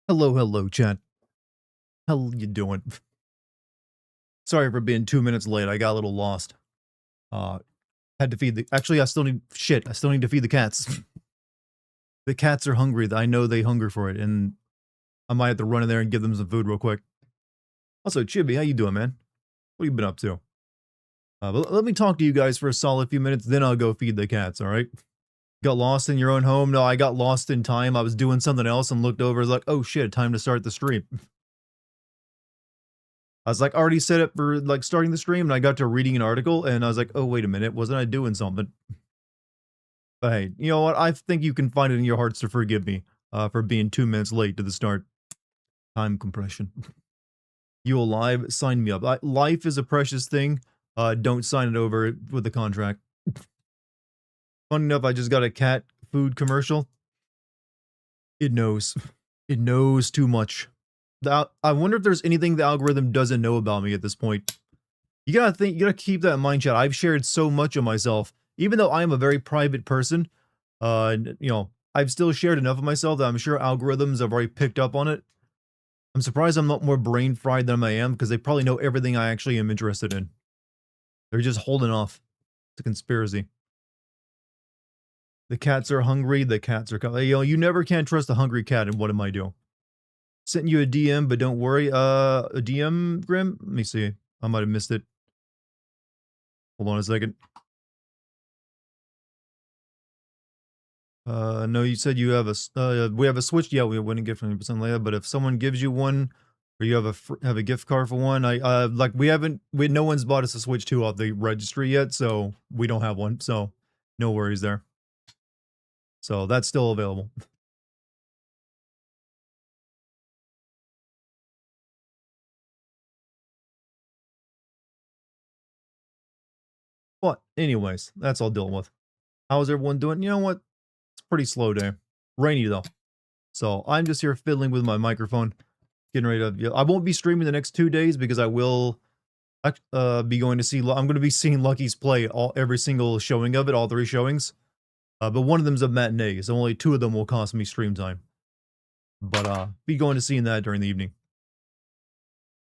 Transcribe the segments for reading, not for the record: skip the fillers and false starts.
Hello, hello, chat. How you doing? Sorry for being 2 minutes late. I got a little lost. Uh, had to feed the. Actually, I still need shit. I still need to feed the cats. The cats are hungry. I know they hunger for it, and I might have to run in there and give them some food real quick. Also, Chibi, how you doing, man? What have you been up to? But let me talk to you guys for a solid few minutes. Then I'll go feed the cats. All right? Got lost in your own home? No, I got lost in time. I was doing something else and looked over. I was like, oh shit, time to start the stream. I was like already set up for like starting the stream, and I got to reading an article, and I was like, oh wait a minute, wasn't I doing something? But hey, you know what? I think you can find it in your hearts to forgive me for being 2 minutes late to the start. Time compression. You alive? Sign me up. Life is a precious thing. Don't sign it over with a contract. Funny enough, I just got a cat food commercial. It knows. It knows too much. I wonder if there's anything the algorithm doesn't know about me at this point. You gotta think, you gotta keep that in mind, chat. I've shared so much of myself, even though I am a very private person. You know, I've still shared enough of myself that I'm sure algorithms have already picked up on it. I'm surprised I'm not more brain fried than I am, because they probably know everything I actually am interested in. They're just holding off. It's a conspiracy. The cats are hungry. The cats are coming. You know, you never can trust a hungry cat. And what am I doing? Sent you a DM, but don't worry. A DM, Grim. Let me see. I might have missed it. Hold on a second. No, you said you have we have a Switch. Yeah, we wouldn't get 20% later, but if someone gives you one, or you have a gift card for one, like no one's bought us a Switch 2 off the registry yet, so we don't have one, so no worries there. So that's still available. But anyways, that's all dealt with. How's everyone doing? You know what? It's a pretty slow day. Rainy though. So I'm just here fiddling with my microphone, getting ready to. I won't be streaming the next 2 days because I will be going to see. I'm going to be seeing Lucky's play every single showing of it, all 3 showings. But one of them's a matinee, so only 2 of them will cost me stream time. But be going to seeing that during the evening.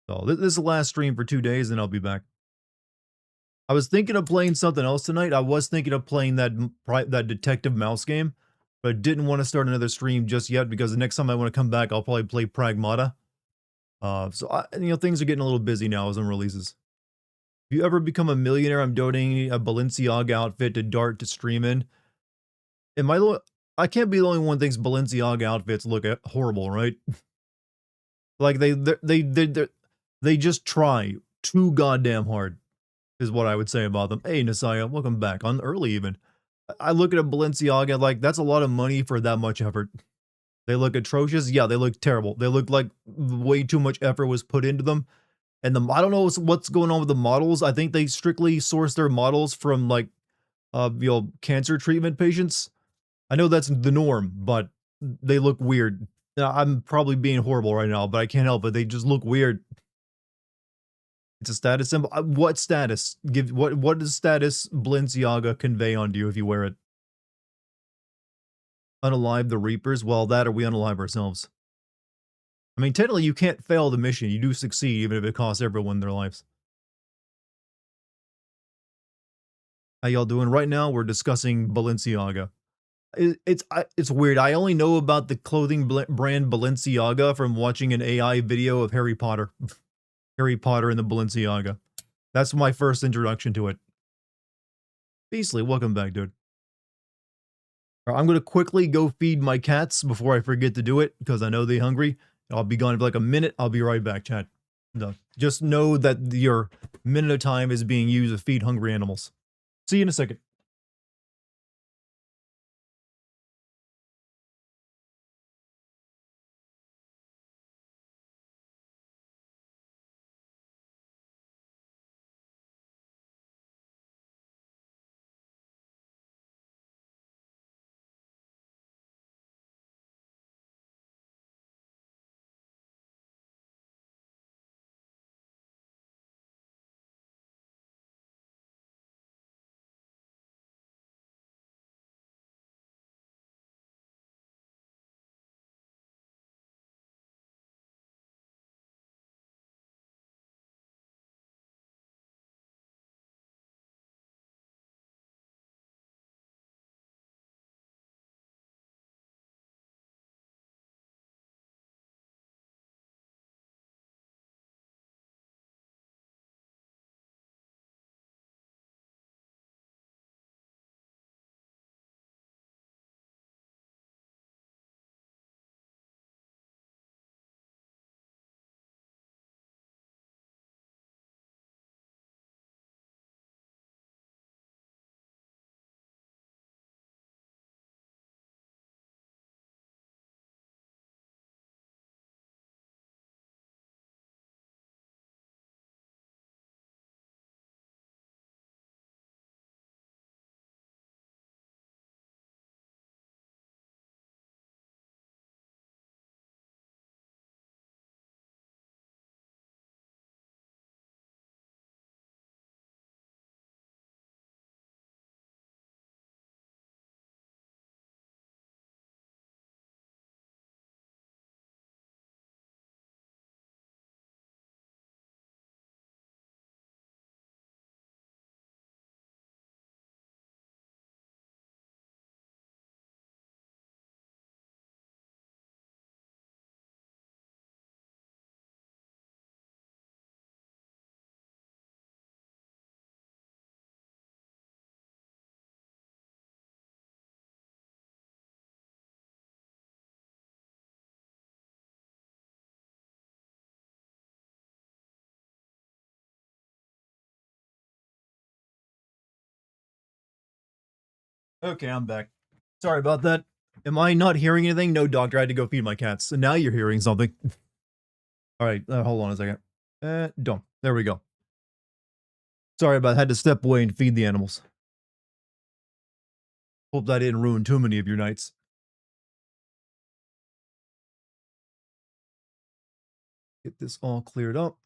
So this is the last stream for 2 days, and I'll be back. I was thinking of playing something else tonight. I was thinking of playing that detective mouse game, but didn't want to start another stream just yet because the next time I want to come back, I'll probably play Pragmata. Things are getting a little busy now as on releases. If you ever become a millionaire, I'm donating a Balenciaga outfit to Dart to stream in. I can't be the only one who thinks Balenciaga outfits look horrible, right? Like they just try too goddamn hard, is what I would say about them. Hey, Nasaya, welcome back on early even. I look at a Balenciaga like that's a lot of money for that much effort. They look atrocious. Yeah, they look terrible. They look like way too much effort was put into them. And I don't know what's going on with the models. I think they strictly source their models from like cancer treatment patients. I know that's the norm, but they look weird. I'm probably being horrible right now, but I can't help it. They just look weird. It's a status symbol. What status? What does status Balenciaga convey onto you if you wear it? Unalive the Reapers? Well, that or we unalive ourselves. I mean, technically, you can't fail the mission. You do succeed, even if it costs everyone their lives. How y'all doing? Right now, we're discussing Balenciaga. It's weird. I only know about the clothing brand Balenciaga from watching an AI video of Harry Potter. Harry Potter and the Balenciaga. That's my first introduction to it. Beastly, welcome back, dude. I'm going to quickly go feed my cats before I forget to do it, because I know they're hungry. I'll be gone for like a minute. I'll be right back, chat. No, just know that your minute of time is being used to feed hungry animals. See you in a second. Okay, I'm back. Sorry about that. Am I not hearing anything? No, doctor. I had to go feed my cats. So now you're hearing something. All right, hold on a second. Don't. There we go. Sorry about. Had to step away and feed the animals. Hope that didn't ruin too many of your nights. Get this all cleared up.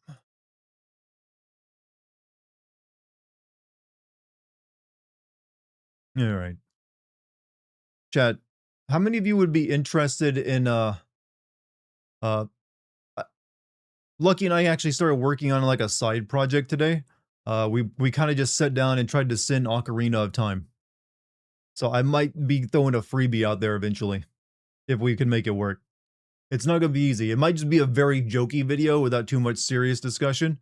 All right, chat. How many of you would be interested in uh Lucky and I actually started working on like a side project today. We kind of just sat down and tried to send Ocarina of Time. So I might be throwing a freebie out there eventually if we can make it work. It's not gonna be easy. It might just be a very jokey video without too much serious discussion.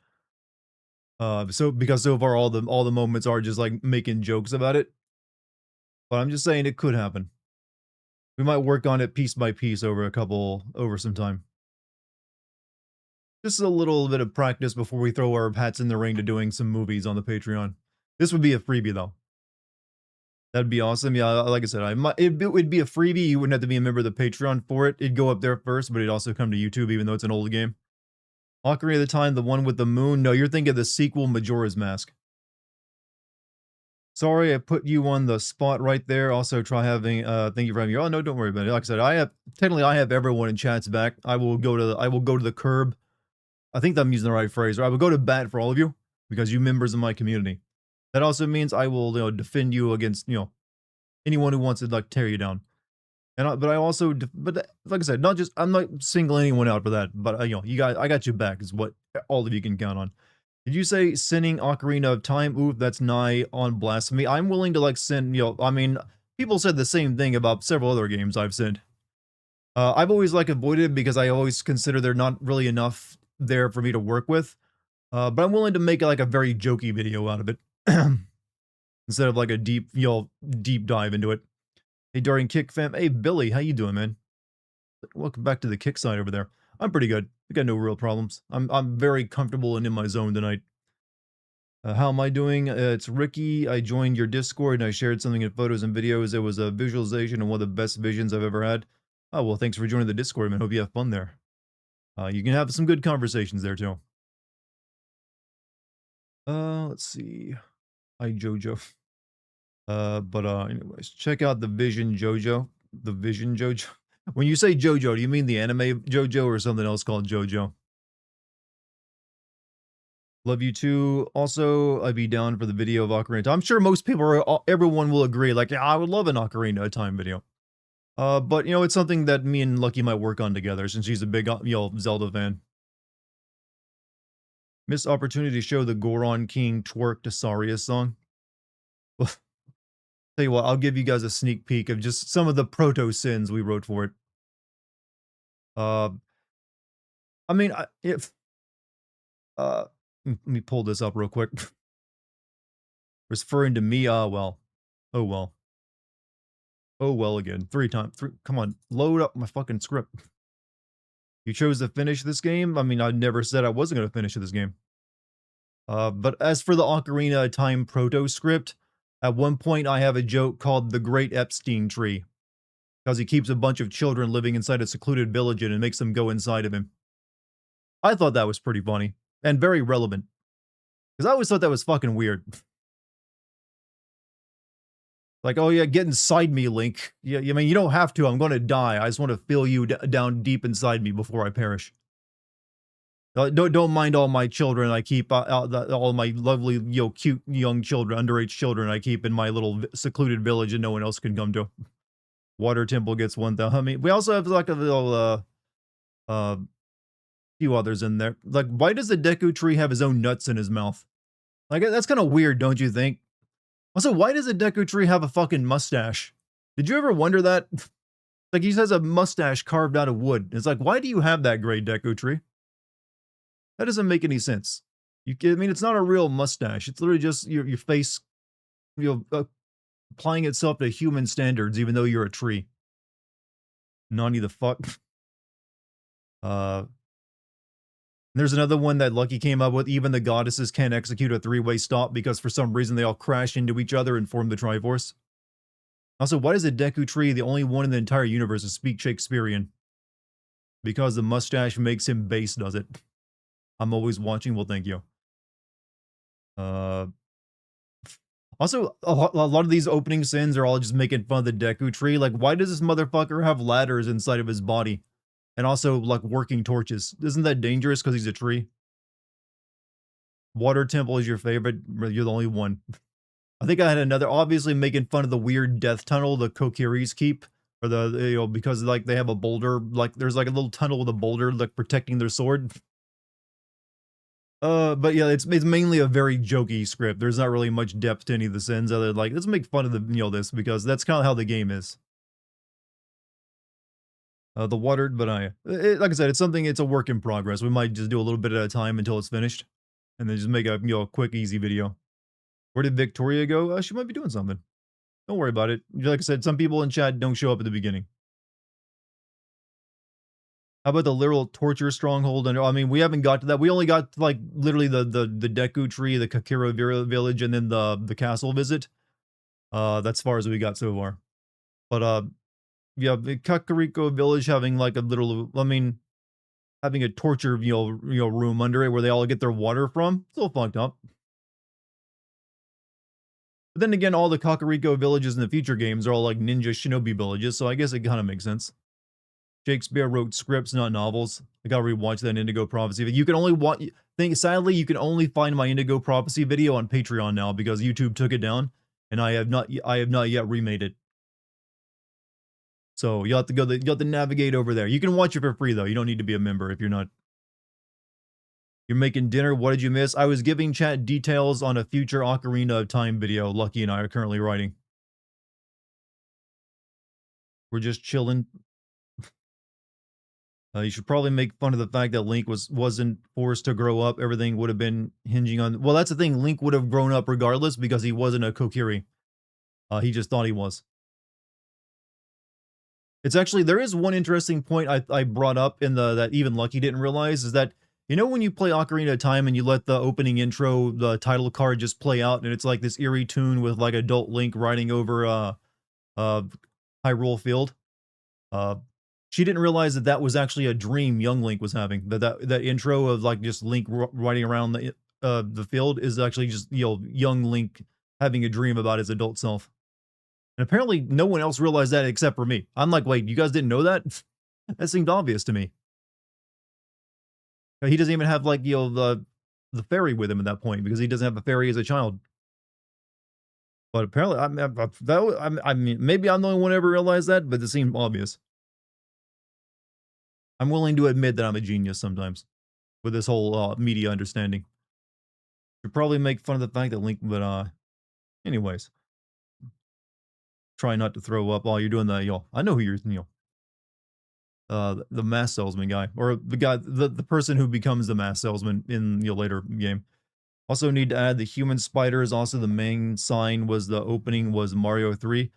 So because so far all the moments are just like making jokes about it. But I'm just saying it could happen. We might work on it piece by piece over some time. Just a little bit of practice before we throw our hats in the ring to doing some movies on the Patreon. This would be a freebie though. That'd be awesome. Yeah, like I said, it would be a freebie. You wouldn't have to be a member of the Patreon for it. It'd go up there first, but it'd also come to YouTube, even though it's an old game. Ocarina of the Time, the one with the moon. No, you're thinking of the sequel, Majora's Mask. Sorry, I put you on the spot right there. Also, try having. Thank you for having me. Oh no, don't worry about it. Like I said, I have everyone in chat's back. I will go to the curb. I think I'm using the right phrase. Or I will go to bat for all of you because you members of my community. That also means I will, defend you against, anyone who wants to like tear you down. But I also, but like I said, not just I'm not singling anyone out for that. But you guys, I got you back. Is what all of you can count on. Did you say sending Ocarina of Time? Oof, that's nigh on blasphemy. I'm willing to like send. I mean, people said the same thing about several other games I've sent. I've always like avoided it because I always consider there not really enough there for me to work with. But I'm willing to make like a very jokey video out of it instead of like a deep dive into it. Hey, during Kick fam. Hey, Billy, how you doing, man? Welcome back to the Kick side over there. I'm pretty good. I got no real problems. I'm very comfortable and in my zone tonight. How am I doing? It's Ricky. I joined your Discord and I shared something in photos and videos. It was a visualization of one of the best visions I've ever had. Oh, well, thanks for joining the Discord, man. Hope you have fun there. You can have some good conversations there, too. Let's see. Hi, Jojo. Anyways, check out the Vision Jojo. The Vision Jojo. When you say Jojo, do you mean the anime Jojo or something else called Jojo? Love you too. Also, I'd be down for the video of Ocarina of Time. I'm sure most people everyone will agree, like, yeah, I would love an Ocarina of Time video. But it's something that me and Lucky might work on together since she's a big, Zelda fan. Missed opportunity to show the Goron King twerk to Saria song. Well, tell you what, I'll give you guys a sneak peek of just some of the proto sins we wrote for it. I mean, let me pull this up real quick. Referring to me, well. Oh well. Oh well again. Come on, load up my fucking script. You chose to finish this game? I mean, I never said I wasn't going to finish this game. But as for the Ocarina of Time proto script, at one point I have a joke called the Great Epstein Tree. Because he keeps a bunch of children living inside a secluded village and makes them go inside of him. I thought that was pretty funny. And very relevant. Because I always thought that was fucking weird. Like, oh yeah, get inside me, Link. Yeah, I mean, you don't have to. I'm going to die. I just want to feel you down deep inside me before I perish. Don't mind all my children I keep, all my lovely, cute young children, underage children I keep in my little secluded village and no one else can come to. Water Temple gets 1,000. I mean, we also have like a little, few others in there. Like, why does the Deku Tree have his own nuts in his mouth? Like, that's kind of weird, don't you think? Also, why does the Deku Tree have a fucking mustache? Did you ever wonder that? Like, he has a mustache carved out of wood. It's like, why do you have that, Great Deku Tree? That doesn't make any sense. I mean, it's not a real mustache. It's literally just your face, applying itself to human standards, even though you're a tree. Nani the fuck. There's another one that Lucky came up with. Even the goddesses can't execute a three-way stop because for some reason they all crash into each other and form the Triforce. Also, why is the Deku Tree the only one in the entire universe to speak Shakespearean? Because the mustache makes him base, does it? I'm always watching. Well, thank you. Uh, Also, a lot of these opening sins are all just making fun of the Deku Tree. Like, why does this motherfucker have ladders inside of his body? And also, like, working torches. Isn't that dangerous because he's a tree? Water Temple is your favorite. You're the only one. I think I had another, obviously making fun of the weird death tunnel the Kokiris keep. Or because, like, they have a boulder. Like, there's, like, a little tunnel with a boulder, like, protecting their sword. But yeah, it's mainly a very jokey script. There's not really much depth to any of the sins other than, like, let's make fun of this because that's kind of how the game is. The water, but like I said, it's a work in progress. We might just do a little bit at a time until it's finished, and then just make a quick, easy video. Where did Victoria go? She might be doing something. Don't worry about it. Like I said, some people in chat don't show up at the beginning. How about the literal torture stronghold? And I mean, we haven't got to that. We only got to, like, literally the Deku Tree, the Kakira village, and then the castle visit. That's far as we got so far. But yeah, the Kakariko village having like a little, I mean, having a torture, room under it where they all get their water from. Still fucked up. But then again, all the Kakariko villages in the future games are all like ninja shinobi villages, so I guess it kind of makes sense. Shakespeare wrote scripts, not novels. I gotta rewatch that Indigo Prophecy. But you can only watch. Sadly, you can only find my Indigo Prophecy video on Patreon now because YouTube took it down, and I have not yet remade it. So you have to you have to navigate over there. You can watch it for free though. You don't need to be a member if you're not. You're making dinner. What did you miss? I was giving chat details on a future Ocarina of Time video Lucky and I are currently writing. We're just chilling. You should probably make fun of the fact that Link wasn't forced to grow up. Everything would have been hinging on. Well, that's the thing. Link would have grown up regardless because he wasn't a Kokiri. He just thought he was. It's actually, there is one interesting point I brought up in that even Lucky didn't realize, is that, when you play Ocarina of Time and you let the opening intro, the title card just play out, and it's like this eerie tune with like adult Link riding over Hyrule Field. She didn't realize that was actually a dream young Link was having. That intro of like just Link riding around the field is actually just young Link having a dream about his adult self. And apparently no one else realized that except for me. I'm like, wait, you guys didn't know that? That seemed obvious to me. He doesn't even have like, the fairy with him at that point because he doesn't have a fairy as a child. But apparently, I mean, maybe I'm the only one who ever realized that, but it seemed obvious. I'm willing to admit that I'm a genius sometimes with this whole media understanding. Should probably make fun of the fact that Link, but anyways. Try not to throw up while you're doing the, I know who you're, the mass salesman guy, or the guy, the person who becomes the mass salesman in the later game. Also need to add the human spiders. Also, the main sign was the opening was Mario 3.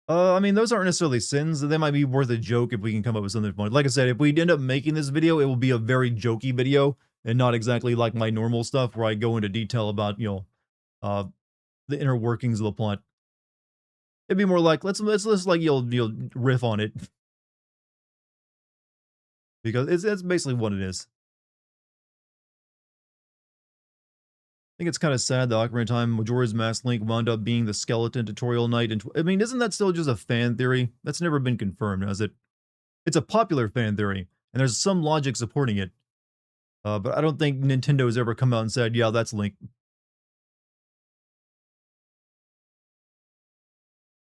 I mean, those aren't necessarily sins. They might be worth a joke if we can come up with something funny. Like I said, if we end up making this video, it will be a very jokey video and not exactly like my normal stuff where I go into detail about, the inner workings of the plot. It'd be more like, let's like, you'll riff on it. Because it's basically what it is. I think it's kind of sad that Ocarina of Time Majora's Mask Link wound up being the skeleton tutorial knight. And I mean, isn't that still just a fan theory? That's never been confirmed, has it? It's a popular fan theory, and there's some logic supporting it. But I don't think Nintendo has ever come out and said, yeah, that's Link.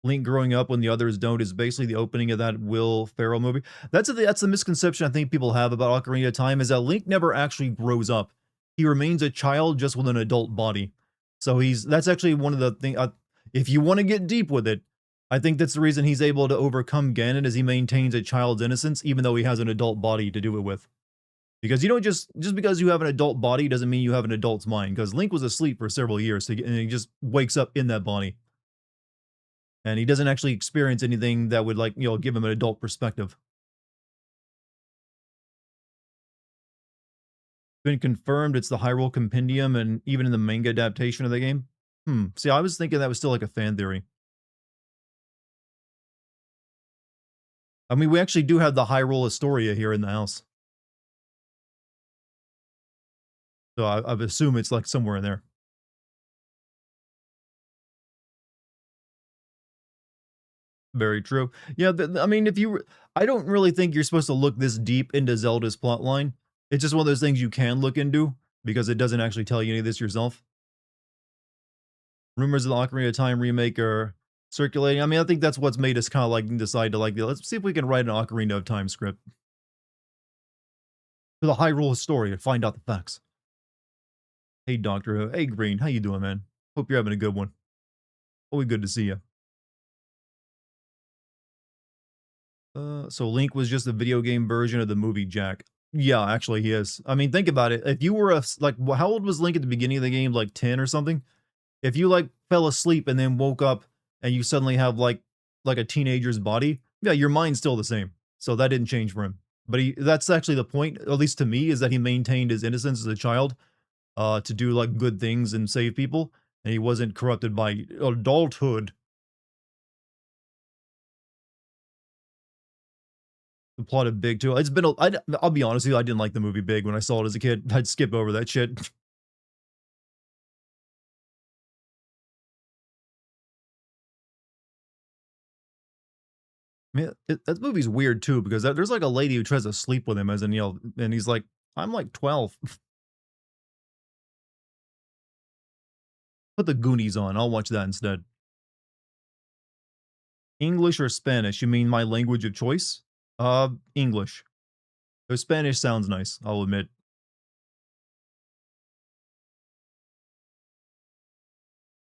Link growing up when the others don't is basically the opening of that Will Ferrell movie. That's the misconception I think people have about Ocarina of Time, is that Link never actually grows up. He remains a child just with an adult body. So that's actually one of the things, if you want to get deep with it, I think that's the reason he's able to overcome Ganon, is he maintains a child's innocence even though he has an adult body to do it with. Because you don't just because you have an adult body doesn't mean you have an adult's mind, because Link was asleep for several years and he just wakes up in that body. And he doesn't actually experience anything that would, like, give him an adult perspective. Been confirmed it's the Hyrule Compendium, and even in the manga adaptation of the game. See, I was thinking that was still like a fan theory. I mean, we actually do have the Hyrule Astoria here in the house. So I assume it's like somewhere in there. Very true. Yeah, I mean, if you, I don't really think you're supposed to look this deep into Zelda's plotline. It's just one of those things you can look into because it doesn't actually tell you any of this yourself. Rumors of the Ocarina of Time remake are circulating. I mean, I think that's what's made us kind of like decide to like, let's see if we can write an Ocarina of Time script for the Hyrule story and find out the facts. Hey, Doctor Who. Hey, Green. How you doing, man? Hope you're having a good one. Always good to see you. So Link was just a video game version of the movie Jack. Yeah, actually he is. I mean, think about it. If you were like, how old was Link at the beginning of the game? Like 10 or something? If you like fell asleep and then woke up and you suddenly have like a teenager's body, yeah, your mind's still the same. So that didn't change for him. But that's actually the point, at least to me, is that he maintained his innocence as a child, to do like good things and save people, and he wasn't corrupted by adulthood. The plot of Big too. It's been I'll be honest with you, I didn't like the movie Big when I saw it as a kid. I'd skip over that shit. Man, that movie's weird too because there's like a lady who tries to sleep with him as in, and he's like, I'm like 12. Put the Goonies on. I'll watch that instead. English or Spanish? You mean my language of choice? English. Though Spanish sounds nice, I'll admit.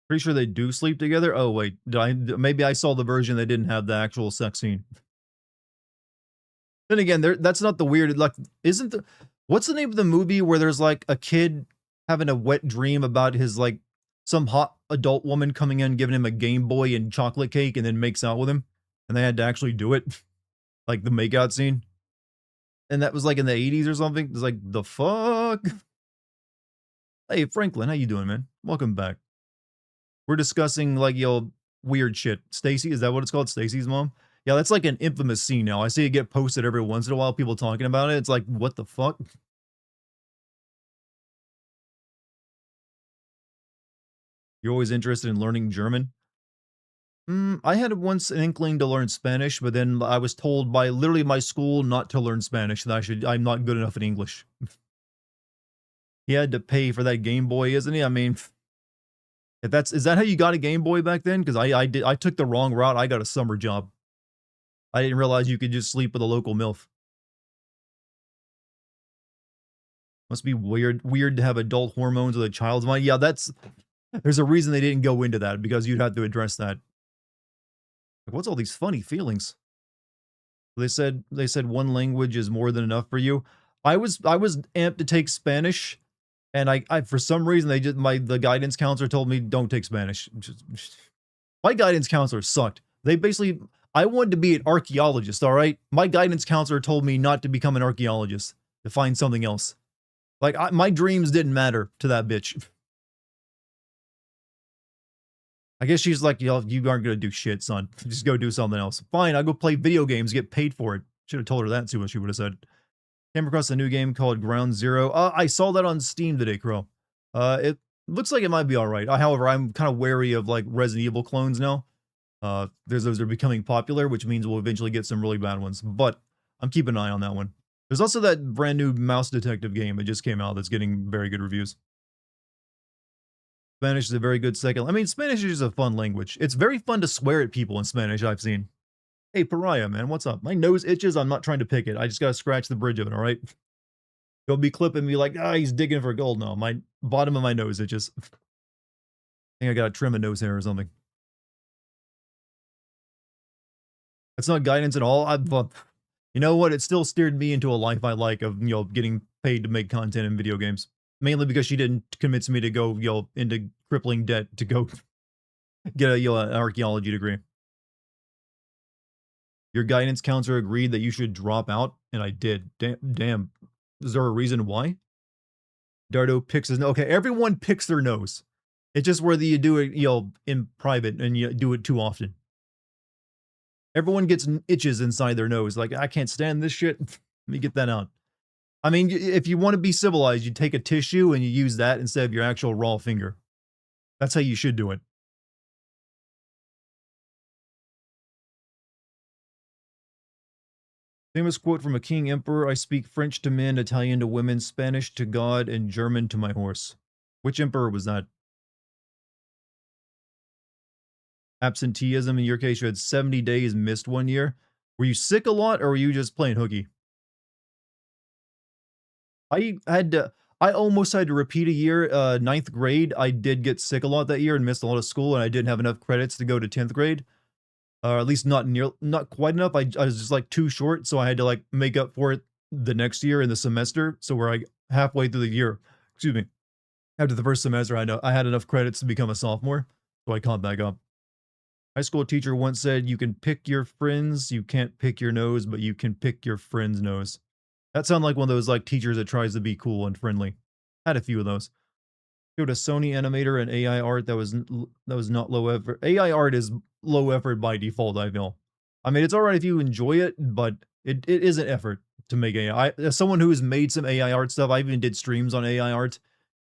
Pretty sure they do sleep together. Oh wait, maybe I saw the version that didn't have the actual sex scene. Then again, that's not the weird. Like, isn't the what's the name of the movie where there's like a kid having a wet dream about his like some hot adult woman coming in giving him a Game Boy and chocolate cake and then makes out with him, and they had to actually do it, like the makeout scene, and that was like in the 80s or something. It's like the fuck. Hey Franklin, how you doing, man? Welcome back. We're discussing like weird shit. Stacy, is that what it's called? Stacy's mom? Yeah, that's like an infamous scene now. I see it get posted every once in a while, people talking about it. It's like, what the fuck? You're always interested in learning German? I had once an inkling to learn Spanish, but then I was told by literally my school not to learn Spanish, that I'm not good enough in English. He had to pay for that Game Boy, isn't he? I mean, if is that how you got a Game Boy back then? Because I took the wrong route. I got a summer job. I didn't realize you could just sleep with a local MILF. Must be weird to have adult hormones with a child's mind. Yeah, there's a reason they didn't go into that because you'd have to address that. Like, what's all these funny feelings? They said one language is more than enough for you. I was amped to take Spanish, and I for some reason the guidance counselor told me don't take Spanish. My guidance counselor sucked. They basically I wanted to be an archaeologist, all right? My guidance counselor told me not to become an archaeologist, to find something else. Like my dreams didn't matter to that bitch. I guess she's like, you aren't gonna do shit, son. Just go do something else. Fine, I'll go play video games, get paid for it. Should have told her that and see what she would have said. Came across a new game called Ground Zero. I saw that on Steam today, Crow. It looks like it might be alright. However, I'm kind of wary of like Resident Evil clones now. Those are becoming popular, which means we'll eventually get some really bad ones. But I'm keeping an eye on that one. There's also that brand new Mouse Detective game that just came out that's getting very good reviews. Spanish is a very good second. I mean, Spanish is a fun language. It's very fun to swear at people in Spanish, I've seen. Hey, Pariah, man, what's up? My nose itches. I'm not trying to pick it. I just gotta scratch the bridge of it, all right? Don't be clipping me like, he's digging for gold. No, my bottom of my nose itches. I think I gotta trim a nose hair or something. That's not guidance at all. You know what? It still steered me into a life I like of, getting paid to make content in video games. Mainly because she didn't convince me to go, into crippling debt to go get an archaeology degree. Your guidance counselor agreed that you should drop out, and I did. Damn. Is there a reason why? Dardo picks his nose. Okay, everyone picks their nose. It's just whether you do it, in private and you do it too often. Everyone gets itches inside their nose. Like, I can't stand this shit. Let me get that out. I mean, if you want to be civilized, you take a tissue and you use that instead of your actual raw finger. That's how you should do it. Famous quote from a king emperor: I speak French to men, Italian to women, Spanish to God, and German to my horse. Which emperor was that? Absenteeism in your case, you had 70 days missed one year. Were you sick a lot or were you just playing hooky? I had to I almost had to repeat a year, ninth grade. I did get sick a lot that year and missed a lot of school, and I didn't have enough credits to go to 10th grade. Or at least not quite enough. I was just like too short, so I had to like make up for it the next year in the semester. So we're like halfway through the year, excuse me, after the first semester, I know I had enough credits to become a sophomore, so I caught back up. High school teacher once said, "You can pick your friends, you can't pick your nose, but you can pick your friend's nose." That sounded like one of those like teachers that tries to be cool and friendly. Had a few of those. Showed a Sony animator and AI art that was not low effort. AI art is low effort by default, I feel. I mean, it's alright if you enjoy it, but it is an effort to make AI. As someone who has made some AI art stuff, I even did streams on AI art.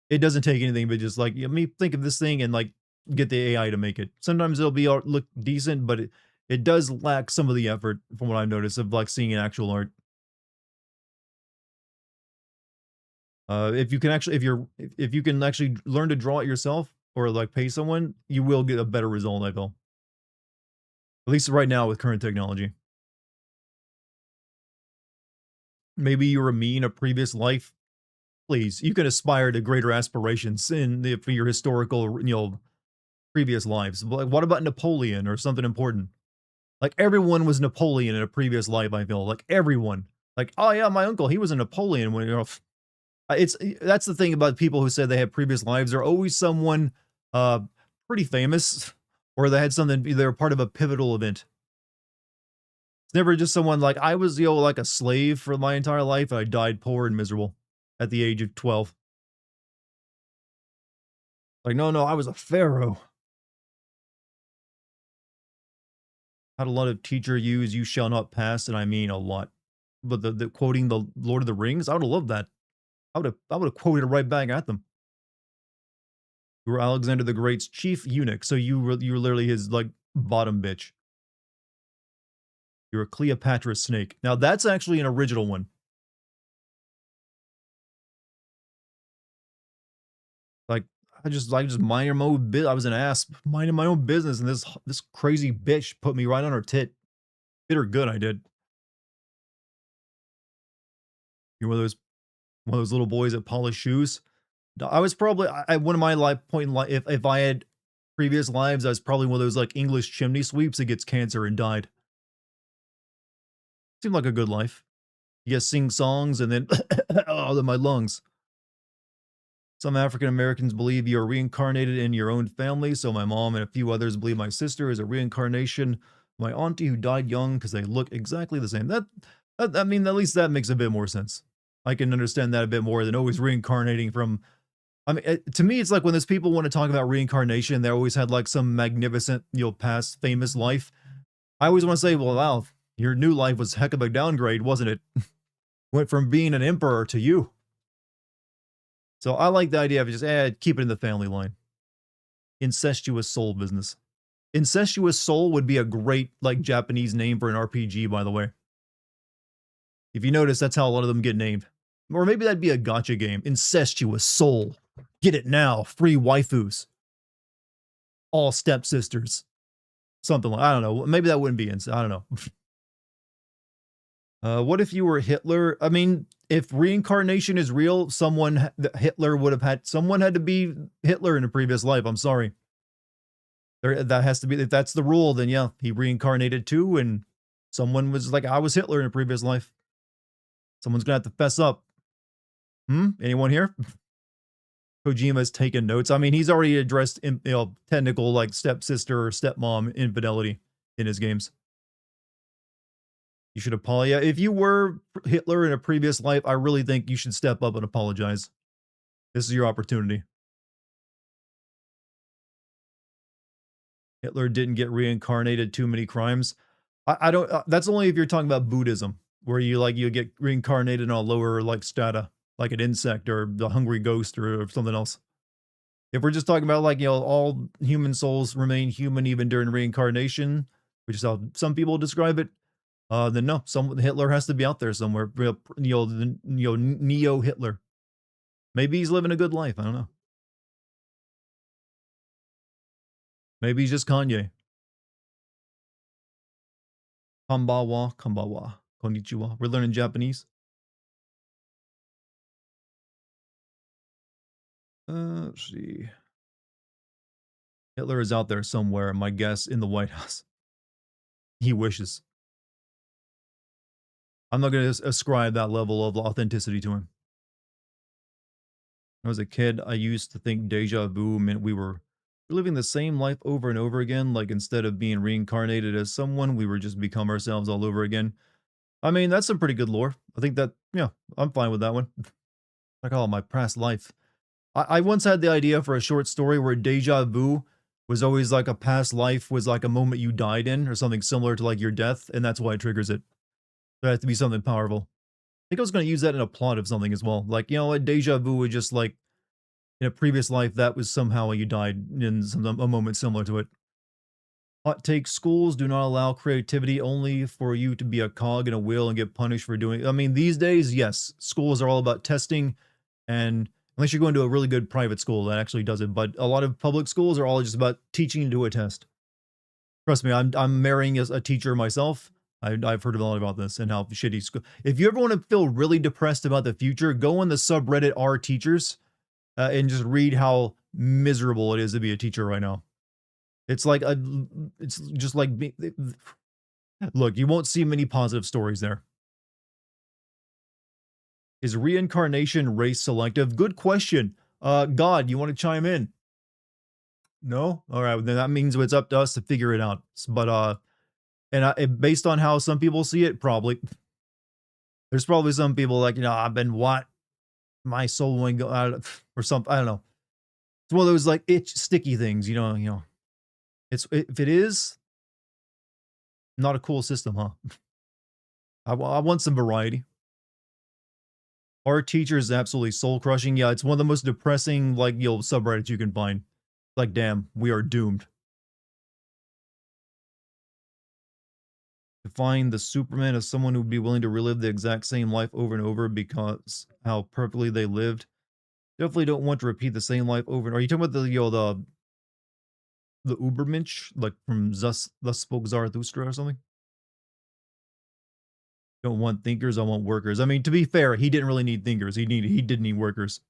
It doesn't take anything but just like, let me think of this thing and like get the AI to make it. Sometimes it'll be look decent, but it does lack some of the effort from what I've noticed of like seeing an actual art. If you can actually, if you can actually learn to draw it yourself or like pay someone, you will get a better result. I feel, at least right now with current technology. Maybe you were me in a previous life. Please, you can aspire to greater aspirations in for your historical, previous lives. Like, what about Napoleon or something important? Like everyone was Napoleon in a previous life. I feel like everyone. Like, oh yeah, my uncle, he was a Napoleon when it's that's the thing about people who say they have previous lives. They're always someone uh pretty famous, or they had something. They were part of a pivotal event. It's never just someone like I was, like a slave for my entire life, and I died poor and miserable at the age of 12. Like, no, no, I was a pharaoh. Had a lot of teacher use "You shall not pass," and I mean a lot. But the quoting the Lord of the Rings, I would have loved that. I would have quoted it right back at them. You were Alexander the Great's chief eunuch, so you were literally his like bottom bitch. You're a Cleopatra snake. Now that's actually an original one. Like I just mind my own bit. I was an ass minding my own business, and this crazy bitch put me right on her tit. Did her good. I did. You're one of those little boys that polish shoes. I was probably I one of my life point in life. If I had previous lives, I was probably one of those like English chimney sweeps that gets cancer and died. Seemed like a good life. You just sing songs and then oh, my lungs. Some African Americans believe you are reincarnated in your own family, so my mom and a few others believe my sister is a reincarnation of my auntie who died young because they look exactly the same. I mean, at least that makes a bit more sense. I can understand that a bit more than always reincarnating from. I mean, to me, it's like when those people want to talk about reincarnation, they always had like some magnificent, past famous life. I always want to say, well, wow, your new life was heck of a downgrade, wasn't it? Went from being an emperor to you. So I like the idea of just keep it in the family line. Incestuous soul business. Incestuous soul would be a great like Japanese name for an RPG, by the way. If you notice, that's how a lot of them get named. Or maybe that'd be a gotcha game. Incestuous soul. Get it now. Free waifus. All stepsisters. Something like I don't know. Maybe that wouldn't be I don't know. What if you were Hitler? I mean, if reincarnation is real, Hitler would have had someone had to be Hitler in a previous life. I'm sorry. That has to be if that's the rule, then yeah, he reincarnated too, and someone was like, I was Hitler in a previous life. Someone's gonna have to fess up. Anyone here? Kojima's taking notes. I mean, he's already addressed technical like stepsister or stepmom infidelity in his games. You should apologize. If you were Hitler in a previous life, I really think you should step up and apologize. This is your opportunity. Hitler didn't get reincarnated too many crimes. I don't that's only if you're talking about Buddhism, where you, like, you get reincarnated on a lower, like, strata, like an insect or the hungry ghost or something else. If we're just talking about, like, all human souls remain human even during reincarnation, which is how some people describe it, then no, some Hitler has to be out there somewhere, Neo Hitler. Maybe he's living a good life, I don't know. Maybe he's just Kanye. Konbawa, konbawa, konnichiwa. We're learning Japanese. Let's see. Hitler is out there somewhere, my guess, in the White House. He wishes. I'm not going to ascribe that level of authenticity to him. When I was a kid, I used to think deja vu meant we were living the same life over and over again. Like instead of being reincarnated as someone, we were just become ourselves all over again. I mean, that's some pretty good lore. I think that, yeah, I'm fine with that one. I call it my past life. I once had the idea for a short story where deja vu was always like a past life was like a moment you died in or something similar to like your death, and that's why it triggers it. There has to be something powerful. I think I was going to use that in a plot of something as well. Like, a deja vu was just like in a previous life that was somehow you died in a moment similar to it. Hot take: schools do not allow creativity, only for you to be a cog in a wheel and get punished for doing it. I mean, these days, yes, schools are all about testing, and unless you're going to a really good private school that actually does it, but a lot of public schools are all just about teaching to a test. Trust me, I'm marrying as a teacher myself. I've heard a lot about this and how shitty school. If you ever want to feel really depressed about the future, go on the subreddit r teachers and just read how miserable it is to be a teacher right now. It's like it's just like look, you won't see many positive stories there. Is reincarnation race selective? Good question. God, you want to chime in? No? All right, then that means it's up to us to figure it out. But based on how some people see it, probably there's probably some people like, I've been what my soul won't go out or something. I don't know. It's one of those like sticky things, if it is not a cool system, huh? I want some variety. Our teacher is absolutely soul crushing. Yeah, it's one of the most depressing like subreddits you can find. Like, damn, we are doomed. Define the Superman as someone who would be willing to relive the exact same life over and over because how perfectly they lived. Definitely don't want to repeat the same life over. Are you talking about the Ubermensch, like from Thus Spoke Zarathustra or something? Don't want thinkers, I want workers. I mean, to be fair, he didn't really need thinkers. He did need workers.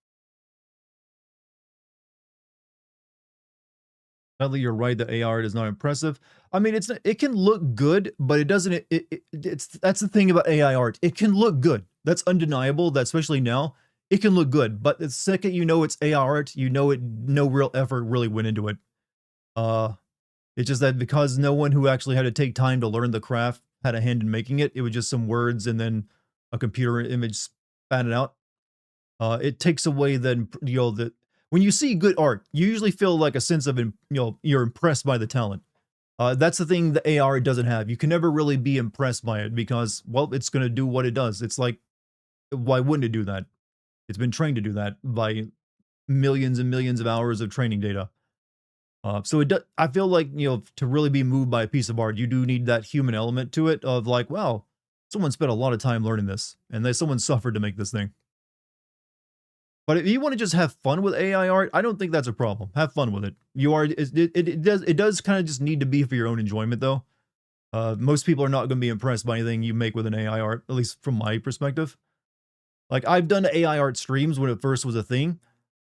Sadly, you're right that AI art is not impressive. I mean, it can look good, but it doesn't. That's the thing about AI art. It can look good. That's undeniable. That especially now, it can look good. But the second you know it's AI art, you know it. No real effort really went into it. Uh, it's just that because no one who actually had to take time to learn the craft had a hand in making it, it was just some words and then a computer image spat it out. It takes away then that when you see good art, you usually feel like a sense of you're impressed by the talent. That's the thing the AR doesn't have. You can never really be impressed by it because well, it's going to do what it does. It's like why wouldn't it do that? It's been trained to do that by millions and millions of hours of training data. So it I feel like to really be moved by a piece of art, you do need that human element to it of like, wow, someone spent a lot of time learning this, and someone suffered to make this thing. But if you want to just have fun with AI art, I don't think that's a problem. Have fun with it. It does kind of just need to be for your own enjoyment though. Most people are not going to be impressed by anything you make with an AI art, at least from my perspective. Like I've done AI art streams when it first was a thing,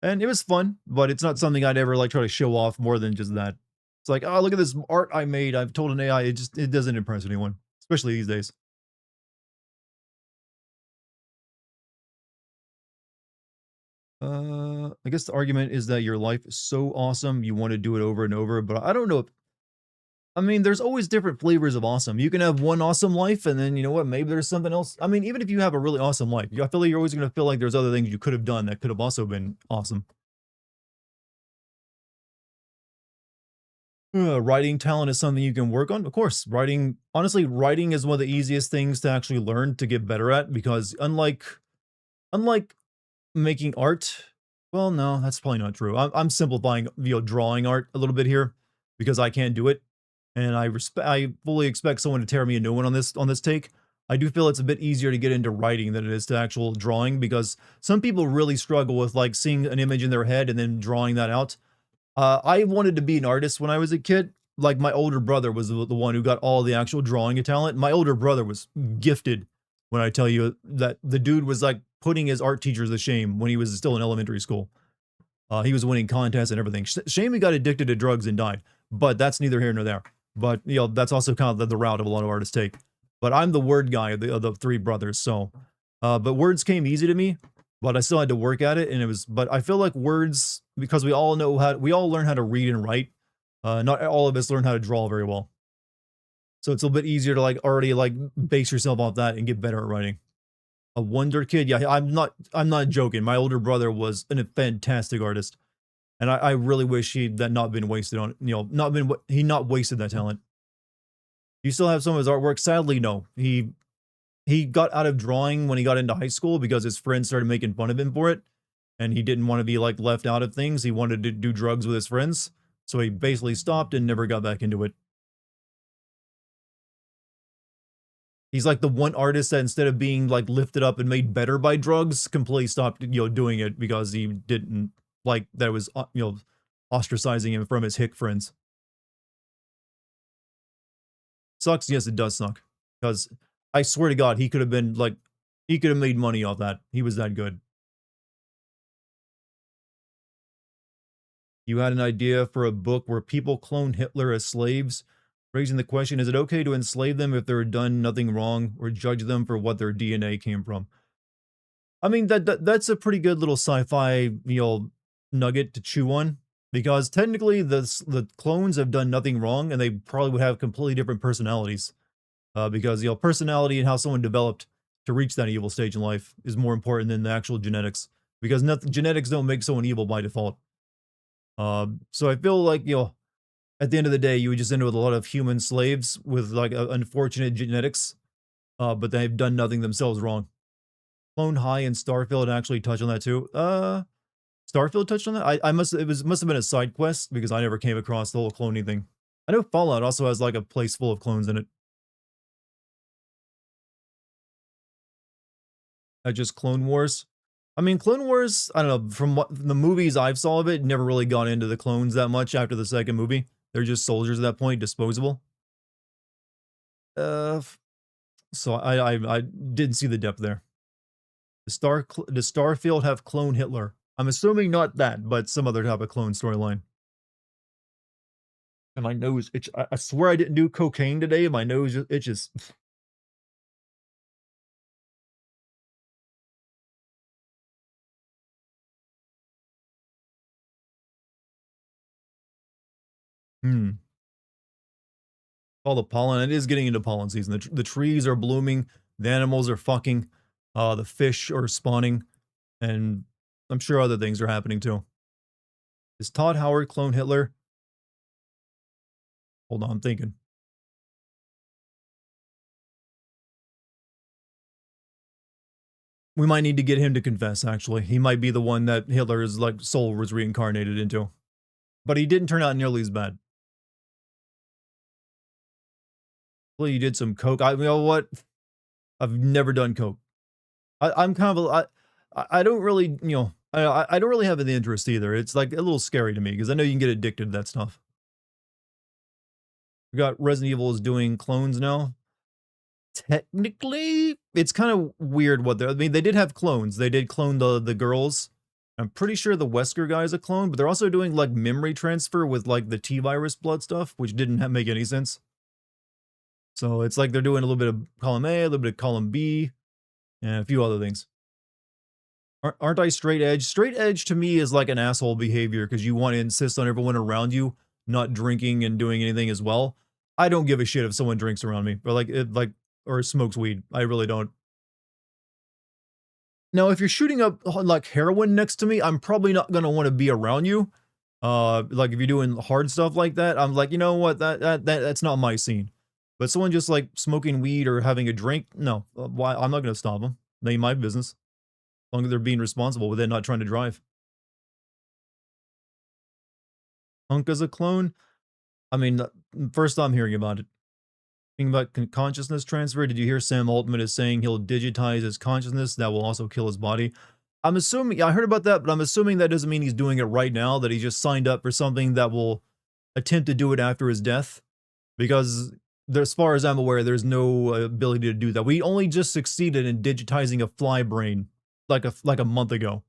and it was fun, but it's not something I'd ever like try to show off more than just that. It's like, oh, look at this art I made. I've told an AI. It doesn't impress anyone, especially these days. I guess the argument is that your life is so awesome, you want to do it over and over, but I don't know if I mean, there's always different flavors of awesome. You can have one awesome life, and then you know what? Maybe there's something else. I mean, even if you have a really awesome life, I feel like you're always going to feel like there's other things you could have done that could have also been awesome. Writing talent is something you can work on. Of course, writing, honestly, writing is one of the easiest things to actually learn to get better at because unlike making art, well, no, that's probably not true. I'm simplifying, drawing art a little bit here because I can't do it, and I fully expect someone to tear me a new one on this take. I do feel it's a bit easier to get into writing than it is to actual drawing because some people really struggle with like seeing an image in their head and then drawing that out. I wanted to be an artist when I was a kid. Like my older brother was the one who got all the actual drawing talent. My older brother was gifted. When I tell you that the dude was like putting his art teachers to shame when he was still in elementary school. He was winning contests and everything. Shame he got addicted to drugs and died. But that's neither here nor there. But that's also kind of the route of a lot of artists take. But I'm the word guy of the three brothers. So, but words came easy to me but I still had to work at it. And it was, but I feel like words, because we all learn how to read and write. Not all of us learn how to draw very well. So it's a little bit easier to like already like base yourself off that and get better at writing. A wonder kid. Yeah, I'm not joking. My older brother was a fantastic artist. And I really wish he'd that not been wasted on, he not wasted that talent. You still have some of his artwork? Sadly, no. He got out of drawing when he got into high school because his friends started making fun of him for it. And he didn't want to be like left out of things. He wanted to do drugs with his friends. So he basically stopped and never got back into it. He's like the one artist that instead of being like lifted up and made better by drugs, completely stopped, doing it because he didn't like that it was, ostracizing him from his hick friends. Sucks. Yes, it does suck because I swear to God, he could have been like, he could have made money off that. He was that good. You had an idea for a book where people clone Hitler as slaves, raising the question, is it okay to enslave them if they're done nothing wrong or judge them for what their DNA came from? I mean, that's a pretty good little sci-fi, nugget to chew on because technically the clones have done nothing wrong and they probably would have completely different personalities. Because, personality and how someone developed to reach that evil stage in life is more important than the actual genetics because genetics don't make someone evil by default. So I feel like, at the end of the day, you would just end up with a lot of human slaves with like unfortunate genetics, but they've done nothing themselves wrong. Clone High and Starfield actually touch on that too. Starfield touched on that. Must have been a side quest because I never came across the whole cloning thing. I know Fallout also has like a place full of clones in it. Just Clone Wars. I mean, Clone Wars, I don't know, from what the movies I've saw of it, never really got into the clones that much after the second movie. They're just soldiers at that point, disposable. Uh, so I didn't see the depth there. Does Starfield have clone Hitler? I'm assuming not that, but some other type of clone storyline. And my nose itch. I swear I didn't do cocaine today. My nose itches. Hmm. All the pollen. It is getting into pollen season. The trees are blooming. The animals are fucking. The fish are spawning. And I'm sure other things are happening too. Is Todd Howard clone Hitler? Hold on, I'm thinking. We might need to get him to confess, actually. He might be the one that Hitler's like soul was reincarnated into. But he didn't turn out nearly as bad. Well, you did some coke. You know what? I've never done coke. I'm kind of I don't really, I don't really have an interest either. It's like a little scary to me because I know you can get addicted to that stuff. We got Resident Evil is doing clones now. Technically, it's kind of weird what they're. I mean, they did have clones. They did clone the girls. I'm pretty sure the Wesker guy is a clone, but they're also doing like memory transfer with like the T-virus blood stuff, which didn't make any sense. So it's like they're doing a little bit of column A, a little bit of column B, and a few other things. Aren't I straight edge? Straight edge to me is like an asshole behavior because you want to insist on everyone around you not drinking and doing anything as well. I don't give a shit if someone drinks around me or or smokes weed. I really don't. Now, if you're shooting up like heroin next to me, I'm probably not going to want to be around you. Like if you're doing hard stuff like that, I'm like, you know what, that's not my scene. But someone just like smoking weed or having a drink, no, why? I'm not gonna stop them. They my business, as long as they're being responsible with it, not trying to drive. Hunk as a clone. I mean, first I'm hearing about it. Thinking about consciousness transfer, did you hear Sam Altman is saying he'll digitize his consciousness that will also kill his body? I'm assuming, yeah, I heard about that, but I'm assuming that doesn't mean he's doing it right now, that he just signed up for something that will attempt to do it after his death. Because there, as far as I'm aware, there's no ability to do that. We only just succeeded in digitizing a fly brain like a month ago.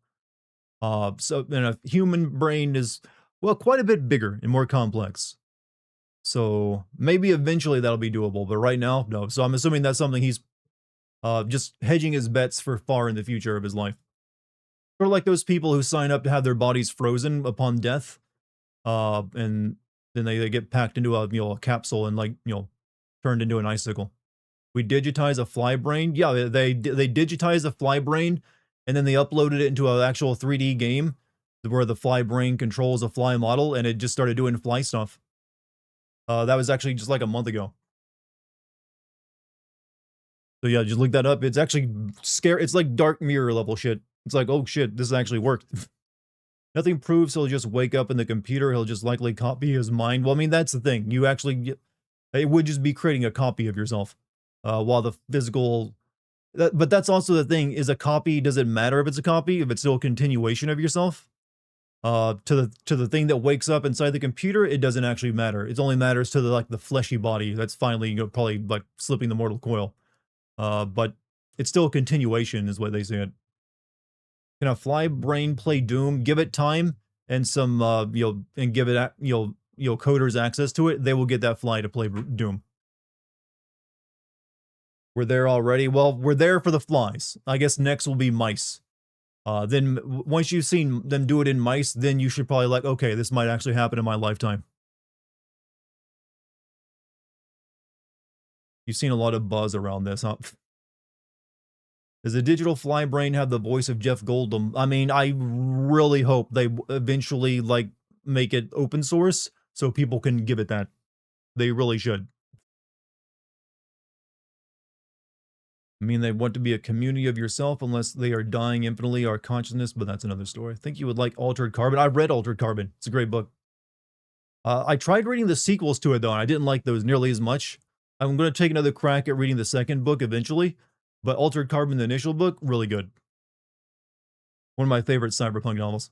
So and a human brain is, well, quite a bit bigger and more complex. So maybe eventually that'll be doable, but right now, no. So I'm assuming that's something he's just hedging his bets for far in the future of his life. Or like those people who sign up to have their bodies frozen upon death, and then they get packed into a a capsule and like turned into an icicle. We digitize a fly brain. Yeah, they digitize a fly brain, and then they uploaded it into an actual 3D game where the fly brain controls a fly model, and it just started doing fly stuff. That was actually just like a month ago. So yeah, just look that up. It's actually scary. It's like Dark Mirror level shit. It's like, oh shit, this actually worked. Nothing proves he'll just wake up in the computer. He'll just likely copy his mind. Well, I mean, that's the thing. You actually, it would just be creating a copy of yourself. While the physical, but that's also the thing, is a copy, does it matter if it's a copy, if it's still a continuation of yourself? To the thing that wakes up inside the computer, it doesn't actually matter. It only matters to the like the fleshy body that's finally probably like slipping the mortal coil. But it's still a continuation, is what they said. Can a fly brain play Doom? Give it time and some and give it coders access to it. They will get that fly to play Doom. We're there already. Well, we're there for the flies. I guess next will be mice. Then once you've seen them do it in mice, then you should probably like, okay, this might actually happen in my lifetime. You've seen a lot of buzz around this, huh? Does a digital fly brain have the voice of Jeff Goldblum? I mean, I really hope they eventually like make it open source so people can give it that. They really should. I mean, they want to be a community of yourself unless they are dying infinitely or consciousness, but that's another story. I think you would like Altered Carbon. I've read Altered Carbon. It's a great book. I tried reading the sequels to it, though, and I didn't like those nearly as much. I'm going to take another crack at reading the second book eventually, but Altered Carbon, the initial book, really good. One of my favorite cyberpunk novels.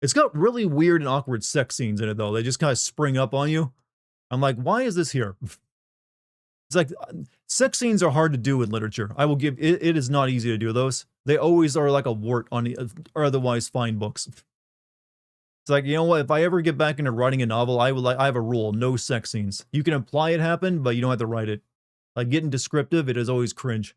It's got really weird and awkward sex scenes in it, though. They just kind of spring up on you. I'm like, why is this here? It's like, sex scenes are hard to do in literature. I will give it, it is not easy to do those. They always are like a wart on the, or otherwise fine books. It's like, you know what, if I ever get back into writing a novel, I have a rule, no sex scenes. You can imply it happened, but you don't have to write it. Like getting descriptive, it is always cringe.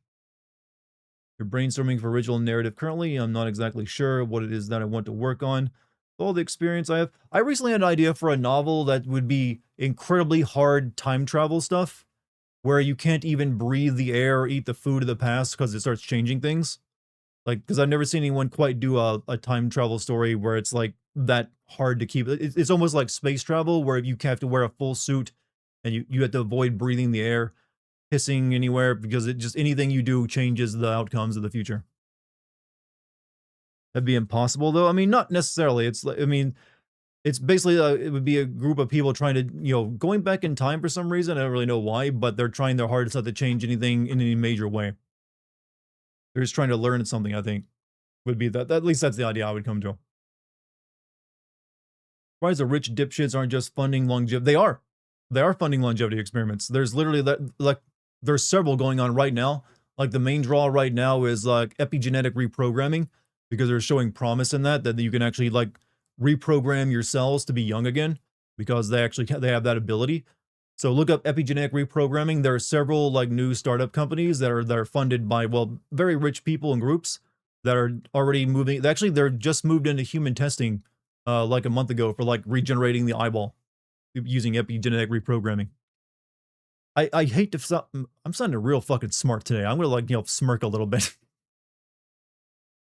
You're brainstorming for original narrative currently. I'm not exactly sure what it is that I want to work on. All the experience I have. I recently had an idea for a novel that would be incredibly hard time travel stuff, where you can't even breathe the air or eat the food of the past because it starts changing things. Like, because I've never seen anyone quite do a time travel story where it's like that hard to keep. It's almost like space travel where you have to wear a full suit and you have to avoid breathing the air, pissing anywhere, because it just anything you do changes the outcomes of the future. That'd be impossible, though. I mean, not necessarily. It's like, I mean, it's basically it would be a group of people trying to, going back in time for some reason. I don't really know why, but they're trying their hardest not to change anything in any major way. They're just trying to learn something, I think, would be that. At least that's the idea I would come to. Why is the rich dipshits aren't just funding longevity? They are. They are funding longevity experiments. There's literally like there's several going on right now. Like the main draw right now is like epigenetic reprogramming, because they're showing promise in that you can actually like reprogram your cells to be young again, because they have that ability. So look up epigenetic reprogramming. There are several like new startup companies that are funded by, well, very rich people and groups that are already moving. Actually, they're just moved into human testing like a month ago for like regenerating the eyeball using epigenetic reprogramming. I hate to, I'm sounding real fucking smart today. I'm gonna like, smirk a little bit.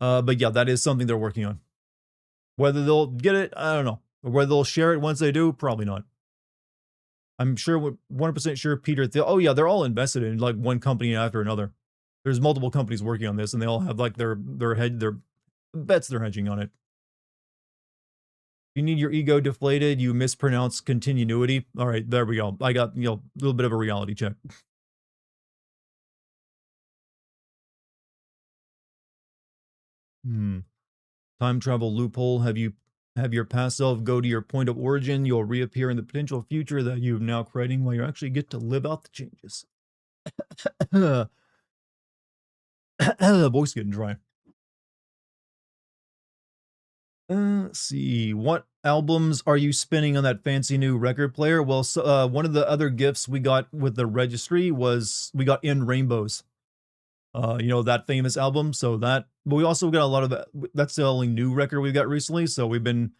But yeah, that is something they're working on. Whether they'll get it, I don't know. Or whether they'll share it once they do, probably not. I'm sure 100% sure oh yeah, they're all invested in like one company after another. There's multiple companies working on this and they all have like their bets they're hedging on it. You need your ego deflated, you mispronounce continuity. All right, there we go. I got, a little bit of a reality check. Hmm. Time travel loophole. Have your past self go to your point of origin. You'll reappear in the potential future that you're now creating while you actually get to live out the changes. Voice getting dry. Let's see. What albums are you spinning on that fancy new record player? Well, so, one of the other gifts we got with the registry was we got In Rainbows. That famous album. So that, but we also got a lot of that's the only new record we got recently. So we've been,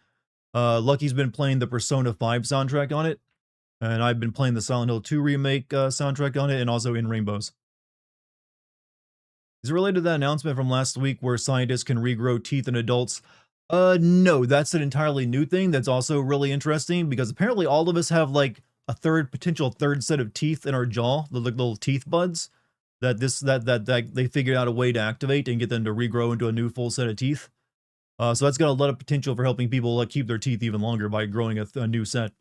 Lucky's been playing the Persona 5 soundtrack on it. And I've been playing the Silent Hill 2 remake soundtrack on it and also In Rainbows. Is it related to that announcement from last week where scientists can regrow teeth in adults? No, that's an entirely new thing that's also really interesting because apparently all of us have like a potential third set of teeth in our jaw, the little teeth buds that they figured out a way to activate and get them to regrow into a new full set of teeth. So that's got a lot of potential for helping people like keep their teeth even longer by growing a new set,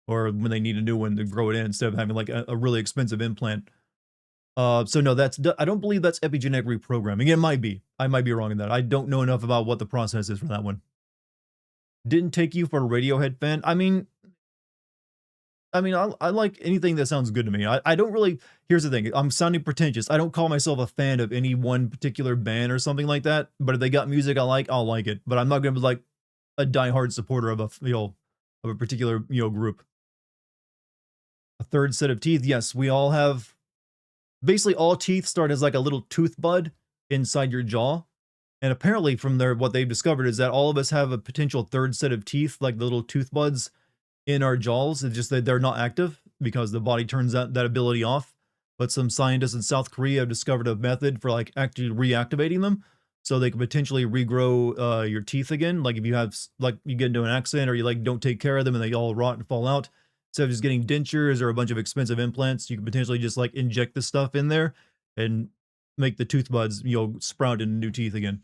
or when they need a new one to grow it in instead of having like a really expensive implant. So no, I don't believe that's epigenetic reprogramming. It might be. I might be wrong in that. I don't know enough about what the process is for that one. Didn't take you for a Radiohead fan. I like anything that sounds good to me. I don't really. Here's the thing. I'm sounding pretentious. I don't call myself a fan of any one particular band or something like that. But if they got music I like, I'll like it. But I'm not gonna be like a diehard supporter of a particular group. A third set of teeth. Yes, we all have. Basically, all teeth start as like a little tooth bud inside your jaw. And apparently, from what they've discovered is that all of us have a potential third set of teeth, like the little tooth buds in our jaws. It's just that they're not active because the body turns that ability off. But some scientists in South Korea have discovered a method for like actually reactivating them, so they can potentially regrow your teeth again. Like if you have like you get into an accident or you like don't take care of them and they all rot and fall out. Instead of just getting dentures or a bunch of expensive implants, you can potentially just like inject the stuff in there and make the tooth buds sprout into new teeth again.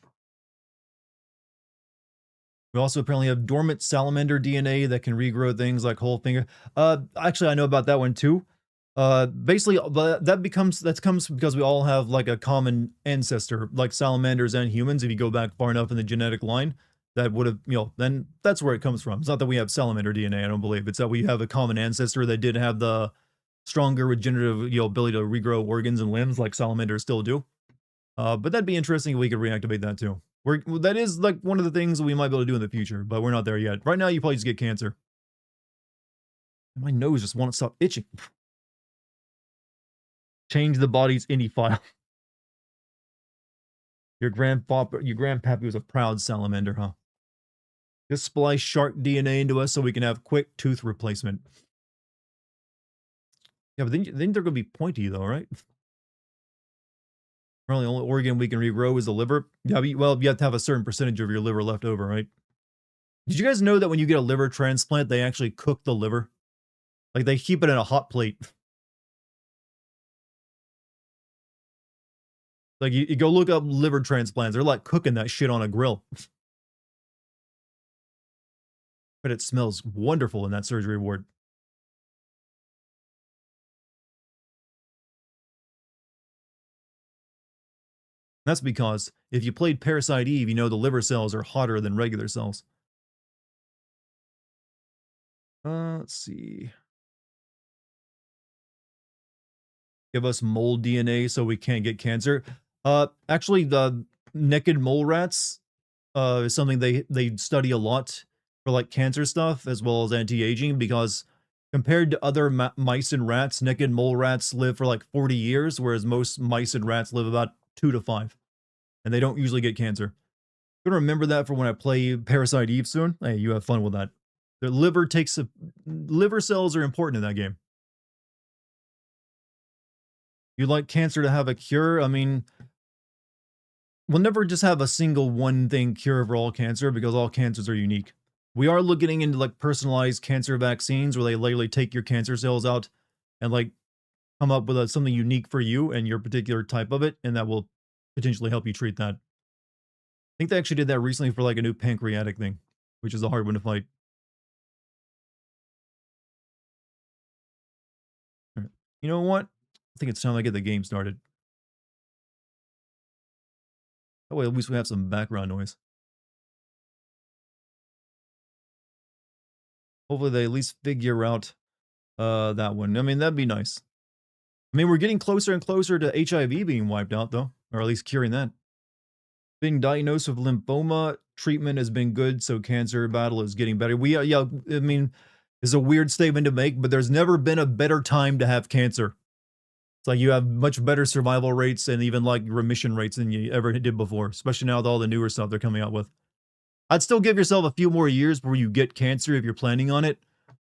We also apparently have dormant salamander DNA that can regrow things like whole finger. Actually, I know about that one too. Basically, that comes because we all have like a common ancestor, like salamanders and humans. If you go back far enough in the genetic line, that would have, then that's where it comes from. It's not that we have salamander DNA. I don't believe it's that we have a common ancestor that did have the stronger regenerative, ability to regrow organs and limbs like salamanders still do. But that'd be interesting if we could reactivate that too. That is like one of the things we might be able to do in the future, but we're not there yet. Right now, you probably just get cancer. My nose just won't stop itching. Change the body's INI file. Your grandpappy was a proud salamander, huh? Just splice shark DNA into us so we can have quick tooth replacement. Yeah, but then they're going to be pointy though, right? Probably the only organ we can regrow is the liver. Yeah, well, you have to have a certain percentage of your liver left over, right? Did you guys know that when you get a liver transplant, they actually cook the liver? Like they keep it in a hot plate. Like you go look up liver transplants. They're like cooking that shit on a grill. But it smells wonderful in that surgery ward. That's because if you played Parasite Eve, you know the liver cells are hotter than regular cells. Let's see. Give us mole DNA so we can't get cancer. Actually, the naked mole rats is something they study a lot for like cancer stuff as well as anti-aging because compared to other mice and rats, naked mole rats live for like 40 years, whereas most mice and rats live about 2 to 5, and they don't usually get cancer. I'm gonna remember that for when I play Parasite Eve soon. Hey, you have fun with that. The liver cells are important in that game. You'd like cancer to have a cure? I mean, we'll never just have a single one thing cure for all cancer because all cancers are unique. We are looking into like personalized cancer vaccines where they literally take your cancer cells out and like come up with something unique for you and your particular type of it, and that will potentially help you treat that. I think they actually did that recently for like a new pancreatic thing, which is a hard one to fight. All right. You know what? I think it's time I get the game started. That way at least we have some background noise. Hopefully they at least figure out that one. I mean, that'd be nice. I mean, we're getting closer and closer to HIV being wiped out, though, or at least curing that. Being diagnosed with lymphoma, treatment has been good, so cancer battle is getting better. Yeah, I mean, it's a weird statement to make, but there's never been a better time to have cancer. It's like you have much better survival rates and even like remission rates than you ever did before, especially now with all the newer stuff they're coming out with. I'd still give yourself a few more years before you get cancer if you're planning on it.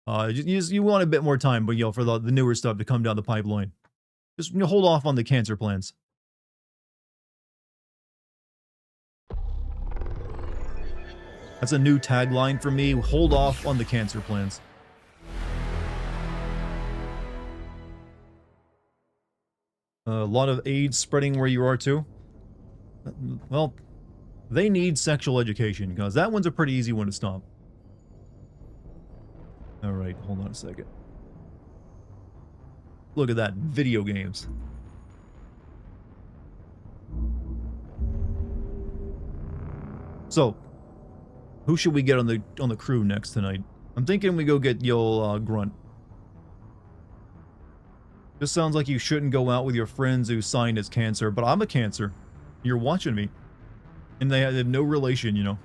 You want a bit more time, but for the newer stuff to come down the pipeline. Just hold off on the cancer plans. That's a new tagline for me. Hold off on the cancer plans. A lot of AIDS spreading where you are too. Well, they need sexual education because that one's a pretty easy one to stop. All right, hold on a second. Look at that, video games. So, who should we get on the crew next tonight? I'm thinking we go get Grunt. This sounds like you shouldn't go out with your friends who signed as cancer, but I'm a cancer. You're watching me. And they have no relation, you know.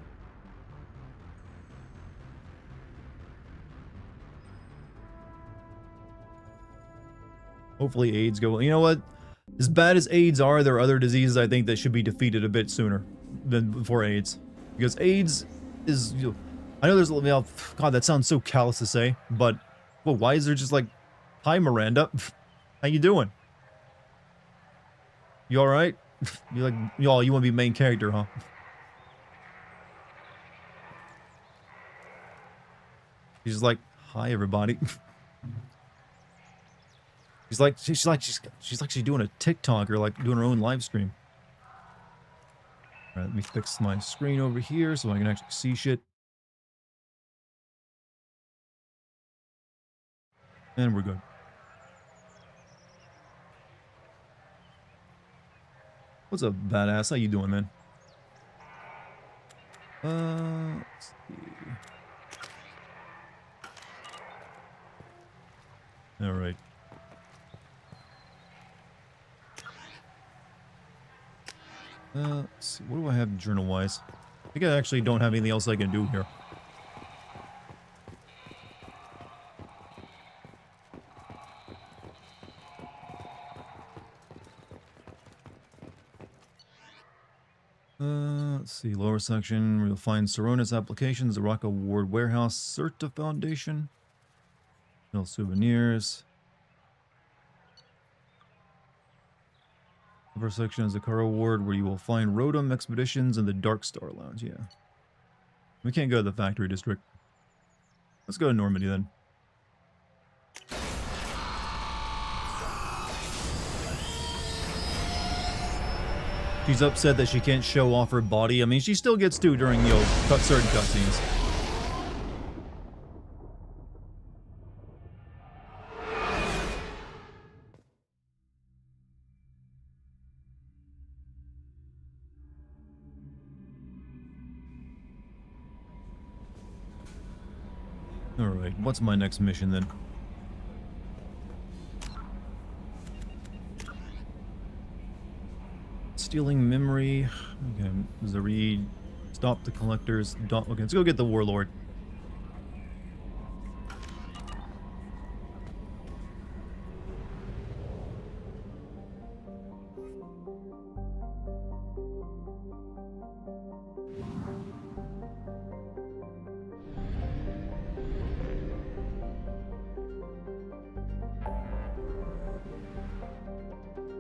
Hopefully AIDS go... You know what? As bad as AIDS are, there are other diseases I think that should be defeated a bit sooner than before AIDS. Because AIDS is... I know there's... God, that sounds so callous to say, but... Well, why is there just like... Hi, Miranda. How you doing? You alright? You like... you want to be main character, huh? She's like, hi, everybody. She's like she's doing a TikTok or like doing her own live stream. All right, let me fix my screen over here so I can actually see shit. And we're good. What's up, badass? How you doing, man? Let's see. All right. Let's see. What do I have journal-wise? I think I actually don't have anything else I can do here. Let's see. Lower section. We'll find Soronis applications, the Rock Award Warehouse, Certa Foundation. No souvenirs. Upper section is the Car Award, where you will find Rotom Expeditions and the Dark Star Lounge. Yeah. We can't go to the factory district. Let's go to Normandy then. She's upset that she can't show off her body. I mean, she still gets to during, certain cutscenes. Alright, what's my next mission then? Stealing memory. Okay, Zareed. Stop the collectors. Okay, let's go get the warlord.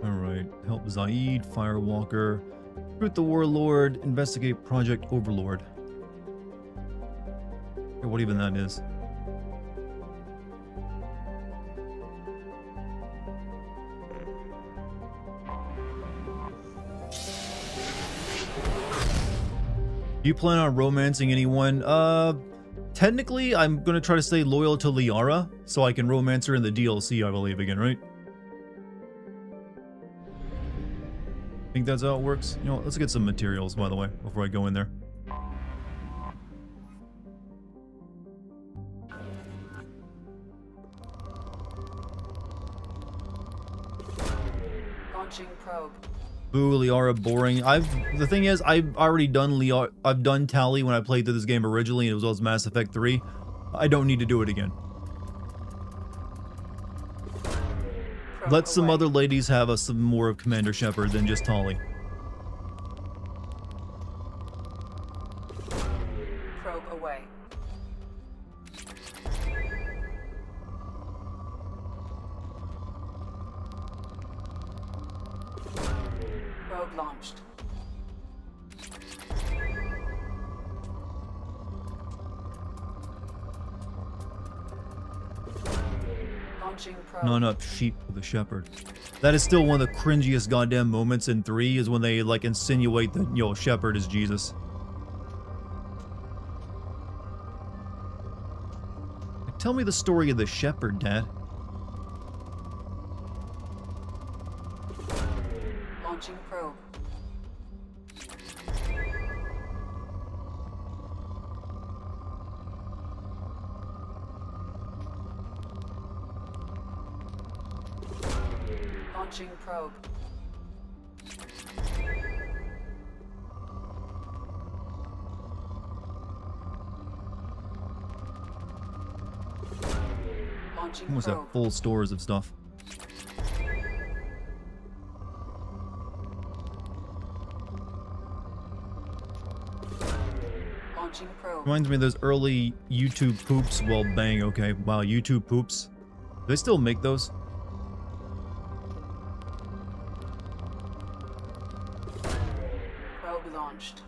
Alright, help Zaid, Firewalker. Recruit the Warlord, investigate Project Overlord. Okay, what even that is. Do you plan on romancing anyone? Technically, I'm gonna try to stay loyal to Liara, so I can romance her in the DLC, I believe, again, right? Think that's how it works? You know, let's get some materials, by the way, before I go in there. Launching probe. Boo, Liara, boring. The thing is, I've already done Liara. I've done Tali when I played through this game originally, and it was also Mass Effect 3. I don't need to do it again. Let some other ladies have some more of Commander Shepard than just Tali. Probe away. Probe launched. Not up sheep with a shepherd. That is still one of the cringiest goddamn moments in 3 is when they like insinuate that, yo, Shepard is Jesus. Like, tell me the story of the shepherd, Dad. Launching probe. Launching probe. Launching Almost have full stores of stuff. Launching probe. Reminds me of those early YouTube poops. Well, bang, okay. Wow, YouTube poops. Do they still make those? Probe launched.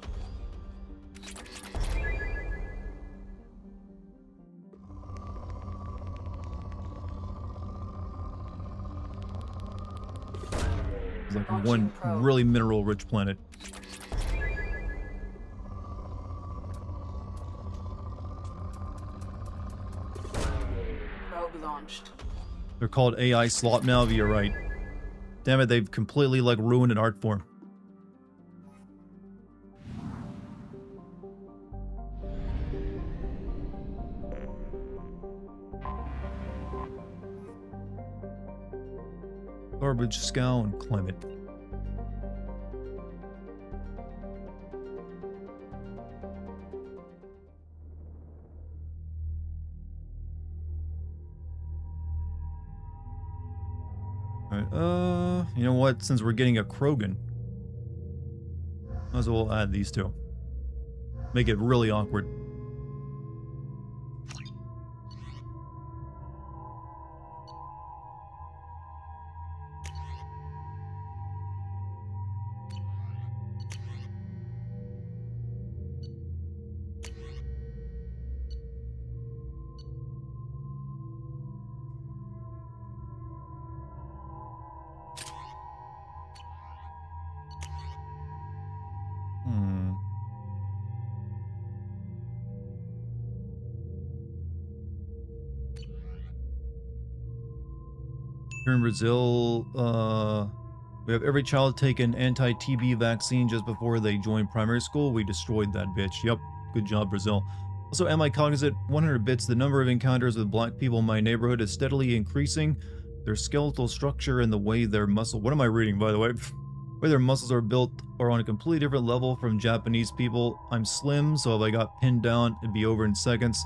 It's like one really mineral-rich planet. Probe launched. They're called AI slop now, but you're right. Damn it, they've completely like ruined an art form. Garbage, scow, and climate. Alright, you know what? Since we're getting a Krogan, might as well add these two. Make it really awkward. Here in Brazil, we have every child take an anti-TB vaccine just before they join primary school. We destroyed that bitch. Yep, good job, Brazil. Also, am I cognizant? 100 bits. The number of encounters with black people in my neighborhood is steadily increasing. Their skeletal structure and the way their muscle... What am I reading, by the way? Way their muscles are built are on a completely different level from Japanese people. I'm slim, so if I got pinned down, it'd be over in seconds.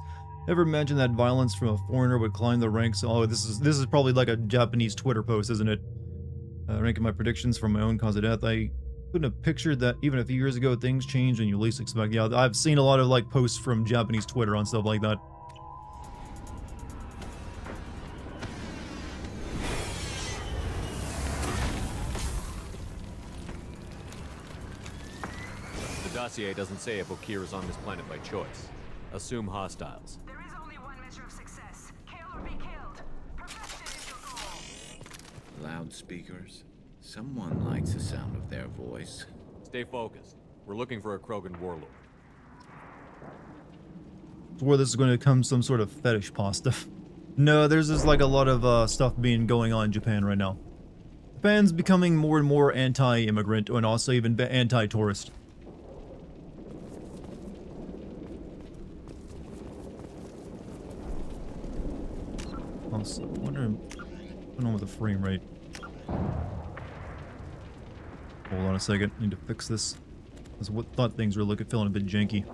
Never imagined that violence from a foreigner would climb the ranks. Oh, this is probably like a Japanese Twitter post, isn't it? Ranking my predictions from my own cause of death. I couldn't have pictured that even a few years ago things changed and you least expect. Yeah, I've seen a lot of like posts from Japanese Twitter on stuff like that. dossier doesn't say if Okir is on this planet by choice. Assume hostiles. There is only one measure of success. Kill or be killed. Perfection is your goal. Loudspeakers. Someone likes the sound of their voice. Stay focused. We're looking for a Krogan warlord. Where this is going to become some sort of fetish pasta. No, there's just like a lot of stuff going on in Japan right now. Japan's becoming more and more anti-immigrant and also even anti-tourist. Also, wondering what's going on with the frame rate. Hold on a second, need to fix this. I thought things were feeling a bit janky.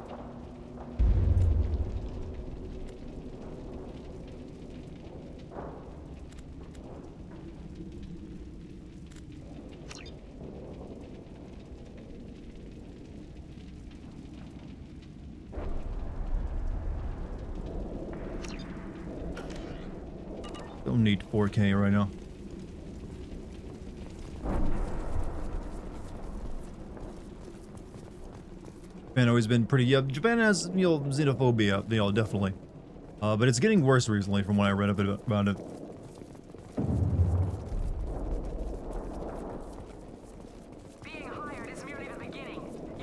Don't need 4K right now. Japan always been pretty, yeah, Japan has, xenophobia, definitely. But it's getting worse recently from what I read about it. Being hired is merely the beginning.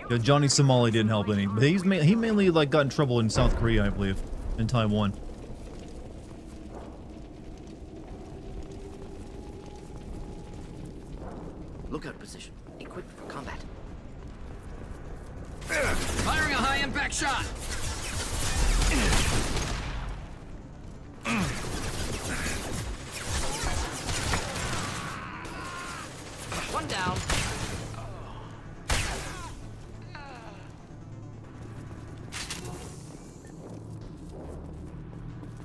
Yeah, Johnny Somali didn't help any, but he mainly like got in trouble in South Korea, I believe, and Taiwan. Lookout position. Equipped for combat. Firing a high-impact shot! One down.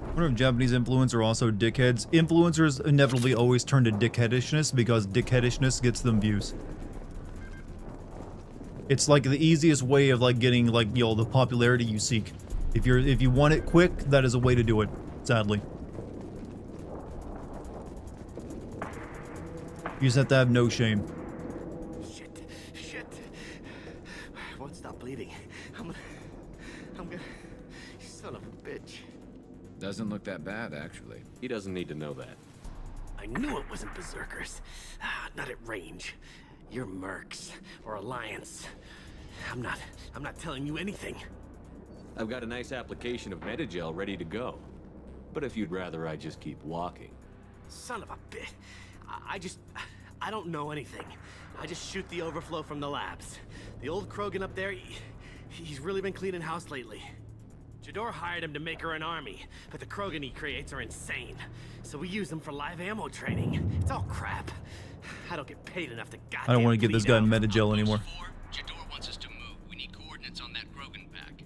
I wonder if Japanese influencers are also dickheads. Influencers inevitably always turn to dickheadishness because dickheadishness gets them views. It's like the easiest way of like getting like, the popularity you seek. If you want it quick, that is a way to do it, sadly. You just have to have no shame. Shit. Won't stop bleeding. I'm gonna... Son of a bitch. Doesn't look that bad, actually. He doesn't need to know that. I knew it wasn't berserkers. Not at range. You're mercs or Alliance. I'm not telling you anything. I've got a nice application of Metagel ready to go. But if you'd rather I just keep walking. Son of a bitch. I don't know anything. I just shoot the overflow from the labs. The old Krogan up there, he's really been cleaning house lately. Jador hired him to make her an army, but the Krogan he creates are insane. So we use them for live ammo training. It's all crap. I don't get paid enough to goddamn I don't want to get this guy in Metagel anymore. Jador wants us to move. We need coordinates on that Krogan pack.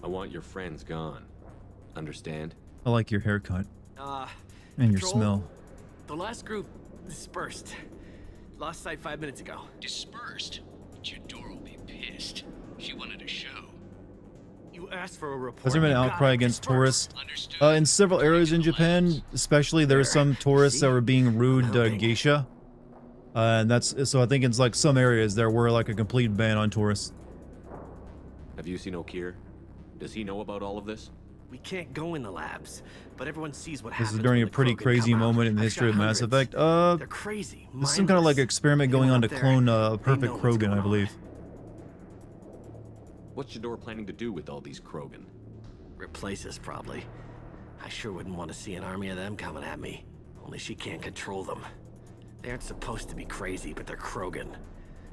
I want your friends gone. Understand? I like your haircut. And your Patrol, smell. The last group dispersed. Lost sight 5 minutes ago. Dispersed? Jador will be pissed. She wanted a show. You asked for a report. Has there been an You got outcry it against dispersed. tourists? Understood. In several areas in Japan, especially, there are some tourists that were being rude geisha. And that's, so I think it's like some areas there were like a complete ban on tourists. Have you seen Okir? Does he know about all of this? We can't go in the labs, but everyone sees what This happens. is during when a the pretty Krogan crazy come out. moment in the I've history of shot Mass hundreds. Effect. They're crazy. This is some kind of like mindless. experiment going Anyone on to up there, clone a they perfect know what's Krogan, going I on. believe. What's Jador planning to do with all these Krogan? Replace us, probably. I sure wouldn't want to see an army of them coming at me. Only she can't control them. They aren't supposed to be crazy, but they're Krogan.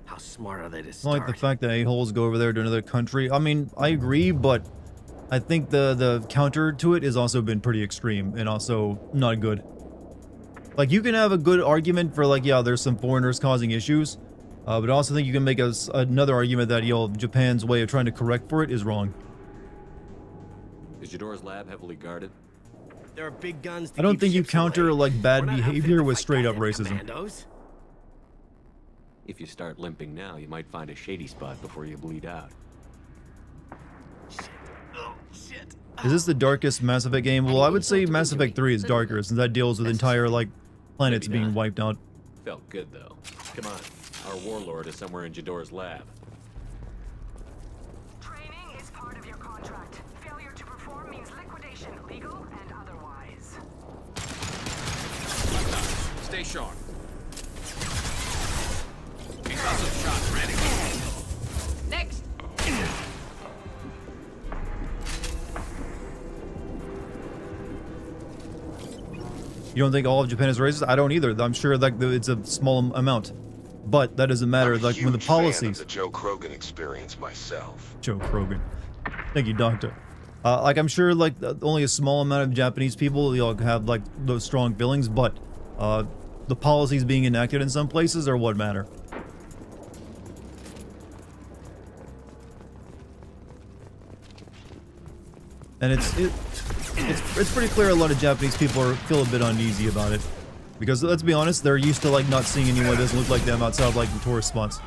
How smart are they to I start? like the fact that a-holes go over there to another country. I mean, I agree, but I think the counter to it has also been pretty extreme and also not good. Like, you can have a good argument for, like, yeah, there's some foreigners causing issues, but I also think you can make another argument that, Japan's way of trying to correct for it is wrong. Is Jador's lab heavily guarded? There are big guns to I don't keep think you ships counter, away. like, bad We're not behavior outfitted to with fight straight up goddamn racism. commandos. If you start limping now, you might find a shady spot before you bleed out. Shit. Oh, shit. Is this the darkest Mass Effect game? Well, I would say Mass Effect 3 is darker, since that deals with entire, like, planets Maybe being not. wiped out. Felt good, though. Come on. Our warlord is somewhere in Jador's lab. Training is part of your contract. Failure to perform means liquidation, legal and otherwise. Stay sharp. Concussive shot ready. Next. You don't think all of Japan is racist? I don't either. I'm sure like it's a small amount, but that doesn't matter. I'm a Like when the huge fan of policies. the Joe Krogan experience myself. Joe Krogan. Thank you, Doctor. Like I'm sure like only a small amount of Japanese people have like those strong feelings, but the policies being enacted in some places are what matter. And it's pretty clear a lot of Japanese people feel a bit uneasy about it. Because let's be honest, they're used to like not seeing anyone that doesn't look like them outside of like the tourist spots.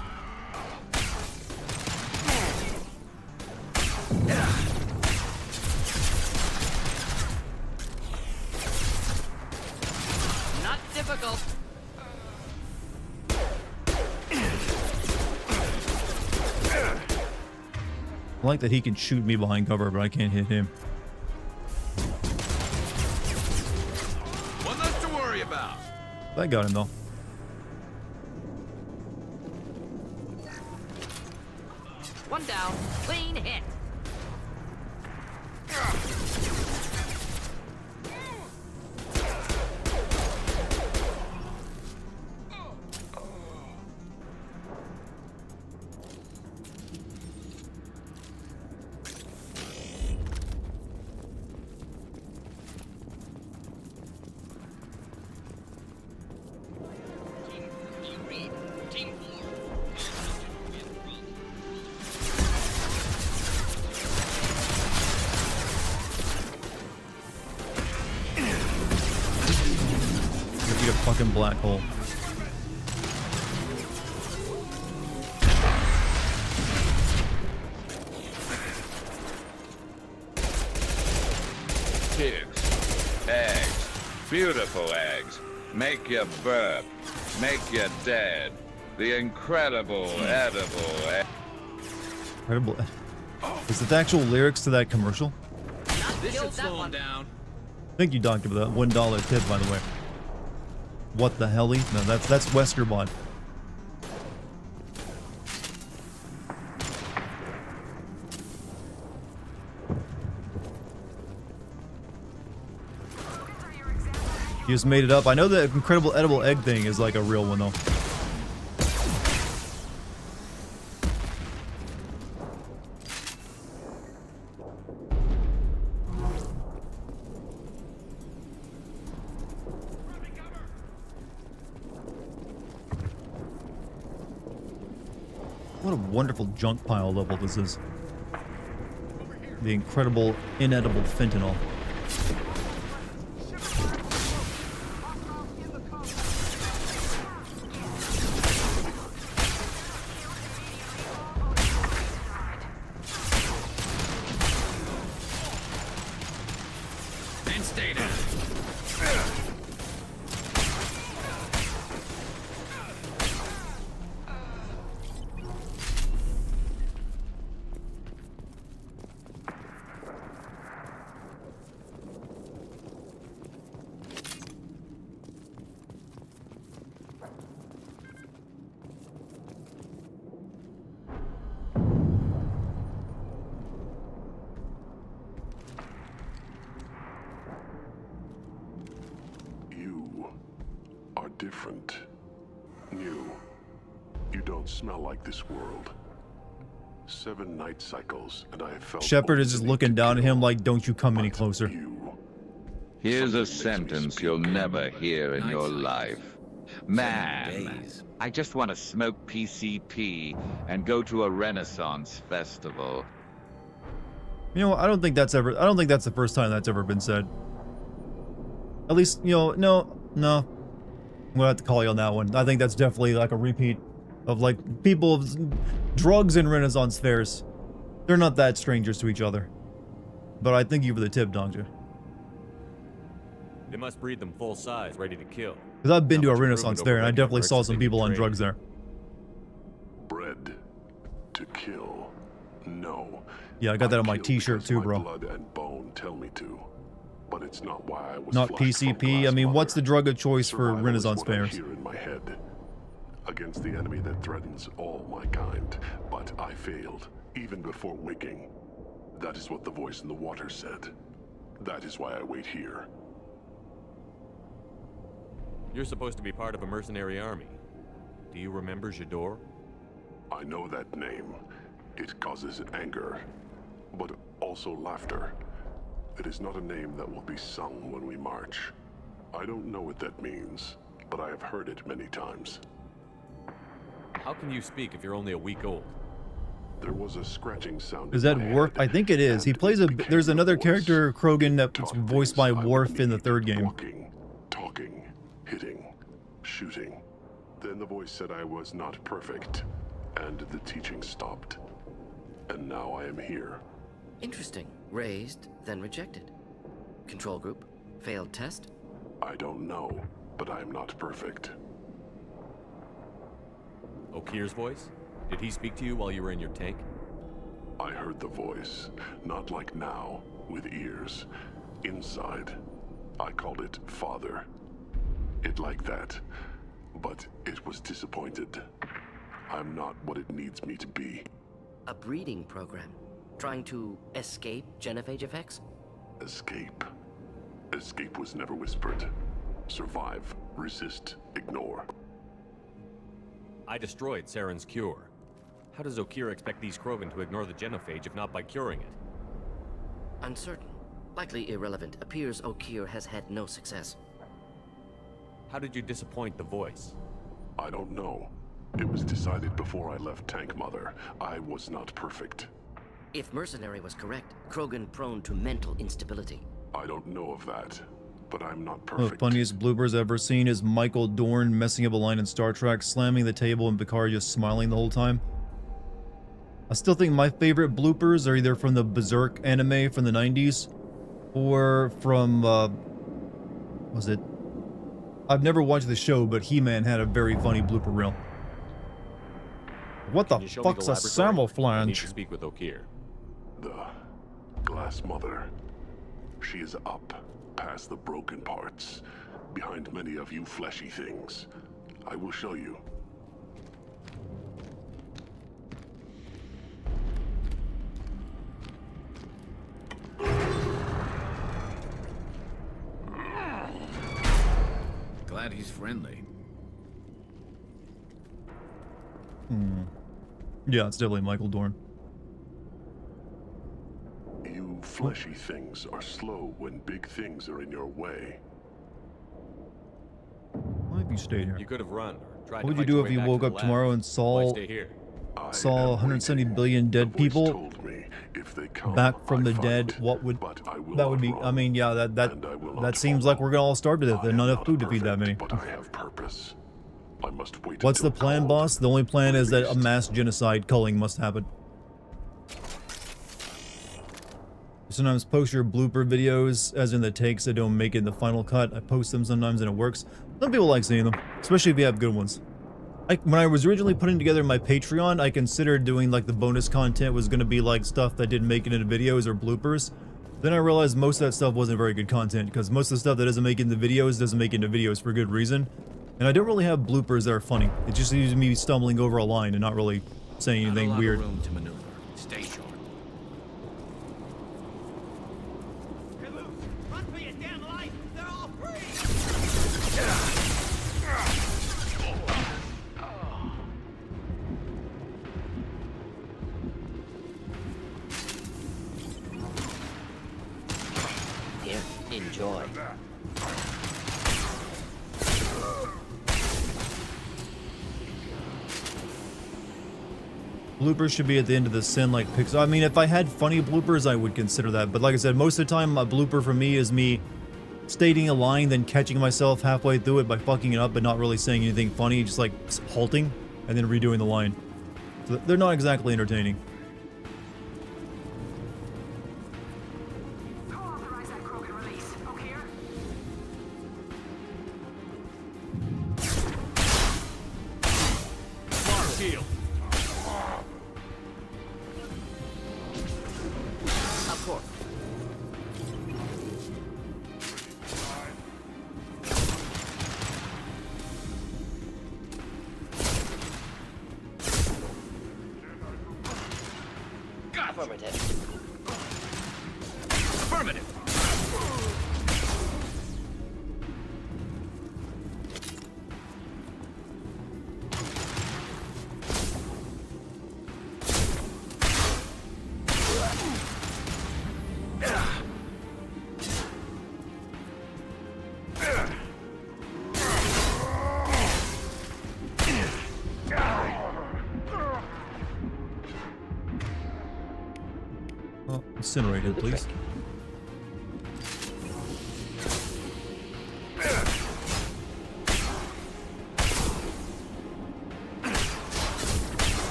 Not difficult. I like that he can shoot me behind cover, but I can't hit him. One less to worry about. That got him though. One down. Clean hit. Do you read? Team 4. You'll be a fucking black hole. Chicks, eggs, beautiful eggs, make you burp, make you dead. The incredible edible egg. Incredible. Is it the actual lyrics to that commercial? Not This killed should that slow him one. down. Thank you, Doctor, for that $1 tip, by the way. What the helly? No, that's Wesker-bot. You just made it up. I know the incredible edible egg thing is like a real one, though. What a wonderful junk pile level this is. The incredible inedible fentanyl. And stay down. You are different. New. You don't smell like this world. 7 night cycles, and I have felt Shepard is just only looking to down at him kill. like, don't you come any But closer. You. Here's a Something makes me sentence speak. you'll never hear in Night your cycles. life. Man, days. I just want to smoke PCP and go to a Renaissance festival. You know, I don't think that's the first time that's ever been said. At least, you know, no. I'm gonna have to call you on that one. I think that's definitely like a repeat of like people of drugs and Renaissance fairs. They're not that strangers to each other. But I thank you for the tip, Doctor. They must breed them full size, ready to kill. Because I've been Not to a much Renaissance improvement fair, over and I regular definitely mercs saw if some they people on trade. drugs there. Bred to kill. No. Yeah, I got that on my kill t-shirt because too, my bro. blood and bone tell me to. But it's not why I was Not flushed from PCP. I Glass mean, what's the Mother. drug of choice for Survival is Renaissance what I fairs? hear in my head. Against the enemy that threatens all my kind. But I failed, even before waking. That is what the voice in the water said. That is why I wait here. You're supposed to be part of a mercenary army. Do you remember Jador? I know that name. It causes anger, but also laughter. It is not a name that will be sung when we march. I don't know what that means, but I have heard it many times. How can you speak if you're only a week old? There was a scratching sound. Is in that my Worf? head, I think it is. He and plays it a. became There's a another voice. character, Krogan, that's Taught voiced things by I would Worf in the need. third game. Talking, hitting, shooting. Then the voice said I was not perfect, and the teaching stopped. And now I am here. Interesting. Raised, then rejected. Control group. Failed test? I don't know, but I am not perfect. Okir's voice? Did he speak to you while you were in your tank? I heard the voice, not like now, with ears. Inside. I called it Father. It like that, but it was disappointed. I'm not what it needs me to be. A breeding program. Trying to escape genophage effects? Escape. Escape was never whispered. Survive, resist, ignore. I destroyed Saren's cure. How does Okir expect these Krogan to ignore the genophage if not by curing it? Uncertain. Likely irrelevant. Appears Okir has had no success. How did you disappoint the voice? I don't know. It was decided before I left Tank Mother. I was not perfect. If Mercenary was correct, Krogan prone to mental instability. I don't know of that, but I'm not One of the perfect. funniest bloopers I've ever seen is Michael Dorn messing up a line in Star Trek, slamming the table, and Picard just smiling the whole time. I still think my favorite bloopers are either from the Berserk anime from the 90s, or from, was it? I've never watched the show, but He-Man had a very funny blooper reel. What the Can you show me fuck's the a laboratory? I need to camouflage? speak with Okir. The Glass Mother. She is up, past the broken parts, behind many of you fleshy things. I will show you. Glad he's friendly. Yeah, it's definitely Michael Dorn. You fleshy things are slow when big things are in your way. Why have you stayed here? You could have run or tried What would to you fight do your if way you back woke to up the tomorrow lab. and Why saw stay here? I saw am 170 waiting. billion The dead voice people told me if they come, back from I the dead? fight, What would but I will that would not be? run, I mean, yeah, and I will that not seems follow. like we're gonna all starve to death. I There's am not enough not food to feed that many. perfect, But I have purpose. I must wait. What's the until plan, called. boss? The only plan is that a Released. mass genocide culling must happen. Sometimes post your blooper videos, as in the takes that don't make it in the final cut. I post them sometimes and it works. Some people like seeing them, especially if you have good ones. When I was originally putting together my Patreon, I considered doing like the bonus content was going to be like stuff that didn't make it into videos or bloopers. Then I realized most of that stuff wasn't very good content, because most of the stuff that doesn't make it into videos doesn't make it into videos for good reason. And I don't really have bloopers that are funny. It just leaves me stumbling over a line and not really saying Not a anything lot weird. of room to maneuver. Stay sharp. Run for your damn life! They're all free! Here, enjoy. Bloopers should be at the end of the sin like pixel. I mean, if I had funny bloopers, I would consider that. But like I said, most of the time, a blooper for me is me stating a line, then catching myself halfway through it by fucking it up, but not really saying anything funny, just like halting and then redoing the line. So they're not exactly entertaining. Who authorized that Krogan release? O'Keir? Affirmative. Affirmative. Oh, incinerated, please.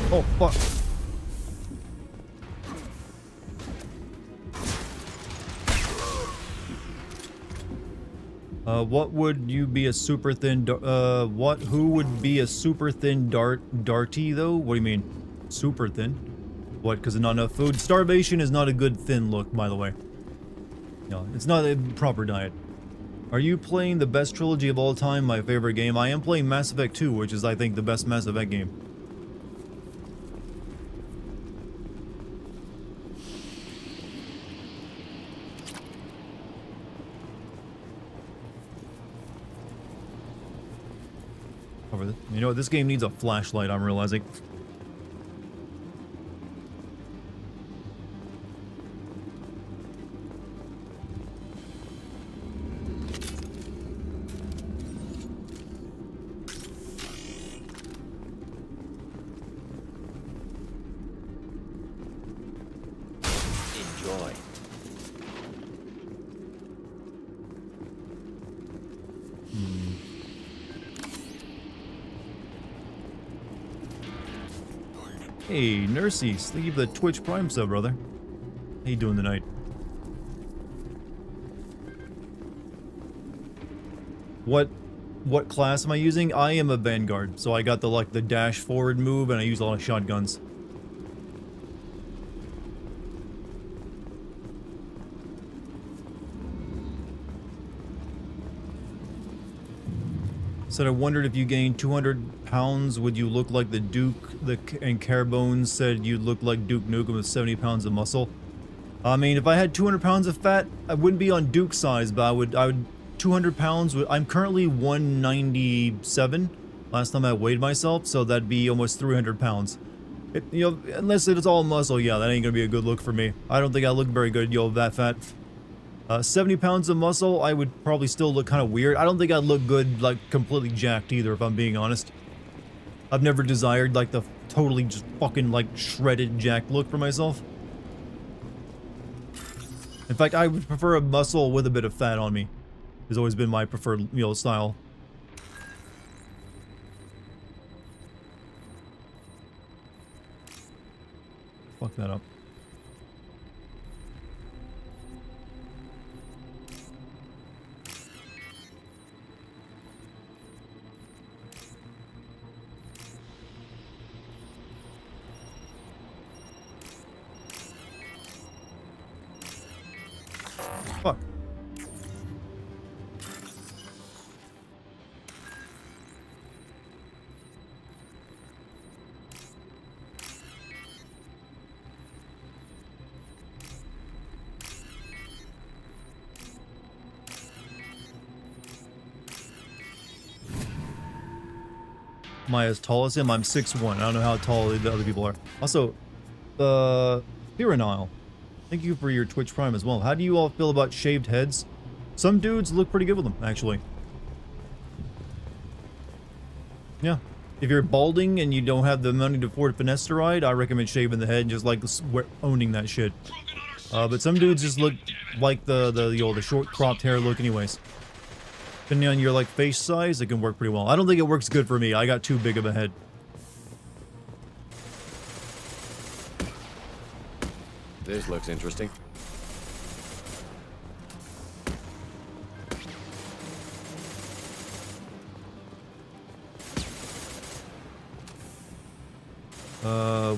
Oh, fuck. What would you be a super thin, who would be a super thin darty, though? What do you mean? Super thin? What, because of not enough food? Starvation is not a good thin look, by the way. No, it's not a proper diet. Are you playing the best trilogy of all time, my favorite game? I am playing Mass Effect 2, which is, I think, the best Mass Effect game. You know what, this game needs a flashlight, I'm realizing. Enjoy. Hey, Nursies, thank you for the Twitch Prime sub, brother. How you doing tonight? What class am I using? I am a Vanguard, so I got the dash forward move, and I use a lot of shotguns. Said I wondered if you gained 200 pounds, would you look like the Duke? And Carebones said you'd look like Duke Nukem with 70 pounds of muscle. I mean, if I had 200 pounds of fat, I wouldn't be on Duke size, but I would 200 pounds. I'm currently 197. Last time I weighed myself, so that'd be almost 300 pounds. You know, unless it's all muscle, yeah, that ain't gonna be a good look for me. I don't think I look very good, yo, that fat. 70 pounds of muscle, I would probably still look kind of weird. I don't think I'd look good, like, completely jacked either, if I'm being honest. I've never desired, like, the totally just fucking, like, shredded jacked look for myself. In fact, I would prefer a muscle with a bit of fat on me. Has always been my preferred, you know, style. Fuck that up. Fuck. Am I as tall as him? I'm 6'1". I don't know how tall the other people are. Also, Piranile, thank you for your Twitch Prime as well. How do you all feel about shaved heads? Some dudes look pretty good with them, actually. Yeah. If you're balding and you don't have the money to afford finasteride, I recommend shaving the head and just like owning that shit. But some dudes just look like the short cropped hair look anyways. Depending on your like face size, it can work pretty well. I don't think it works good for me. I got too big of a head. This looks interesting.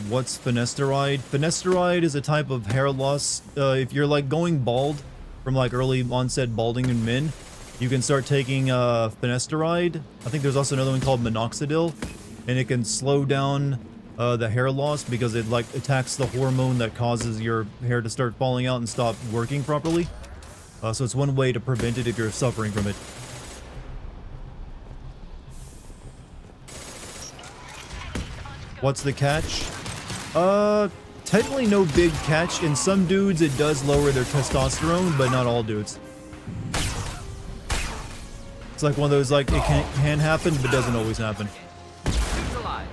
what's finasteride? Finasteride is a type of hair loss. If you're like going bald from like early onset balding in men, you can start taking finasteride. I think there's also another one called minoxidil, and it can slow down the hair loss because it like attacks the hormone that causes your hair to start falling out and stop working properly. So it's one way to prevent it if you're suffering from it. What's the catch? Technically no big catch. In some dudes it does lower their testosterone, but not all dudes. It's like one of those, like, it can happen, but doesn't always happen. Who's alive?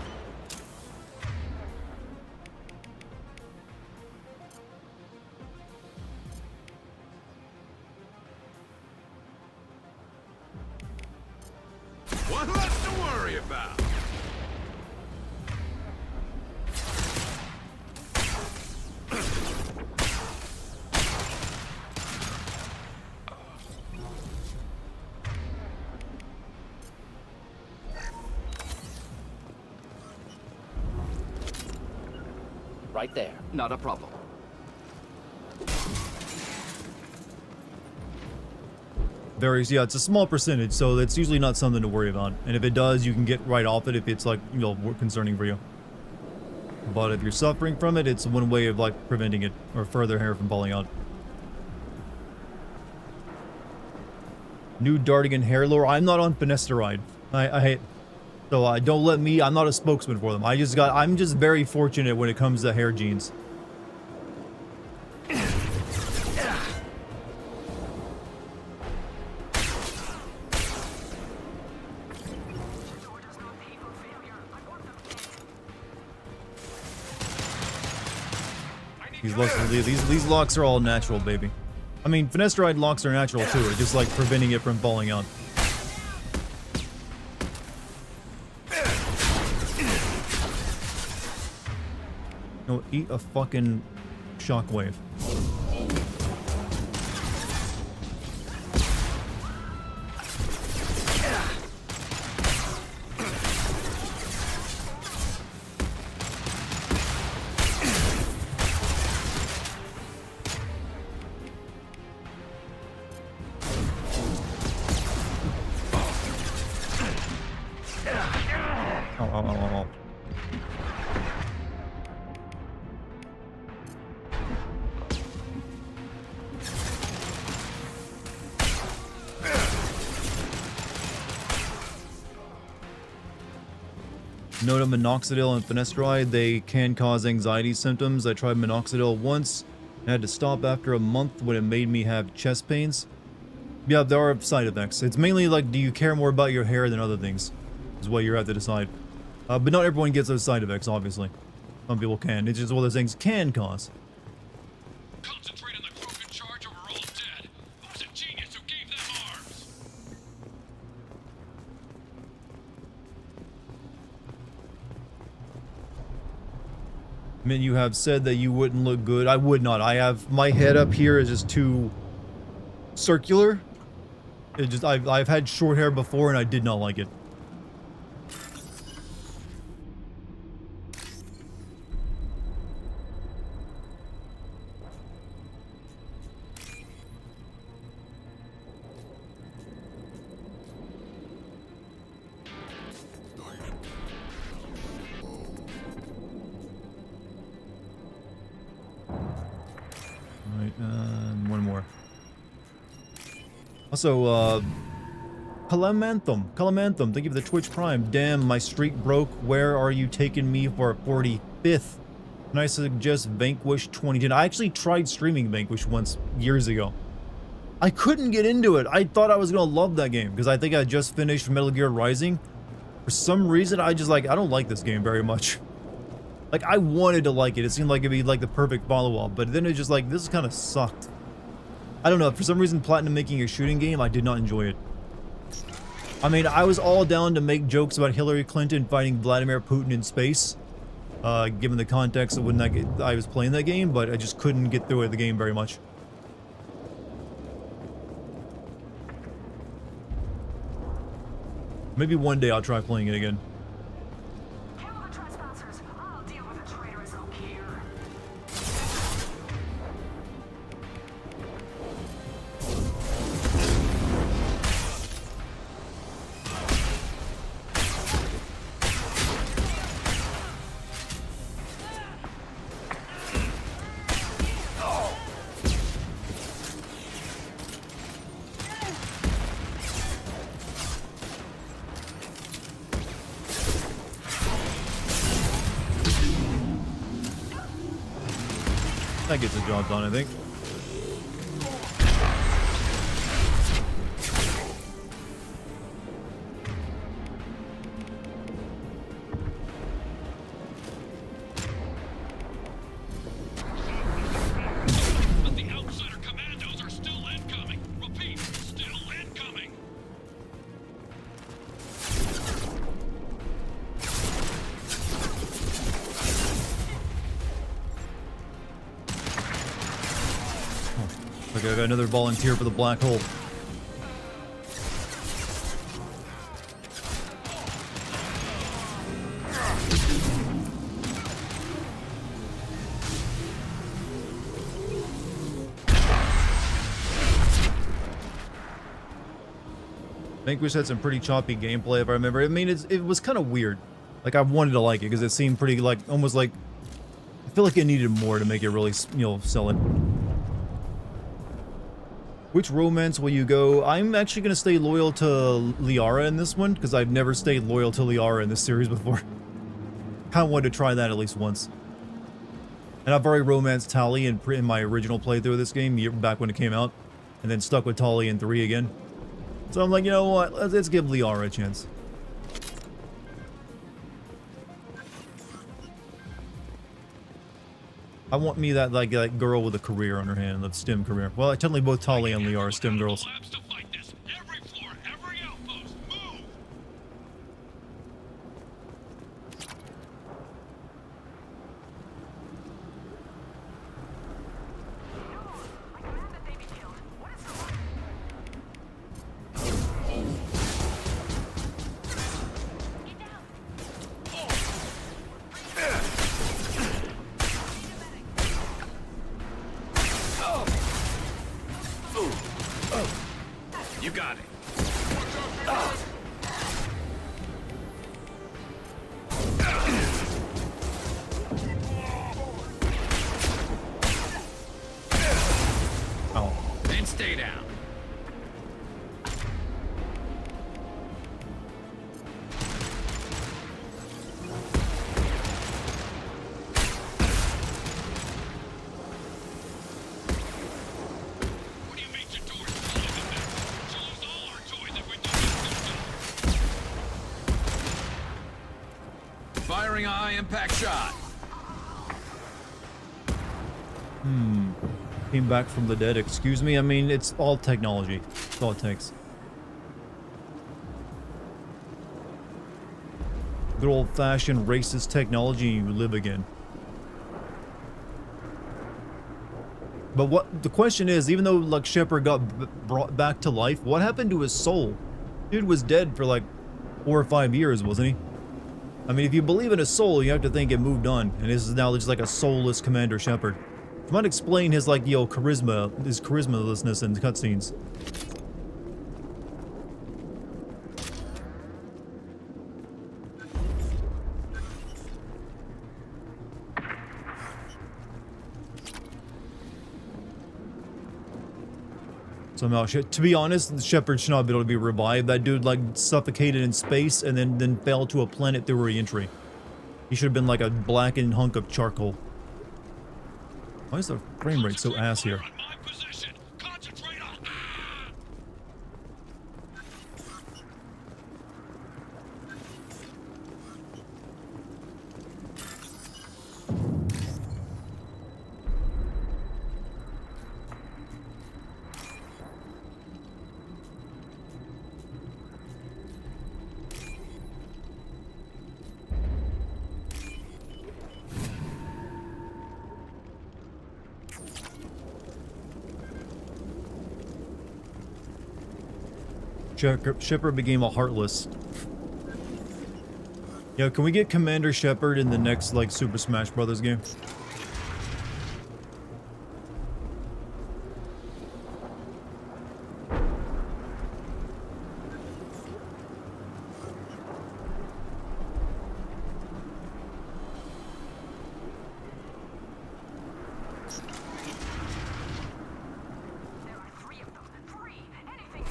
One less to worry about. Right there. Not a problem. Varies, yeah, it's a small percentage, so it's usually not something to worry about. And if it does, you can get right off it if it's like, you know, concerning for you. But if you're suffering from it, it's one way of like preventing it or further hair from falling out. New Dartigan hair lore. I'm not on finasteride. I hate. So don't let me. I'm not a spokesman for them. I'm just very fortunate when it comes to hair genes. These locks are all natural, baby. I mean, finasteride locks are natural too. It's just like preventing it from falling out. No, eat a fucking shockwave. Oh. Note of minoxidil and finasteride, they can cause anxiety symptoms. I tried minoxidil once and had to stop after a month when it made me have chest pains. Yeah, there are side effects. It's mainly like, do you care more about your hair than other things? Is what you have to decide. But not everyone gets those side effects, obviously. Some people can. It's just what those things can cause. Concentrate on the group in charge or we're all dead. Who's a genius who gave them arms? I mean, you have said that you wouldn't look good. I would not. I have my head up here is just too circular. It just I've had short hair before and I did not like it. One more. Also, Calamanthum, thank you for the Twitch Prime. Damn, my streak broke. Where are you taking me for a 45th? Can I suggest Vanquish 2010? I actually tried streaming Vanquish once, years ago. I couldn't get into it. I thought I was gonna love that game, because I think I just finished Metal Gear Rising. For some reason, I don't like this game very much. Like, I wanted to like it. It seemed like it'd be like the perfect follow-up, but then it's just like, this kind of sucked. I don't know, for some reason, Platinum making a shooting game, I did not enjoy it. I mean, I was all down to make jokes about Hillary Clinton fighting Vladimir Putin in space, given the context of when I was playing that game, but I just couldn't get through the game very much. Maybe one day I'll try playing it again. Kill the trespassers. I'll deal with the traitors That gets the job done, I think. But the outsider commandos are still incoming. Repeat, still incoming. Okay, I got another volunteer for the black hole. Vanquish had some pretty choppy gameplay, if I remember. I mean, it was kind of weird. Like, I wanted to like it because it seemed pretty, like, almost like... I feel like it needed more to make it really, you know, sell it. Which romance will you go? I'm actually going to stay loyal to Liara in this one, because I've never stayed loyal to Liara in this series before. Kind of wanted to try that at least once. And I've already romanced Tali in my original playthrough of this game, back when it came out. And then stuck with Tali in 3 again. So I'm like, you know what? Let's give Liara a chance. I want me that like that girl with a career on her hand, that STEM career. Well, technically both Tali and Liara are STEM girls. Labs to fight this. Every floor, every outpost, move. My command that they be killed. What is the line? Get down. You got it. Oh. And stay down. What do you mean Jador's pulling them back? She'll lose all our toys if we don't get this done. Firing a high impact shot. Came back from the dead, excuse me? I mean, it's all technology. That's all it takes. Good old-fashioned racist technology, you live again. But what the question is, even though like Shepard got brought back to life, what happened to his soul? Dude was dead for like 4 or 5 years, wasn't he? I mean, if you believe in his soul, you have to think it moved on, and this is now just like a soulless Commander Shepard. It might explain his like, yo, charisma, his charismalessness in cutscenes. Somehow, to be honest, Shepard should not be able to be revived. That dude like suffocated in space and then fell to a planet through re-entry. He should have been like a blackened hunk of charcoal. Why is the frame rate so ass here? On my position. Concentrate on. Shepard became a Heartless. Yeah, can we get Commander Shepard in the next, like, Super Smash Brothers game? There are 3 of them. 3. Anything.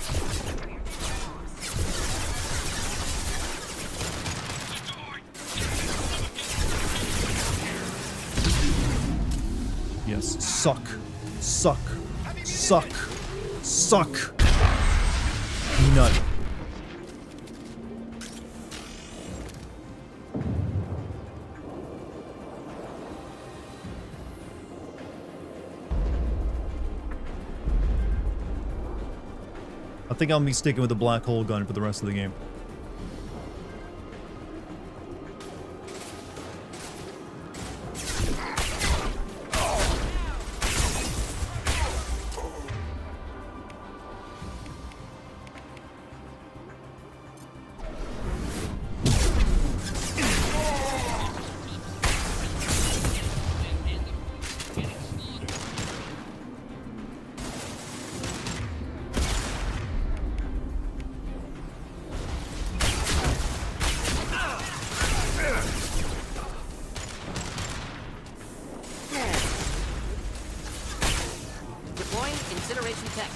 Yes. Suck. Suck. Suck. Suck. Nut. I think I'll be sticking with the black hole gun for the rest of the game. Deploying incineration tech.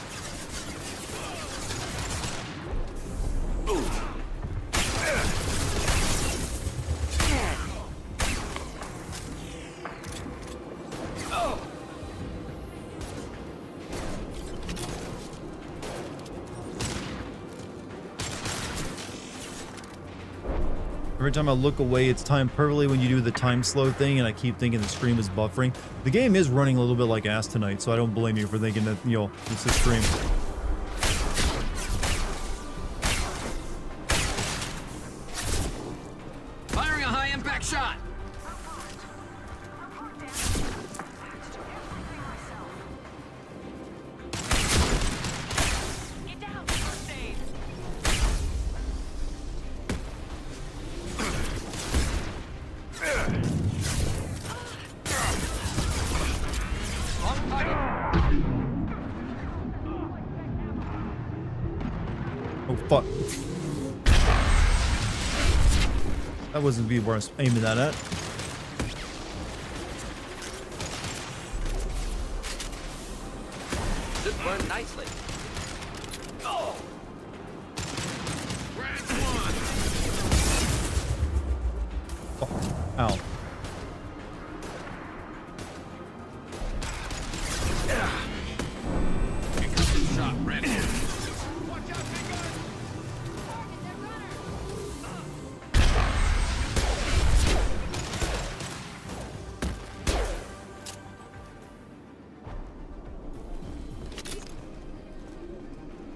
Every time I look away, it's timed perfectly when you do the time slow thing, and I keep thinking the stream is buffering. The game is running a little bit like ass tonight, so I don't blame you for thinking that, you know, it's the stream. Firing a high impact shot. Get down, first aid. Oh, fuck. That wasn't the where I was aiming that at. This burned nicely. Round one. Oh, ow. Concussion shot ready.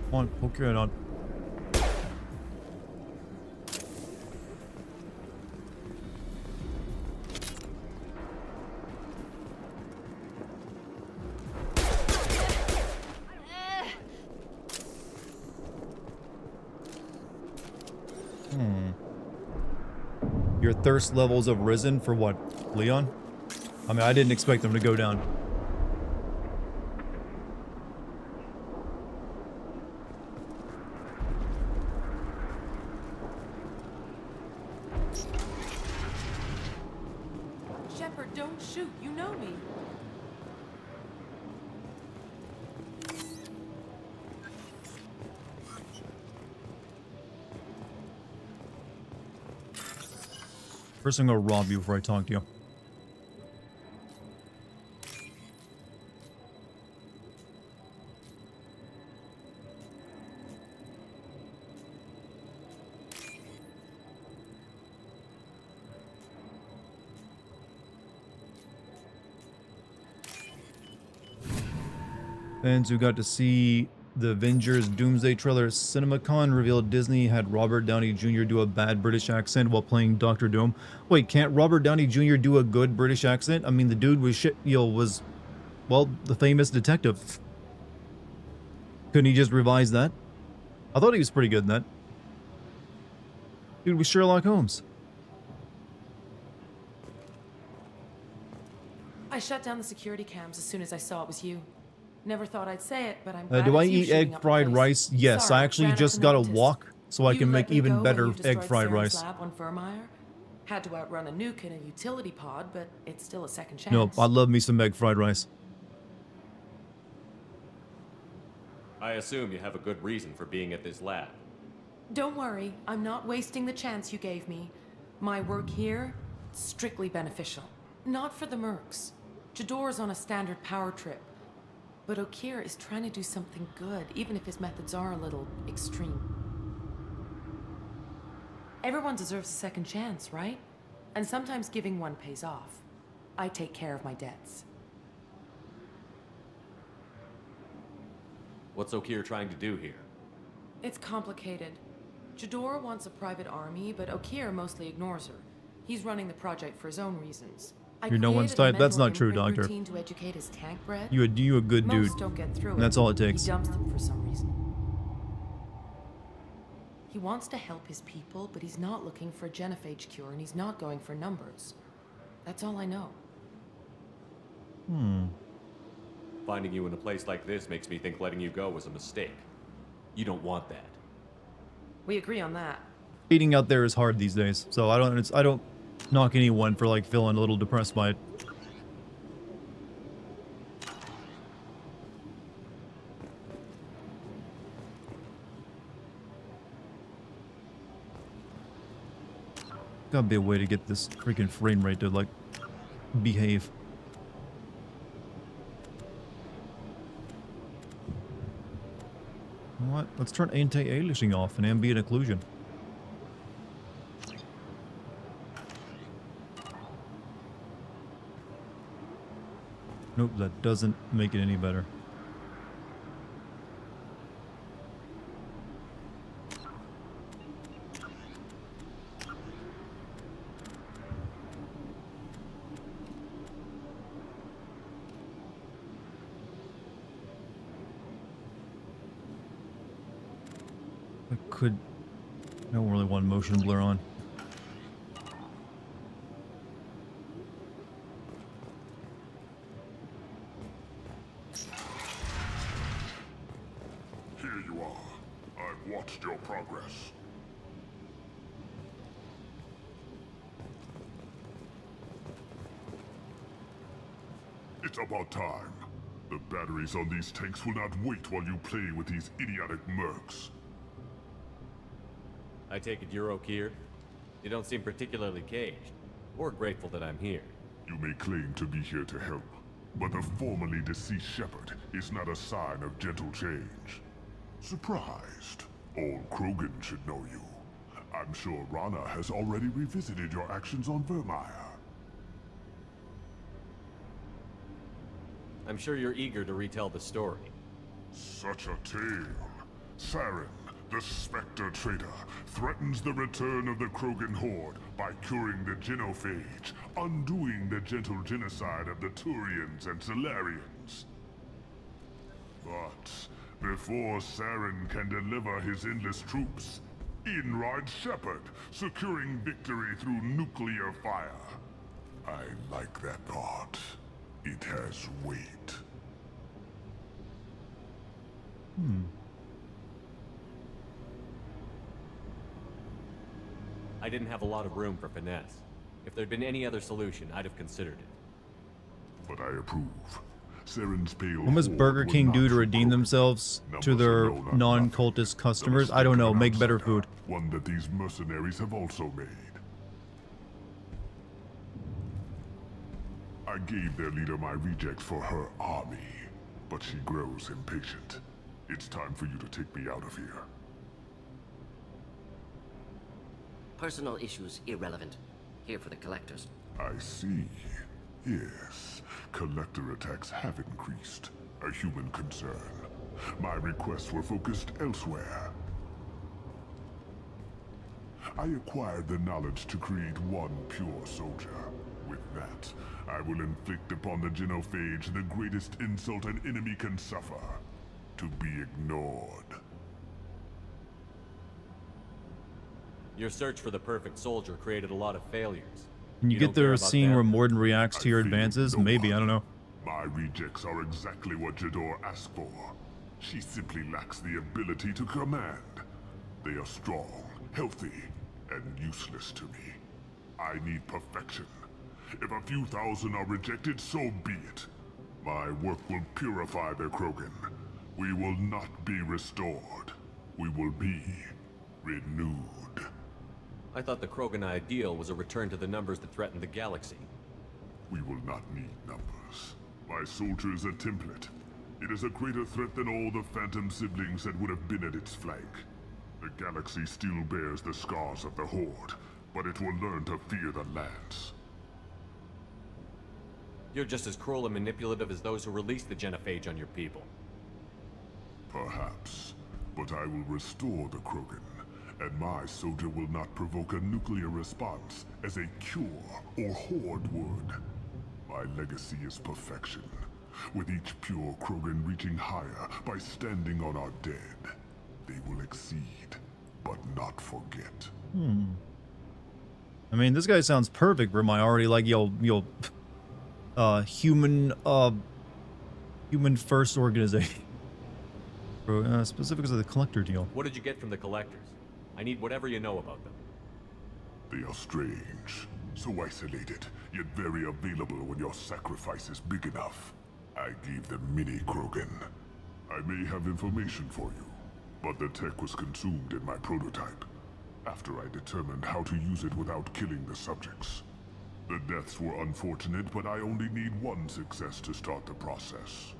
Come on, poke your head on. Your thirst levels have risen for what, Leon? I mean, I didn't expect them to go down. Shepard, don't shoot. You know me. First, I'm gonna rob you before I talk to you. Fans who got to see the Avengers Doomsday trailer at CinemaCon revealed Disney had Robert Downey Jr. do a bad British accent while playing Doctor Doom. Wait, can't Robert Downey Jr. do a good British accent? I mean, the dude was well, the famous detective. Couldn't he just revise that? I thought he was pretty good in that. Dude was Sherlock Holmes. I shut down the security cams as soon as I saw it was you. Never thought I'd say it, but I'm glad Do I it's you eat shooting egg up the fried place. rice? Yes, Sorry, I actually ran just up gotta unnoticed. walk so I You can let make me go even when better you egg destroyed fried Saren's rice. lab on Firmire. Had to outrun a nuke in a utility pod, but it's still a second chance. Nope, I love me some egg fried rice. I assume you have a good reason for being at this lab. Don't worry, I'm not wasting the chance you gave me. My work here, strictly beneficial. Not for the mercs. Jador's on a standard power trip. But Okir is trying to do something good, even if his methods are a little extreme. Everyone deserves a second chance, right? And sometimes giving one pays off. I take care of my debts. What's Okir trying to do here? It's complicated. Jador wants a private army, but Okir mostly ignores her. He's running the project for his own reasons. You're no one's type. That's not true, Doctor. To educate his tank bred. You a good dude. Most don't get through And that's all it takes. He dumps them for some reason. He wants to help his people, but he's not looking for a genophage cure, and he's not going for numbers. That's all I know. Finding you in a place like this makes me think letting you go was a mistake. You don't want that. We agree on that. Eating out there is hard these days, so I don't knock anyone for like feeling a little depressed by it. Gotta be a way to get this freaking frame rate to like behave. You know what? Let's turn anti-aliasing off and ambient occlusion. Nope, that doesn't make it any better. I don't really want motion blur on. Here you are. I've watched your progress. It's about time. The batteries on these tanks will not wait while you play with these idiotic mercs. I take it you're Okir? You don't seem particularly caged, or grateful that I'm here. You may claim to be here to help, but the formerly deceased shepherd is not a sign of gentle change. Surprised? Old Krogan should know you. I'm sure Rana has already revisited your actions on Vermeer. I'm sure you're eager to retell the story. Such a tale. Saren, the Spectre Traitor, threatens the return of the Krogan horde by curing the genophage, undoing the gentle genocide of the Turians and Solarians. But before Saren can deliver his endless troops, in rides Shepard, securing victory through nuclear fire. I like that thought. It has weight. I didn't have a lot of room for finesse. If there'd been any other solution, I'd have considered it. But I approve. Saren's pale What must Burger horde will King not do to be redeem broken. themselves to Numbers their alone are non-cultist nothing. customers? The I don't know. mistake Make of an better outsider, food. One that these mercenaries have also made. I gave their leader my rejects for her army, but she grows impatient. It's time for you to take me out of here. Personal issues irrelevant. Here for the collectors. I see. Yes, collector attacks have increased. A human concern. My requests were focused elsewhere. I acquired the knowledge to create one pure soldier. With that, I will inflict upon the genophage the greatest insult an enemy can suffer. To be ignored. Your search for the perfect soldier created a lot of failures. Can you don't get care the about scene them? where Morden reacts to your advances? Maybe, I don't know. My rejects are exactly what Jador asked for. She simply lacks the ability to command. They are strong, healthy, and useless to me. I need perfection. If a few thousand are rejected, so be it. My work will purify the Krogan. We will not be restored. We will be renewed. I thought the Krogan ideal was a return to the numbers that threatened the galaxy. We will not need numbers. My soldier is a template. It is a greater threat than all the Phantom siblings that would have been at its flank. The galaxy still bears the scars of the Horde, but it will learn to fear the Lance. You're just as cruel and manipulative as those who released the genophage on your people. Perhaps, but I will restore the Krogan, and my soldier will not provoke a nuclear response as a cure or Horde would. My legacy is perfection, with each pure Krogan reaching higher by standing on our dead. They will exceed, but not forget. I mean, this guy sounds perfect for my already, like, human first organization. Specifics of the collector deal. What did you get from the collectors? I need whatever you know about them. They are strange, so isolated, yet very available when your sacrifice is big enough. I gave them mini Krogan. I may have information for you, but the tech was consumed in my prototype, after I determined how to use it without killing the subjects. The deaths were unfortunate, but I only need one success to start the process.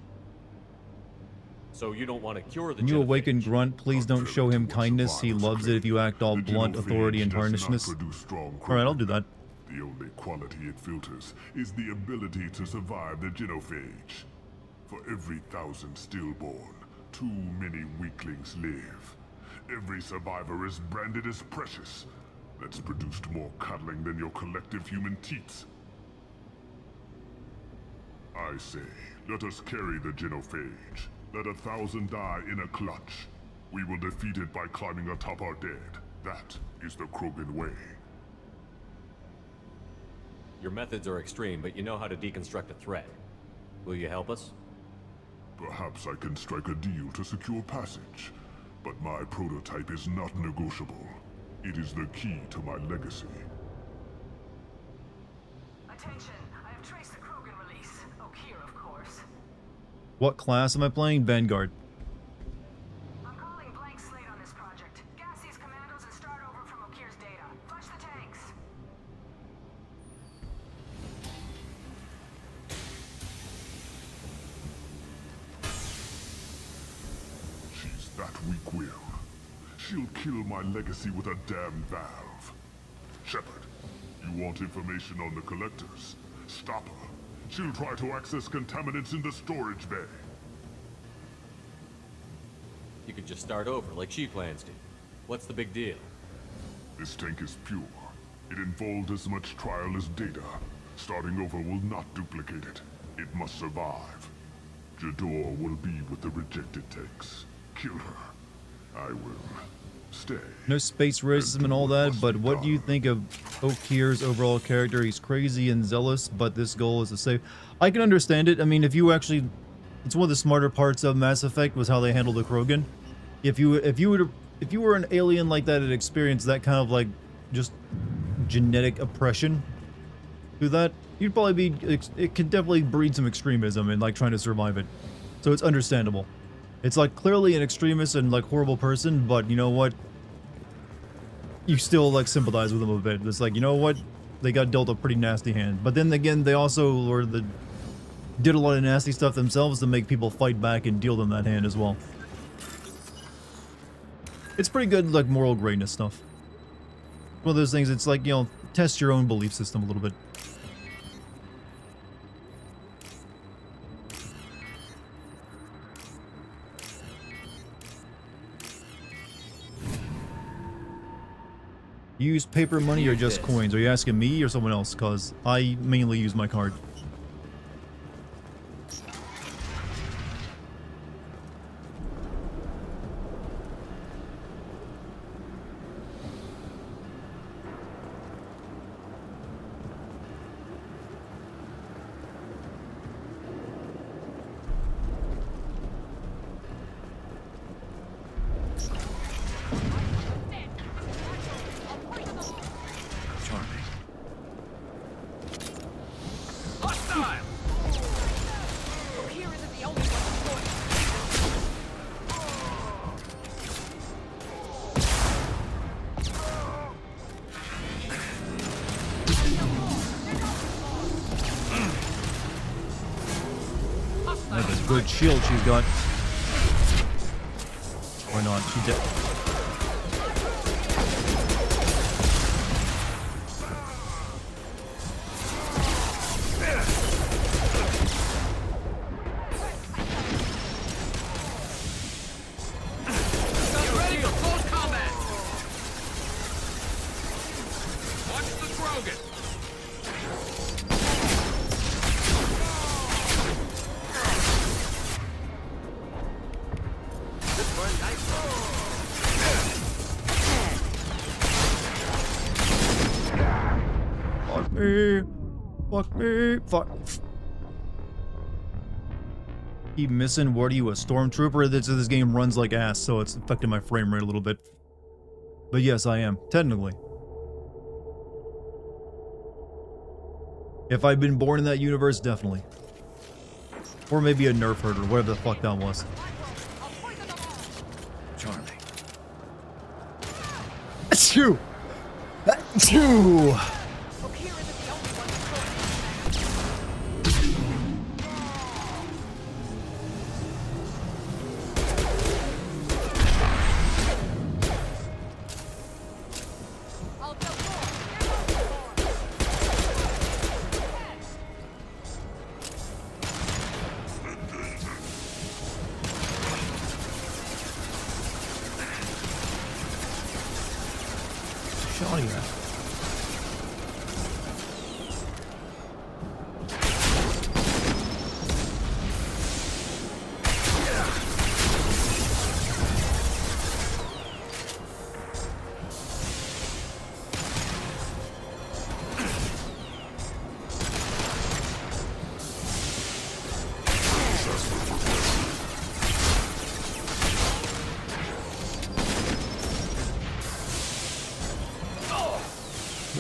So you don't want to cure the When you genophage? awaken Grunt, please don't show him kindness. He loves it if you act all blunt, authority, and tarnishedness. Alright, I'll do that. The only quality it filters is the ability to survive the genophage. For every 1,000 stillborn, too many weaklings live. Every survivor is branded as precious. That's produced more cuddling than your collective human teats. I say, let us carry the genophage. Let 1,000 die in a clutch. We will defeat it by climbing atop our dead. That is the Krogan way. Your methods are extreme, but you know how to deconstruct a threat. Will you help us? Perhaps I can strike a deal to secure passage. But my prototype is not negotiable. It is the key to my legacy. Attention, I have traced the Krogan release. Okeer, of course. What class am I playing? Vanguard. I'm calling blank slate on this project. Gas these commandos and start over from Okeer's data. Flush the tanks. She's that weak-willed. She'll kill my legacy with a damn valve. Shepard, you want information on the collectors? Stop her. She'll try to access contaminants in the storage bay. You could just start over, like she plans to. What's the big deal? This tank is pure. It involved as much trial as data. Starting over will not duplicate it. It must survive. Jador will be with the rejected tanks. Kill her. I will stay. No space racism and all that, but what do you think of Okeer's overall character? He's crazy and zealous, but this goal is to save. I can understand it. I mean, if you actually, it's one of the smarter parts of Mass Effect was how they handled the Krogan. If you were an alien like that and experienced that kind of like just genetic oppression through that, you'd probably be. It could definitely breed some extremism in like trying to survive it. So it's understandable. It's like clearly an extremist and like horrible person, but you know what? You still like sympathize with them a bit. It's like, you know what? They got dealt a pretty nasty hand. But then again, they also did a lot of nasty stuff themselves to make people fight back and deal them that hand as well. It's pretty good, like moral greatness stuff. One of those things. It's like, you know, test your own belief system a little bit. Use paper money or just coins? Are you asking me or someone else? Because I mainly use my card. That's a good shield she's got. Or not, she did. Ready for close combat! Watch the Krogan! Fuck me. Fuck me. Fuck. Keep missing. What are you, a stormtrooper? This game runs like ass, so it's affecting my frame rate a little bit. But yes, I am. Technically. If I'd been born in that universe, definitely. Or maybe a nerf herder, whatever the fuck that was. Charlie. Achoo! Achoo! Shot you at.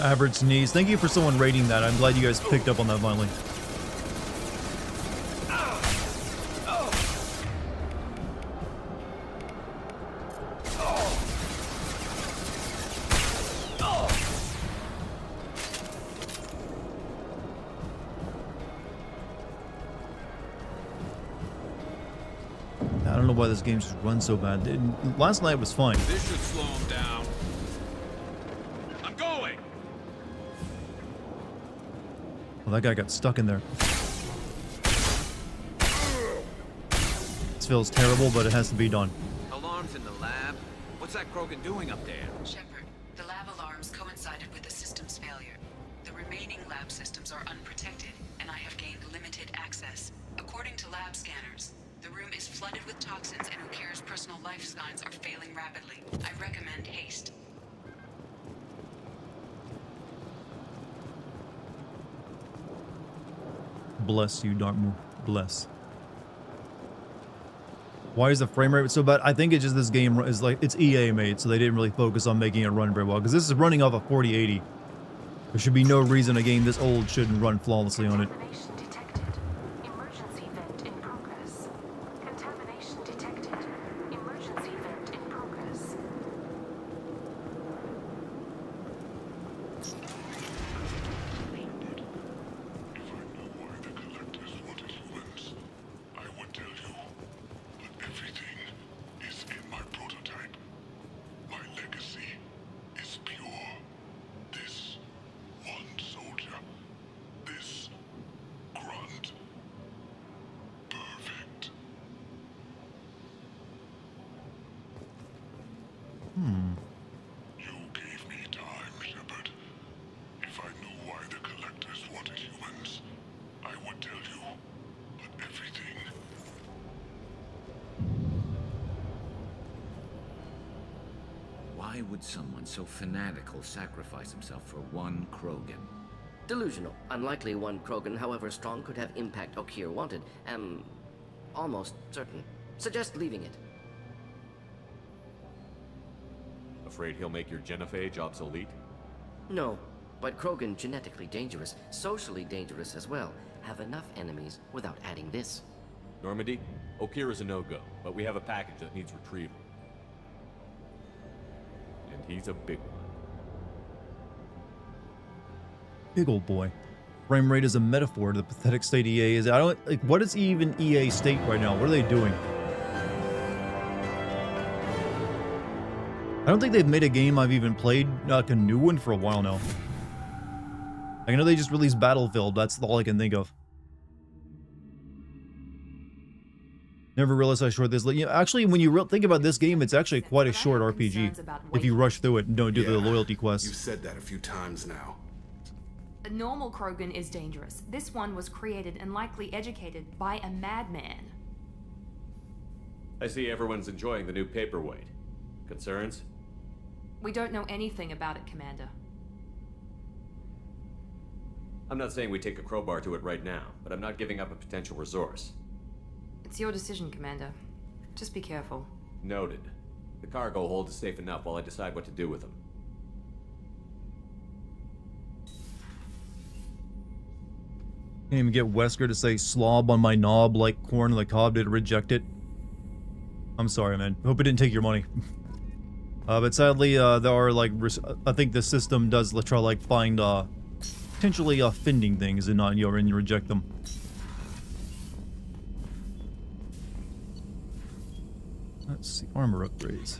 Average sneeze. Thank you for someone rating that. I'm glad you guys picked up on that finally. I don't know why this game just runs so bad. Last night was fine. This should slow him down. I'm going! Well, that guy got stuck in there. This feels terrible, but it has to be done. Alarms in the lab? What's that Krogan doing up there? Shepard, the lab alarms coincided with the system's failure. The remaining lab systems are unprotected, and I have gained limited access. According to lab scanners, the room is flooded with toxins and Ukir's personal life signs are failing rapidly. I recommend haste. Bless you, Dartmouth. Bless. Why is the frame rate so bad? I think it's just this game is like, it's EA made, so they didn't really focus on making it run very well. Because this is running off a 4080. There should be no reason a game this old shouldn't run flawlessly on it. Contamination detected. Emergency vent in progress. Contamination detected. Emergency vent in progress. If I knew why the collectors wanted humans, I would tell you. But everything is in my prototype. My legacy is pure. This one soldier. This grunt. Perfect. You gave me time, Shepard. If I knew why the collectors wanted humans, I would tell you. But everything... Why would someone so fanatical sacrifice himself for one Krogan? Delusional. Unlikely one Krogan, however strong, could have impact Okir wanted. Am almost certain. Suggest leaving it. Afraid he'll make your genophage obsolete? No, but Krogan genetically dangerous, socially dangerous as well. Have enough enemies without adding this. Normandy, Okir is a no-go, but we have a package that needs retrieval. And he's a big one. Big old boy. Frame rate is a metaphor to the pathetic state EA is. I don't like. What is even EA state right now? What are they doing? I don't think they've made a game I've even played, like a new one, for a while now. I know they just released Battlefield. That's all I can think of. Never realized how short this. You know, actually, when you think about this game, it's actually quite a short RPG. If you rush through it and don't do the loyalty quests. You've said that a few times now. A normal Krogan is dangerous. This one was created and likely educated by a madman. I see everyone's enjoying the new paperweight. Concerns? We don't know anything about it, Commander. I'm not saying we take a crowbar to it right now, but I'm not giving up a potential resource. It's your decision, Commander. Just be careful. Noted. The cargo hold is safe enough while I decide what to do with them. Can't even get Wesker to say slob on my knob like Corn on the Cob did reject it. I'm sorry, man. Hope it didn't take your money. But sadly, there are like, I think the system does try like find potentially offending things and not, you know, and you reject them. Let's see, armor upgrades.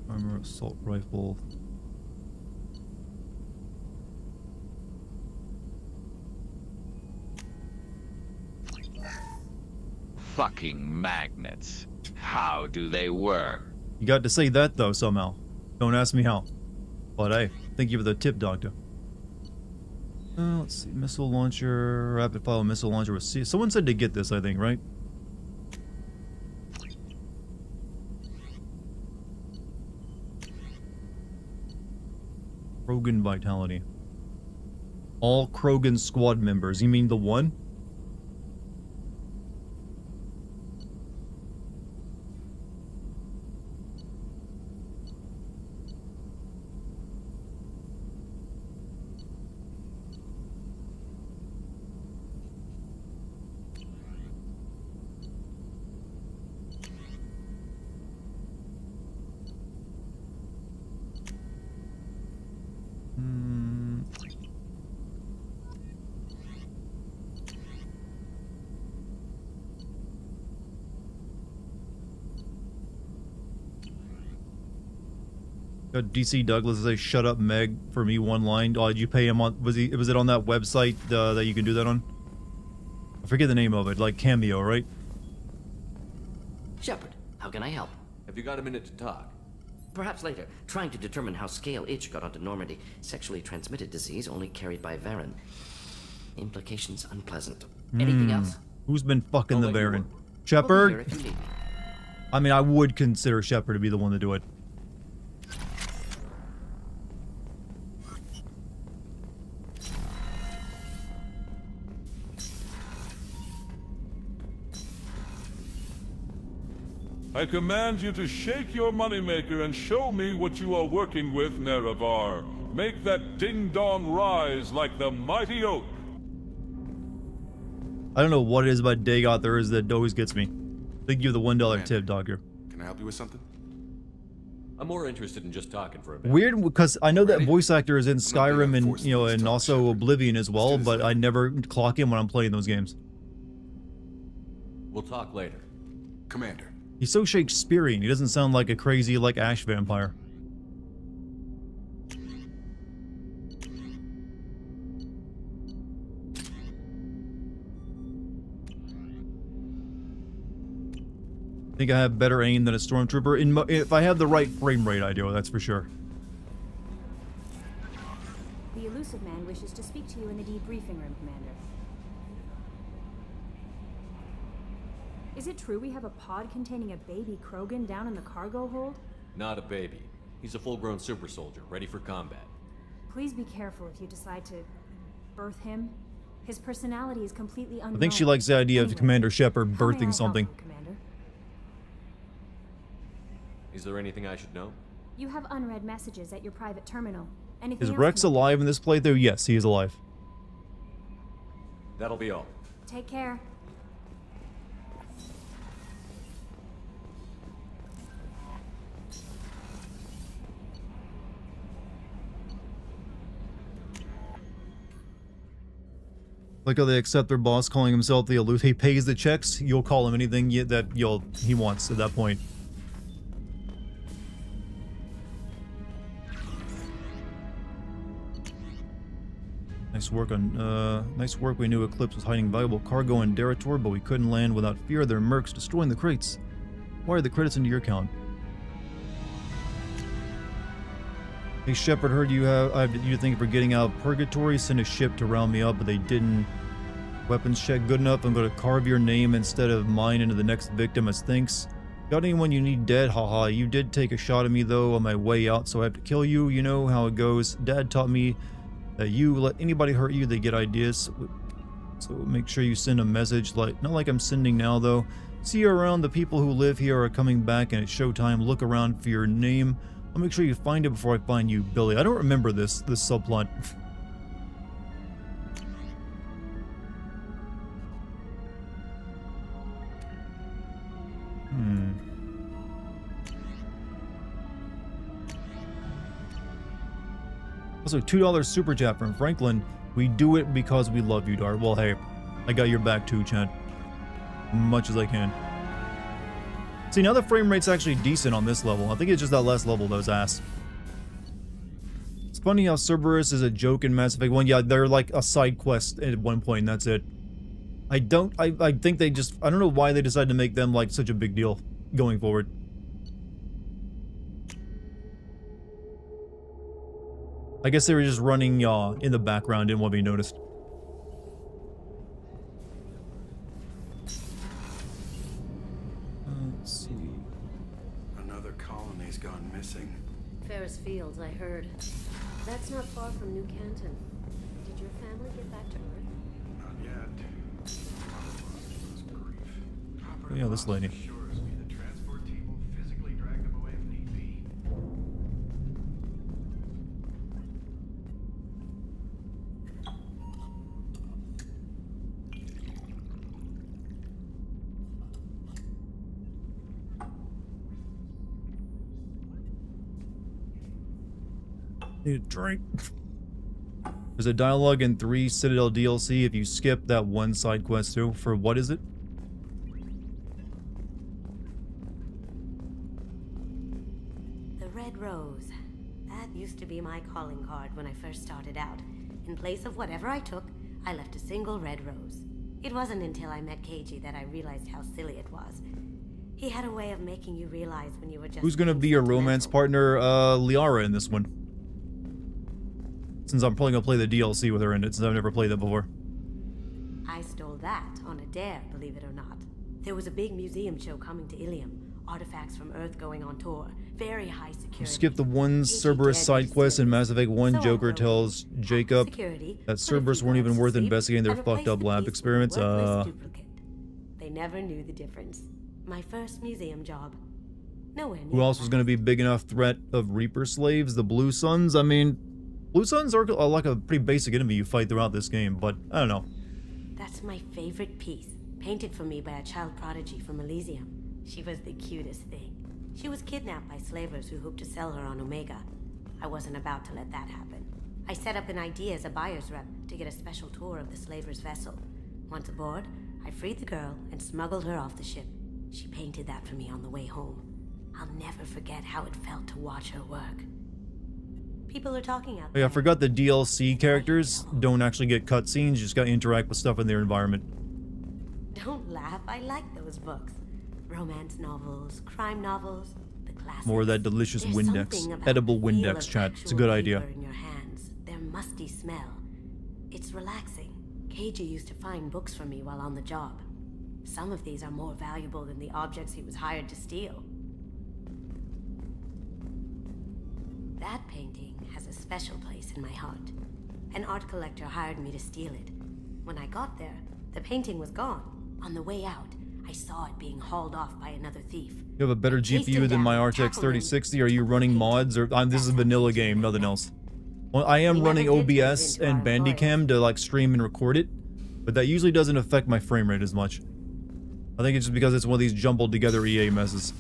Armor assault rifle. Fucking magnets. How do they work? You got to say that though somehow. Don't ask me how. But hey, thank you for the tip, Doctor. Let's see, missile launcher, rapid fire missile launcher with C. Someone said to get this, I think, right? Krogan vitality. All Krogan squad members. You mean the one? DC Douglas say "Shut up, Meg" for me one line. Oh, did you pay him on? Was it on that website that you can do that on? I forget the name of it. Like Cameo, right? Shepard, how can I help? Have you got a minute to talk? Perhaps later. Trying to determine how Scale Itch got onto Normandy. Sexually transmitted disease only carried by Varen. Implications unpleasant. Anything else? Who's been fucking the Varen? We'll be Shepard? here if you need me. I mean, I would consider Shepard to be the one to do it. I command you to shake your moneymaker and show me what you are working with, Nerevar. Make that ding-dong rise like the mighty oak. I don't know what it is about Dagoth there is that always gets me. Thank you for the $1 tip, Doctor. Can I help you with something? I'm more interested in just talking for a bit. Weird, because I know that voice actor is in Skyrim and, you know, and also Oblivion as well, but I never clock him when I'm playing those games. We'll talk later. Commander. He's so Shakespearean. He doesn't sound like a crazy, like, ash vampire. I think I have better aim than a stormtrooper. If I have the right frame rate, I do. That's for sure. The elusive man wishes to speak to you in the debriefing room, Commander. Is it true we have a pod containing a baby Krogan down in the cargo hold? Not a baby. He's a full-grown super soldier, ready for combat. Please be careful if you decide to birth him. His personality is completely unknown. I think she likes the idea of Commander Shepard How may I birthing help something. you, Commander? Is there anything I should know? You have unread messages at your private terminal. Anything Is else, Rex Commander? alive in this playthrough? Yes, he is alive. That'll be all. Take care. Like how they accept their boss calling himself the aloof. He pays the checks. You'll call him anything that he wants at that point. Nice work on nice work. We knew Eclipse was hiding valuable cargo in Derator, but we couldn't land without fear of their mercs destroying the crates. Wire the credits into your account. Hey Shepard, heard you think for getting out of purgatory, send a ship to round me up, but they didn't. Weapons check good enough. I'm gonna carve your name instead of mine into the next victim as thanks. Got anyone you need dead? Haha, you did take a shot at me though on my way out, so I have to kill you. You know how it goes. Dad taught me that you let anybody hurt you, they get ideas. So make sure you send a message, like not like I'm sending now though. See you around. The people who live here are coming back and it's showtime. Look around for your name. I'll make sure you find it before I find you, Billy. I don't remember this subplot. Also, $2 super chat from Franklin. We do it because we love you, Dart. Well, hey, I got your back too, Chad. Much as I can. See, now the frame rate's actually decent on this level. I think it's just that last level that was ass. It's funny how Cerberus is a joke in Mass Effect 1. Yeah, they're like a side quest at one point, and that's it. I think they just, I don't know why they decided to make them like such a big deal going forward. I guess they were just running in the background, didn't want to be noticed. Let's see. Another colony's gone missing. Ferris Fields, I heard. That's not far from New Canton. Did your family get back to Earth? Not yet. Oh, yeah, this lady. The transport team will physically drag them away if need be. Need a drink. There's a dialogue in 3 Citadel DLC if you skip that one side quest too. For what is it? The Red Rose. That used to be my calling card when I first started out. In place of whatever I took, I left a single red rose. It wasn't until I met KG that I realized how silly it was. He had a way of making you realize when you were just... Who's gonna be your romance partner? Liara in this one. Since I'm probably gonna play the DLC with her in it, since I've never played that before. I stole that on a dare, believe it or not. There was a big museum show coming to Ilium. Artifacts from Earth going on tour. Very high security. Skip the one Cerberus side quest in Mass Effect 1. Joker tells Jacob that Cerberus weren't even worth investigating their fucked up lab experiments. They never knew the difference. My first museum job. Nowhere near. Who else was going to be big enough threat of Reaper slaves? The Blue Suns? I mean, Blue Suns are like a pretty basic enemy you fight throughout this game, but I don't know. That's my favorite piece. Painted for me by a child prodigy from Elysium. She was the cutest thing. She was kidnapped by slavers who hoped to sell her on Omega. I wasn't about to let that happen. I set up an ID as a buyer's rep to get a special tour of the slaver's vessel. Once aboard, I freed the girl and smuggled her off the ship. She painted that for me on the way home. I'll never forget how it felt to watch her work. People are talking out there. Yeah, I forgot the DLC characters don't actually get cutscenes, you just gotta interact with stuff in their environment. Don't laugh, I like those books. Romance novels, crime novels, the classics. More of that delicious Windex. Edible Windex, chat. It's a good idea. In your hands, their musty smell. It's relaxing. KG used to find books for me while on the job. Some of these are more valuable than the objects he was hired to steal. That painting has a special place in my heart. An art collector hired me to steal it. When I got there, the painting was gone. On the way out, I saw it being hauled off by another thief. You have a better GPU than my RTX 3060. Are you running mods or this is a vanilla game, nothing else? Well, I am running OBS and Bandicam to like stream and record it, but that usually doesn't affect my frame rate as much. I think it's just because it's one of these jumbled together EA messes.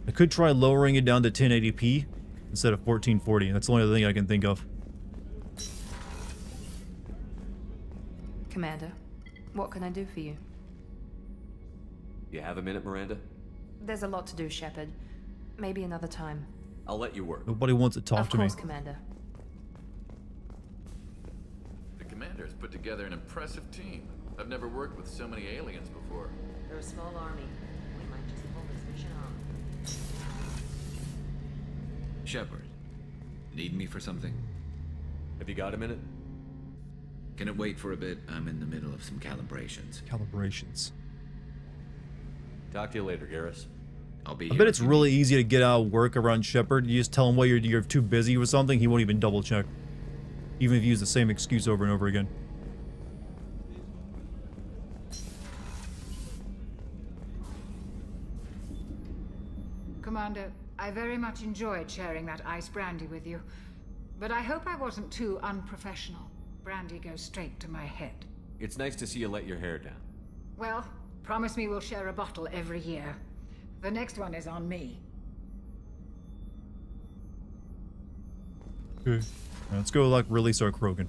I could try lowering it down to 1080p instead of 1440. That's the only other thing I can think of. Commander, what can I do for you? You have a minute, Miranda? There's a lot to do, Shepard. Maybe another time. I'll let you work. Nobody wants to talk to me. Of course, Commander. The Commander's put together an impressive team. I've never worked with so many aliens before. They're a small army. We might just pull this mission off. Shepard, need me for something? Have you got a minute? Can it wait for a bit? I'm in the middle of some calibrations. Calibrations. Talk to you later, Garrus. I'll be I here. bet it's really easy to get out of work around Shepard. You just tell him, well, you're too busy with something. He won't even double check. Even if you use the same excuse over and over again. Commander, I very much enjoyed sharing that ice brandy with you. But I hope I wasn't too unprofessional. Brandy goes straight to my head. It's nice to see you let your hair down. Well, promise me we'll share a bottle every year. The next one is on me. Okay. Let's go, like, release our Krogan.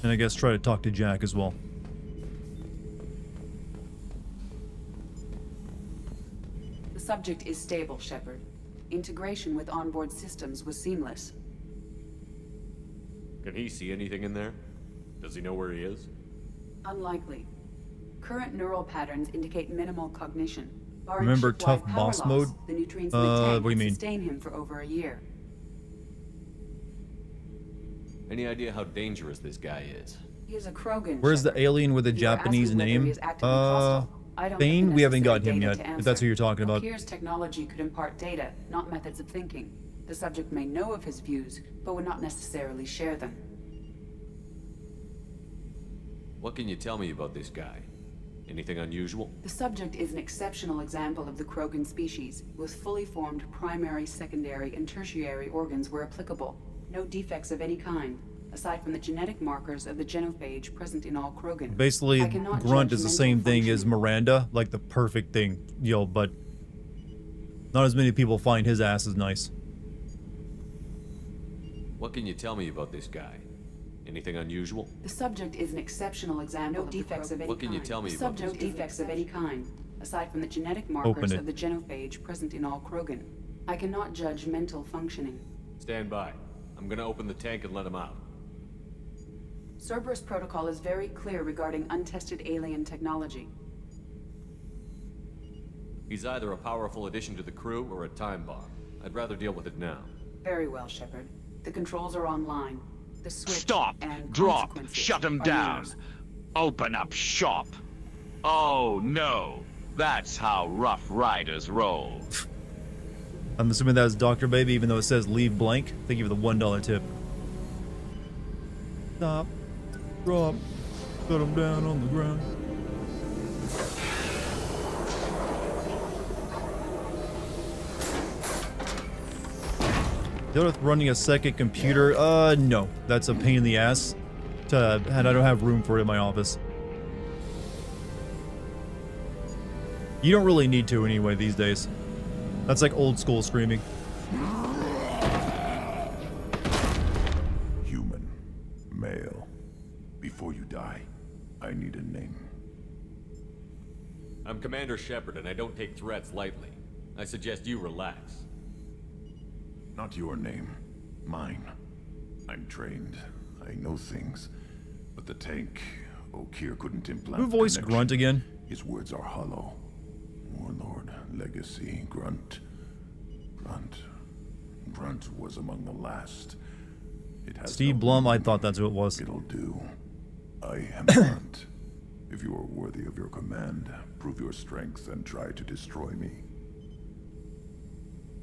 And I guess try to talk to Jack as well. The subject is stable, Shepard. Integration with onboard systems was seamless. Can he see anything in there? Does he know where he is? Unlikely. Current neural patterns indicate minimal cognition. Barring Remember ship-wide tough power boss loss, mode? The nutrients in the tank What do you would mean? sustain him for over a year. Any idea how dangerous this guy is? He is a Krogan. Where's the Shepard. alien with a You are Japanese asking whether he name? is actively hostile. I don't have the Thane? We haven't got necessary him data yet, to if that's who answer. you're talking about. Okir's technology could impart data, not methods of thinking. The subject may know of his views, but would not necessarily share them. What can you tell me about this guy? Anything unusual? The subject is an exceptional example of the Krogan species, with fully formed primary, secondary, and tertiary organs where applicable. No defects of any kind, aside from the genetic markers of the genophage present in all Krogan. Basically, I cannot Grunt judge is the mental same thing as functioning. Miranda, like the perfect thing, yo, but not as many people find his ass as nice. What can you tell me about this guy? Anything unusual? The subject is an exceptional example of defects of any What can you kind. tell me The about subject this guy? defects of any kind, aside from the genetic Open markers it. of the genophage present in all Krogan. I cannot judge mental functioning. Stand by. I'm gonna open the tank and let him out. Cerberus protocol is very clear regarding untested alien technology. He's either a powerful addition to the crew or a time bomb. I'd rather deal with it now. Very well, Shepard. The controls are online. The switch Stop! and Drop! consequences Shut him are down! yours. Open up shop! Oh no! That's how Rough Riders roll. I'm assuming that's Dr. Baby, even though it says leave blank. Thank you for the $1 tip. Stop. Drop. Put him down on the ground. Deal with running a second computer? No. That's a pain in the ass. And I don't have room for it in my office. You don't really need to anyway these days. That's like old school screaming. Human. Male. Before you die, I need a name. I'm Commander Shepard, and I don't take threats lightly. I suggest you relax. Not your name. Mine. I'm trained. I know things. But the tank Okier couldn't implant Who voiced connection. Grunt again? His words are hollow. Warlord, legacy, Grunt. Grunt was among the last. It has Steve no Blum, I meaning. thought that's who it was. It'll do. I am Grunt. If you are worthy of your command, prove your strength and try to destroy me.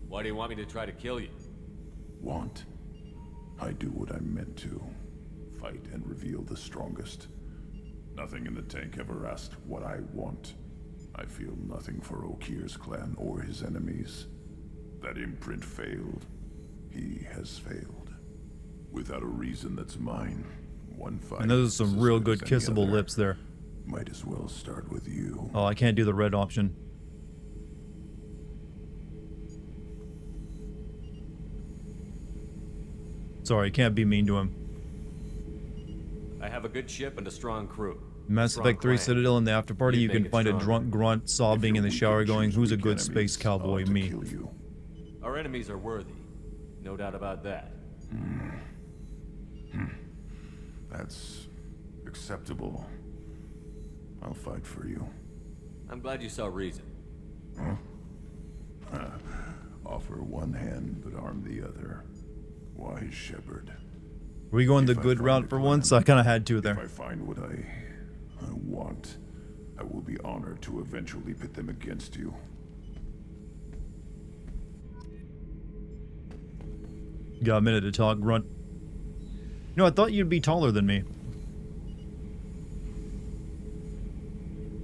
Why do you want me to try to kill you? Want? I do what I'm meant to. Fight and reveal the strongest. Nothing in the tank ever asked what I want. I feel nothing for Okir's clan or his enemies. That imprint failed. He has failed. Without a reason that's mine. One fight. And those are some is real as good any kissable other. lips there. Might as well start with you. Oh, I can't do the red option. Sorry, can't be mean to him. I have a good ship and a strong crew. Mass Strong Effect 3 clan. Citadel in the after party, you You'd can make it find a stronger. drunk grunt sobbing in the shower going, who's a good space cowboy, me. Our enemies are worthy. No doubt about that. That's acceptable. I'll fight for you. I'm glad you saw reason. Huh? Offer one hand, but arm the other. Wise shepherd. Are we going the good route for once? I kind of had to there. If I find what I want, I will be honored to eventually pit them against you. Got a minute to talk, grunt. No, I thought you'd be taller than me.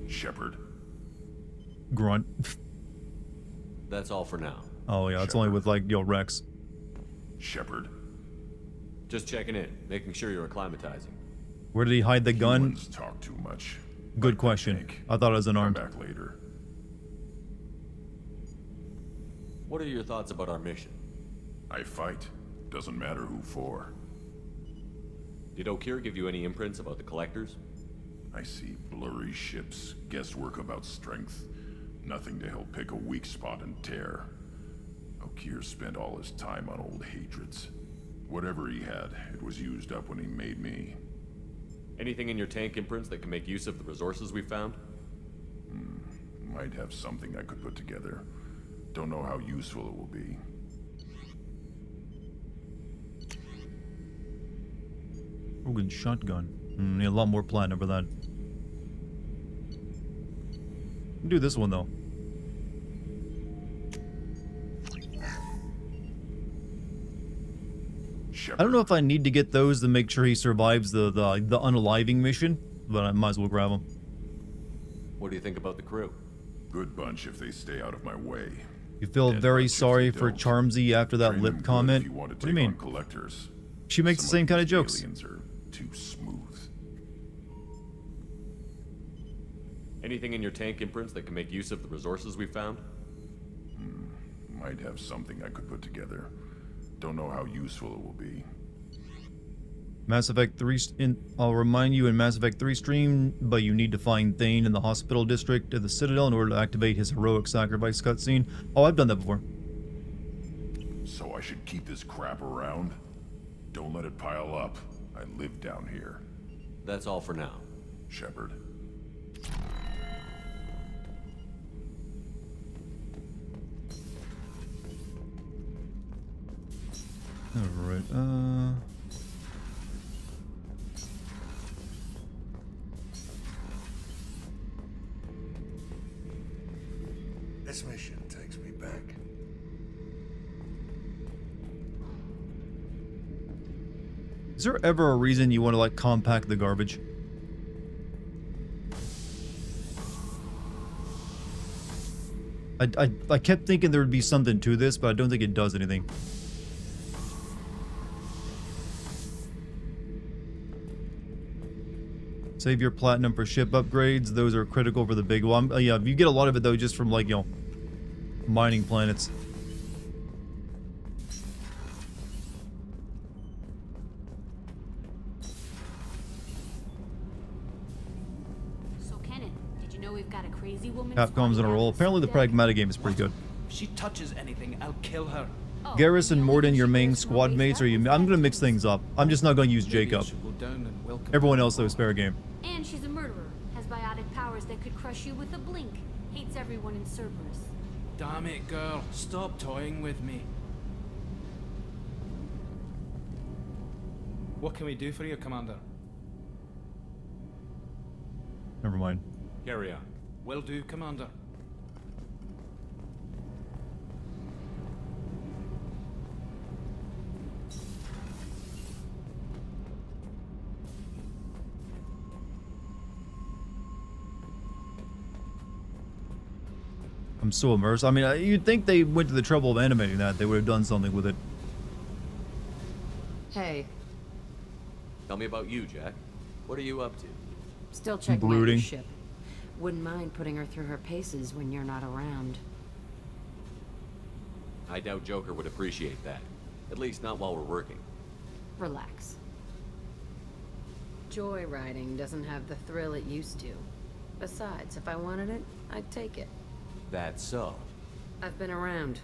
Shepherd. Grunt. That's all for now. Oh yeah, it's only with like, yo, Rex. Shepherd. Just checking in, making sure you're acclimatizing. Where did he hide the gun? Humans talk too much. Good question. I thought it was unarmed. Come back later. What are your thoughts about our mission? I fight. Doesn't matter who for. Did Okier give you any imprints about the collectors? I see blurry ships, guesswork about strength. Nothing to help pick a weak spot and tear. Okier spent all his time on old hatreds. Whatever he had, it was used up when he made me. Anything in your tank imprints that can make use of the resources we found? Might have something I could put together. Don't know how useful it will be. Rogan shotgun. Need a lot more platinum for that. Do this one though. I don't know if I need to get those to make sure he survives the unaliving mission, but I might as well grab them. What do you think about the crew? Good bunch if they stay out of my way. You feel very sorry for don't. Charmsy after that Train lip them good comment? if you want to What do you take mean? on collectors. She makes the Some same kind of these jokes. Aliens are too smooth. Anything in your tank imprints that can make use of the resources we found? Might have something I could put together. Don't know how useful it will be. Mass Effect 3, I'll remind you in Mass Effect 3 stream, but you need to find Thane in the hospital district of the Citadel in order to activate his heroic sacrifice cutscene. Oh, I've done that before. So I should keep this crap around? Don't let it pile up. I live down here. That's all for now. Shepard. Alright, This mission takes me back. is there ever a reason you want to, like, compact the garbage? I kept thinking there would be something to this, but I don't think it does anything. Save your platinum for ship upgrades. Those are critical for the big one. Yeah, you get a lot of it, though, just from, like, you know, mining planets. So, Kenan, did you know we've got a crazy woman? Capcom's in a roll. Apparently the Pragmatic game is pretty good. If she touches anything, I'll kill her. Garrus and Morden, your main squad mates, or you? I'm gonna mix things up. I'm just not gonna use Jacob. Everyone else though is fair game. And she's a murderer. Has biotic powers that could crush you with a blink. Hates everyone in Cerberus. Damn it, girl. Stop toying with me. What can we do for you, Commander? Never mind. Carry on. Will do, Commander. I'm so immersed. I mean, you'd think they went to the trouble of animating that. They would have done something with it. Hey, Tell me about you, Jack. What are you up to? still checking out Brooding. your ship. Wouldn't mind putting her through her paces when you're not around. I doubt Joker would appreciate that. At least not while we're working. Relax. Joyriding doesn't have the thrill it used to. Besides, if I wanted it, I'd take it. That's so. I've been around.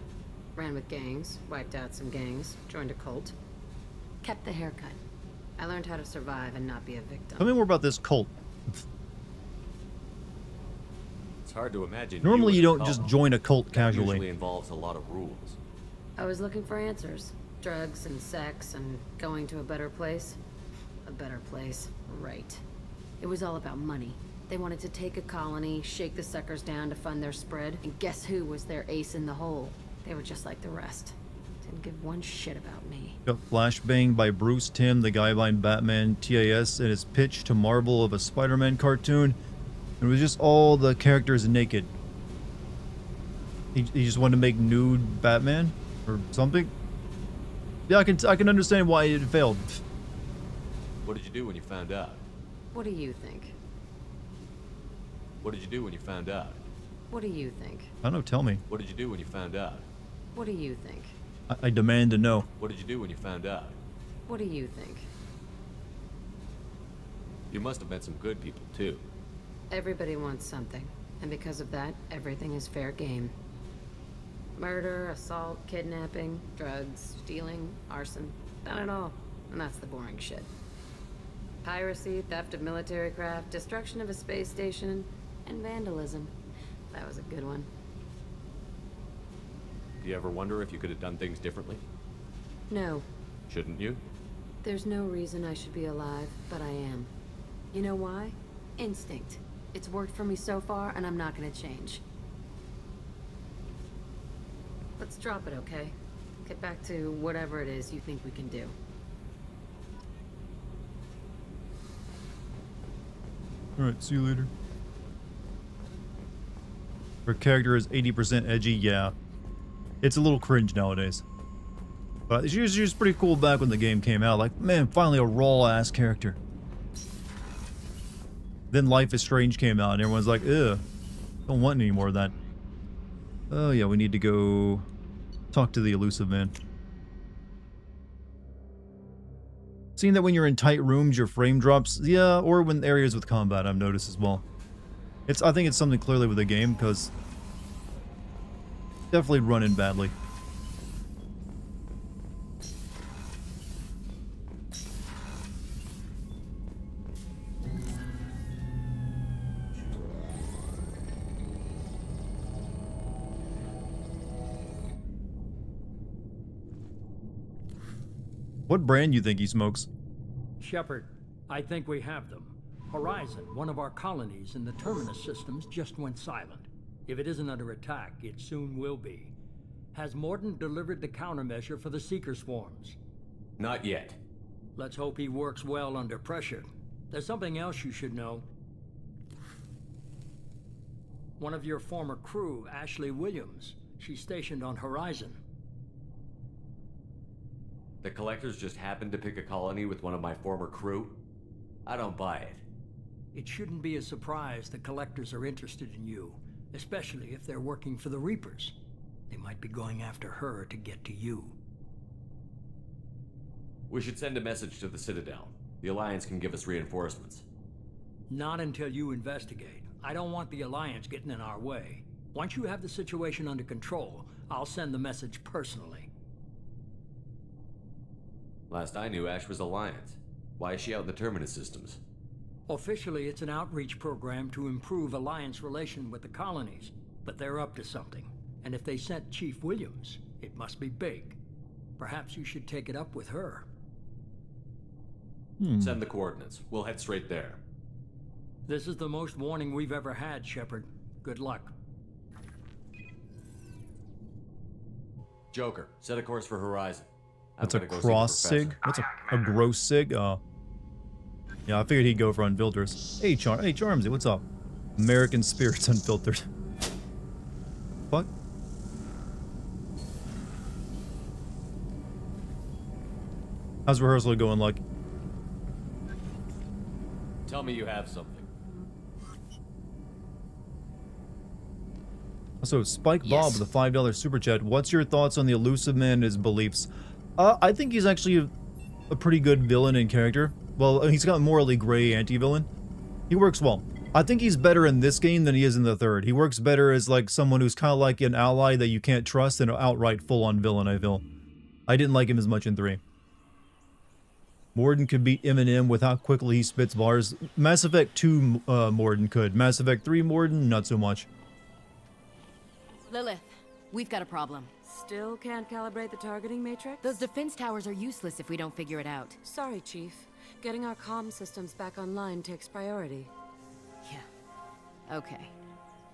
Ran with gangs, wiped out some gangs, joined a cult. Kept the haircut. I learned how to survive and not be a victim. Tell me more about this cult. It's hard to imagine. Normally you in a don't cult. just join a cult That casually. usually involves a lot of rules. I was looking for answers. Drugs and sex and going to a better place. A better place, right. It was all about money. They wanted to take a colony, shake the suckers down to fund their spread, and guess who was their ace in the hole? They were just like the rest. Didn't give one shit about me. Got flashbang by Bruce Timm, the guy behind Batman TAS, and his pitch to Marvel of a Spider-Man cartoon. It was just all the characters naked. He just wanted to make nude Batman or something. Yeah, I can understand why it failed. What did you do when you found out? What do you think? What did you do when you found out? What do you think? I don't know, tell me. What did you do when you found out? What do you think? I demand to know. What did you do when you found out? What do you think? You must have met some good people, too. Everybody wants something, and because of that, everything is fair game. Murder, assault, kidnapping, drugs, stealing, arson, done it all. And that's the boring shit. Piracy, theft of military craft, destruction of a space station, and vandalism. That was a good one. Do you ever wonder if you could have done things differently? No, Shouldn't you? there's no reason I should be alive, but I am. You know why? Instinct. It's worked for me so far, and I'm not gonna change. Let's drop it, okay? Get back to whatever it is you think we can do. Alright, see you later. Her character is 80% edgy, yeah. It's a little cringe nowadays. But she was pretty cool back when the game came out. Like, man, finally a raw-ass character. Then Life is Strange came out, and everyone's like, ugh, don't want any more of that. Oh yeah, we need to go talk to the elusive man. Seeing that when you're in tight rooms, your frame drops, yeah, or when areas with combat, I've noticed as well. I think it's something clearly with the game, because definitely running badly. What brand you think he smokes? Shepard, I think we have them. Horizon, one of our colonies in the Terminus systems, just went silent. If it isn't under attack, it soon will be. Has Morden delivered the countermeasure for the Seeker swarms? Not yet. Let's hope he works well under pressure. There's something else you should know. One of your former crew, Ashley Williams, she's stationed on Horizon. The Collectors just happened to pick a colony with one of my former crew? I don't buy it. It shouldn't be a surprise the Collectors are interested in you, especially if they're working for the Reapers. They might be going after her to get to you. We should send a message to the Citadel. The Alliance can give us reinforcements. Not until you investigate. I don't want the Alliance getting in our way. Once you have the situation under control, I'll send the message personally. Last I knew, Ash was Alliance. Why is she out in the Terminus systems? Officially, it's an outreach program to improve Alliance relation with the colonies, but they're up to something. And if they sent Chief Williams, it must be big. Perhaps you should take it up with her. Send the coordinates. We'll head straight there. This is the most warning we've ever had, Shepard. Good luck. Joker, set a course for Horizon. That's a cross sig? What's a gross sig? Yeah, I figured he'd go for unfilters. Hey, Charmsy, what's up? American Spirits Unfiltered. What? How's rehearsal going, Luck? Tell me you have something. So, Spike Bob with a $5 super chat. What's your thoughts on the elusive man and his beliefs? I think he's actually a pretty good villain in character. Well, he's got morally gray anti-villain. He works well. I think he's better in this game than he is in the third. He works better as like someone who's kind of like an ally that you can't trust and an outright full-on villain, I feel. I didn't like him as much in 3. Morden could beat Eminem with how quickly he spits bars. Mass Effect 2 Morden could. Mass Effect 3 Morden, not so much. Lilith, we've got a problem. Still can't calibrate the targeting matrix? Those defense towers are useless if we don't figure it out. Sorry, Chief. Getting our comm systems back online takes priority. Yeah. Okay.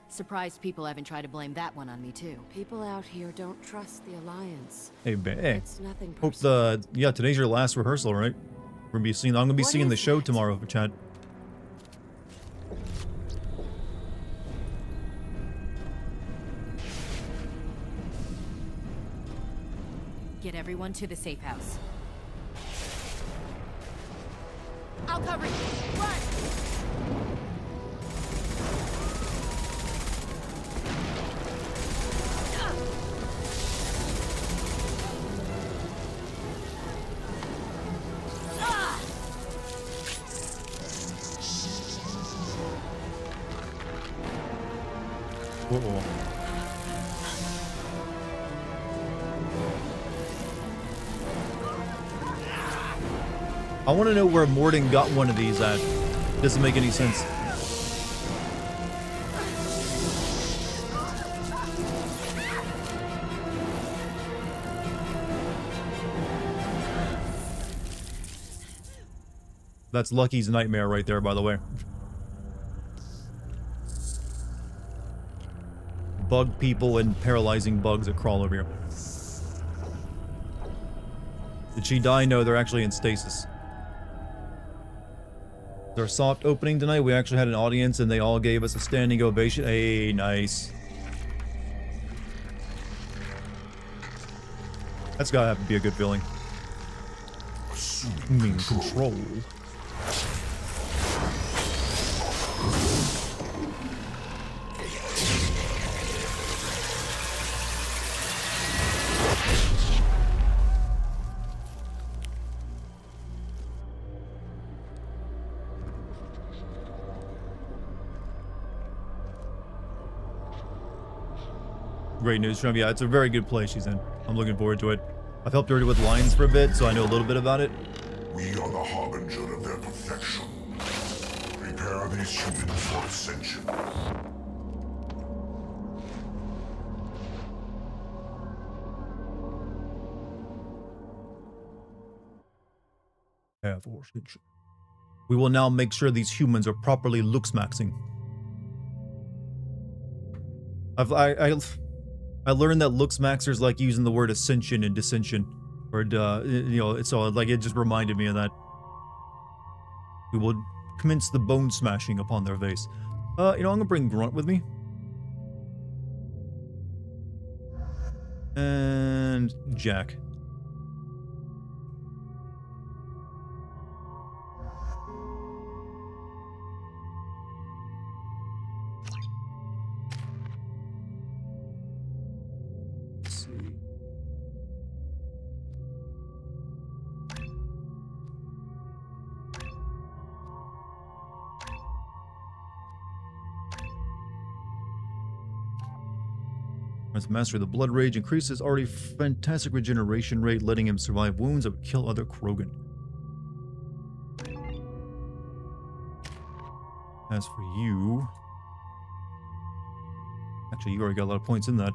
Surprised people haven't tried to blame that one on me, too. People out here don't trust the Alliance. Hey, It's nothing hope today's your last rehearsal, right? I'm gonna be seeing the show tomorrow, Chad. Get everyone to the safe house. I'll cover you. Run! Uh-oh. I want to know where Morden got one of these at. Doesn't make any sense. That's Lucky's nightmare right there, by the way. Bug people and paralyzing bugs that crawl over here. Did she die? No, they're actually in stasis. Our soft opening tonight, we actually had an audience and they all gave us a standing ovation. Hey, nice. That's gotta have to be a good feeling. Assuming control. Great news from yeah, it's a very good place she's in. I'm looking forward to it. I've helped her with lines for a bit, so I know a little bit about it. We are the harbinger of their perfection. Prepare these humans for ascension. We will now make sure these humans are properly looks-maxing. I learned that looks-maxers like using the word ascension and dissension. Or, you know, so like it just reminded me of that. We will commence the bone smashing upon their face. You know, I'm gonna bring Grunt with me. And Jack. As master of the blood rage increases already fantastic regeneration rate, letting him survive wounds that would kill other Krogan. As for you... Actually, you already got a lot of points in that.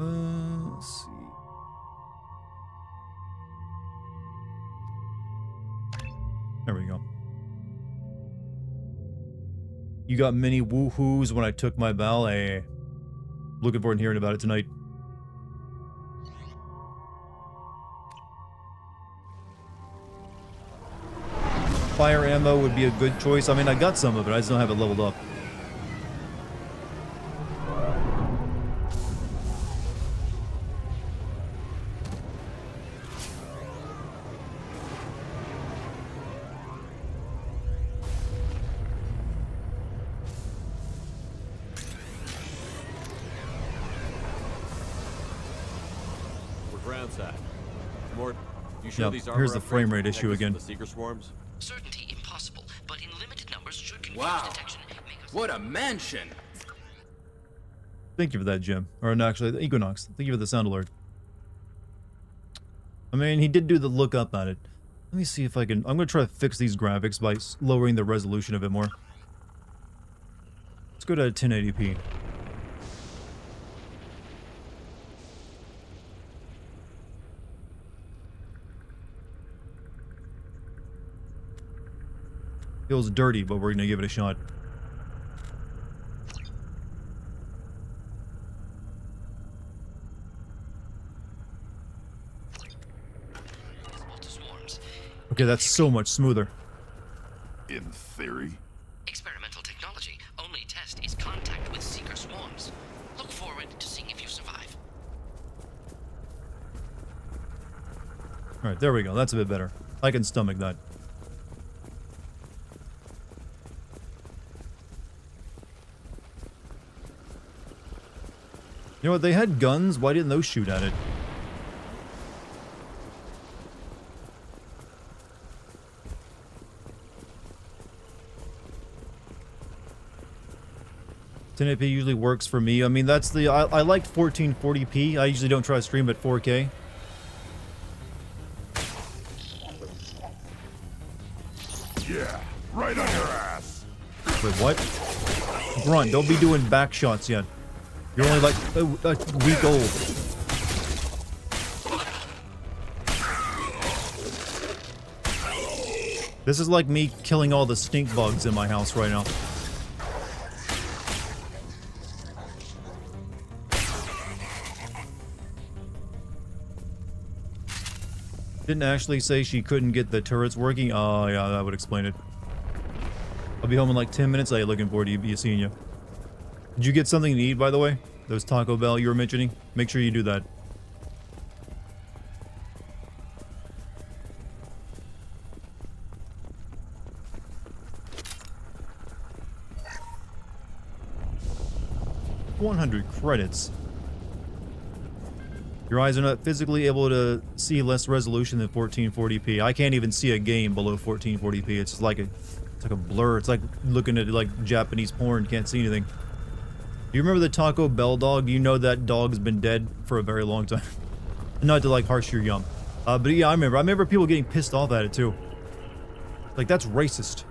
Let's see. There we go. You got many woohoos when I took my ballet. Looking forward to hearing about it tonight. Fire ammo would be a good choice. I mean, I got some of it, I just don't have it leveled up. Sure yeah, here's the frame rate issue again. The seeker swarms? Certainty impossible, but in limited numbers should confuse wow. detection. What a mansion! Thank you for that, Jim. Or no, actually, the Equinox. Thank you for the sound alert. I mean, he did do the look up at it. Let me see if I can... I'm going to try to fix these graphics by lowering the resolution a bit more. Let's go to 1080p. Feels dirty, but we're gonna give it a shot. Okay, that's so much smoother. In theory. Experimental technology. Only test is contact with seeker swarms. Look forward to seeing if you survive. Alright, there we go. That's a bit better. I can stomach that. You know what, they had guns, why didn't those shoot at it? .1080p usually works for me. I mean, that's the... I like 1440p. I usually don't try to stream at 4K. Yeah, right on your ass. Wait, what? Grunt, don't be doing back shots yet. You're only like a week old. This is like me killing all the stink bugs in my house right now. Didn't Ashley say she couldn't get the turrets working? Oh, yeah, that would explain it. I'll be home in like 10 minutes. I'm looking forward to seeing you. Did you get something to eat, by the way? Those Taco Bell you were mentioning? Make sure you do that. $100 credits. Your eyes are not physically able to see less resolution than 1440p. I can't even see a game below 1440p. It's like a blur. It's like looking at like Japanese porn. Can't see anything. Do you remember the Taco Bell dog? You know that dog's been dead for a very long time. Not to like harsh your yum. But yeah, I remember people getting pissed off at it too. Like, that's racist.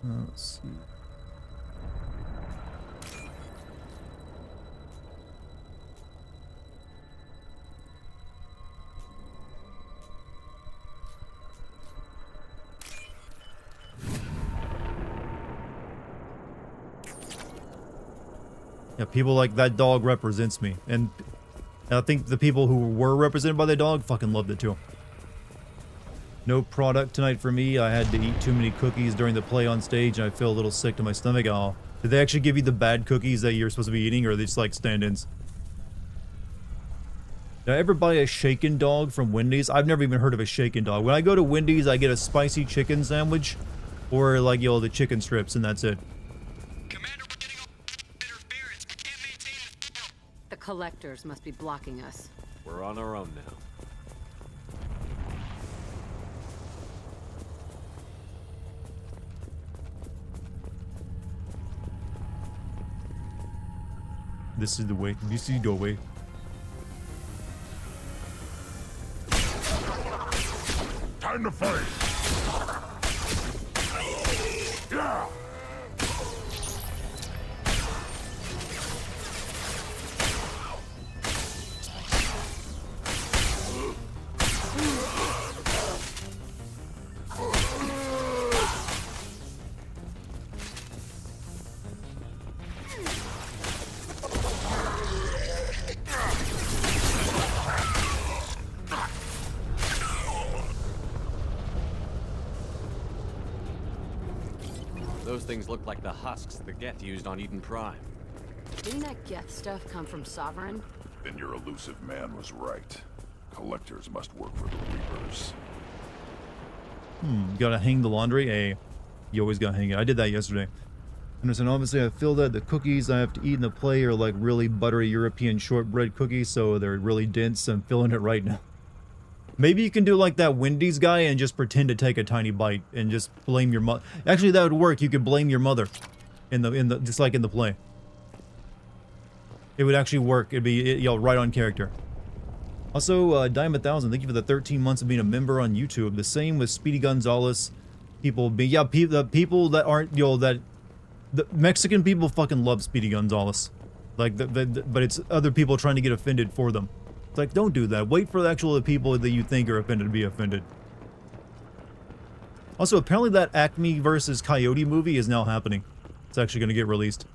Let's see. Yeah, people like that dog represents me, and I think the people who were represented by the dog fucking loved it too. No product tonight for me. I had to eat too many cookies during the play on stage, and I feel a little sick to my stomach. Oh, did they actually give you the bad cookies that you're supposed to be eating, or are they just like stand-ins? Did I ever buy a shaken dog from Wendy's? I've never even heard of a shaken dog. When I go to Wendy's, I get a spicy chicken sandwich, or like, you know, the chicken strips, and that's it. collectors must be blocking us. We're on our own now. This is the way. This is the way. Time to fight! Yeah! Those things look like the husks the Geth used on Eden Prime. Didn't that Geth stuff come from Sovereign? Then your elusive man was right. Collectors must work for the Reapers. You gotta hang the laundry? Hey, you always gotta hang it. I did that yesterday. And obviously I feel that the cookies I have to eat in the play are like really buttery European shortbread cookies, so they're really dense. I'm feeling it right now. Maybe you can do like that Wendy's guy and just pretend to take a tiny bite and just blame your mother. Actually, that would work. You could blame your mother in the just like in the play. It would actually work. It'd be right on character. Also, Dime 1000, thank you for the 13 months of being a member on YouTube. The same with Speedy Gonzalez. People be the people that aren't the Mexican people fucking love Speedy Gonzalez. Like but it's other people trying to get offended for them. It's like, don't do that. Wait for the actual people that you think are offended to be offended. Also, apparently that Acme versus Coyote movie is now happening. It's actually going to get released.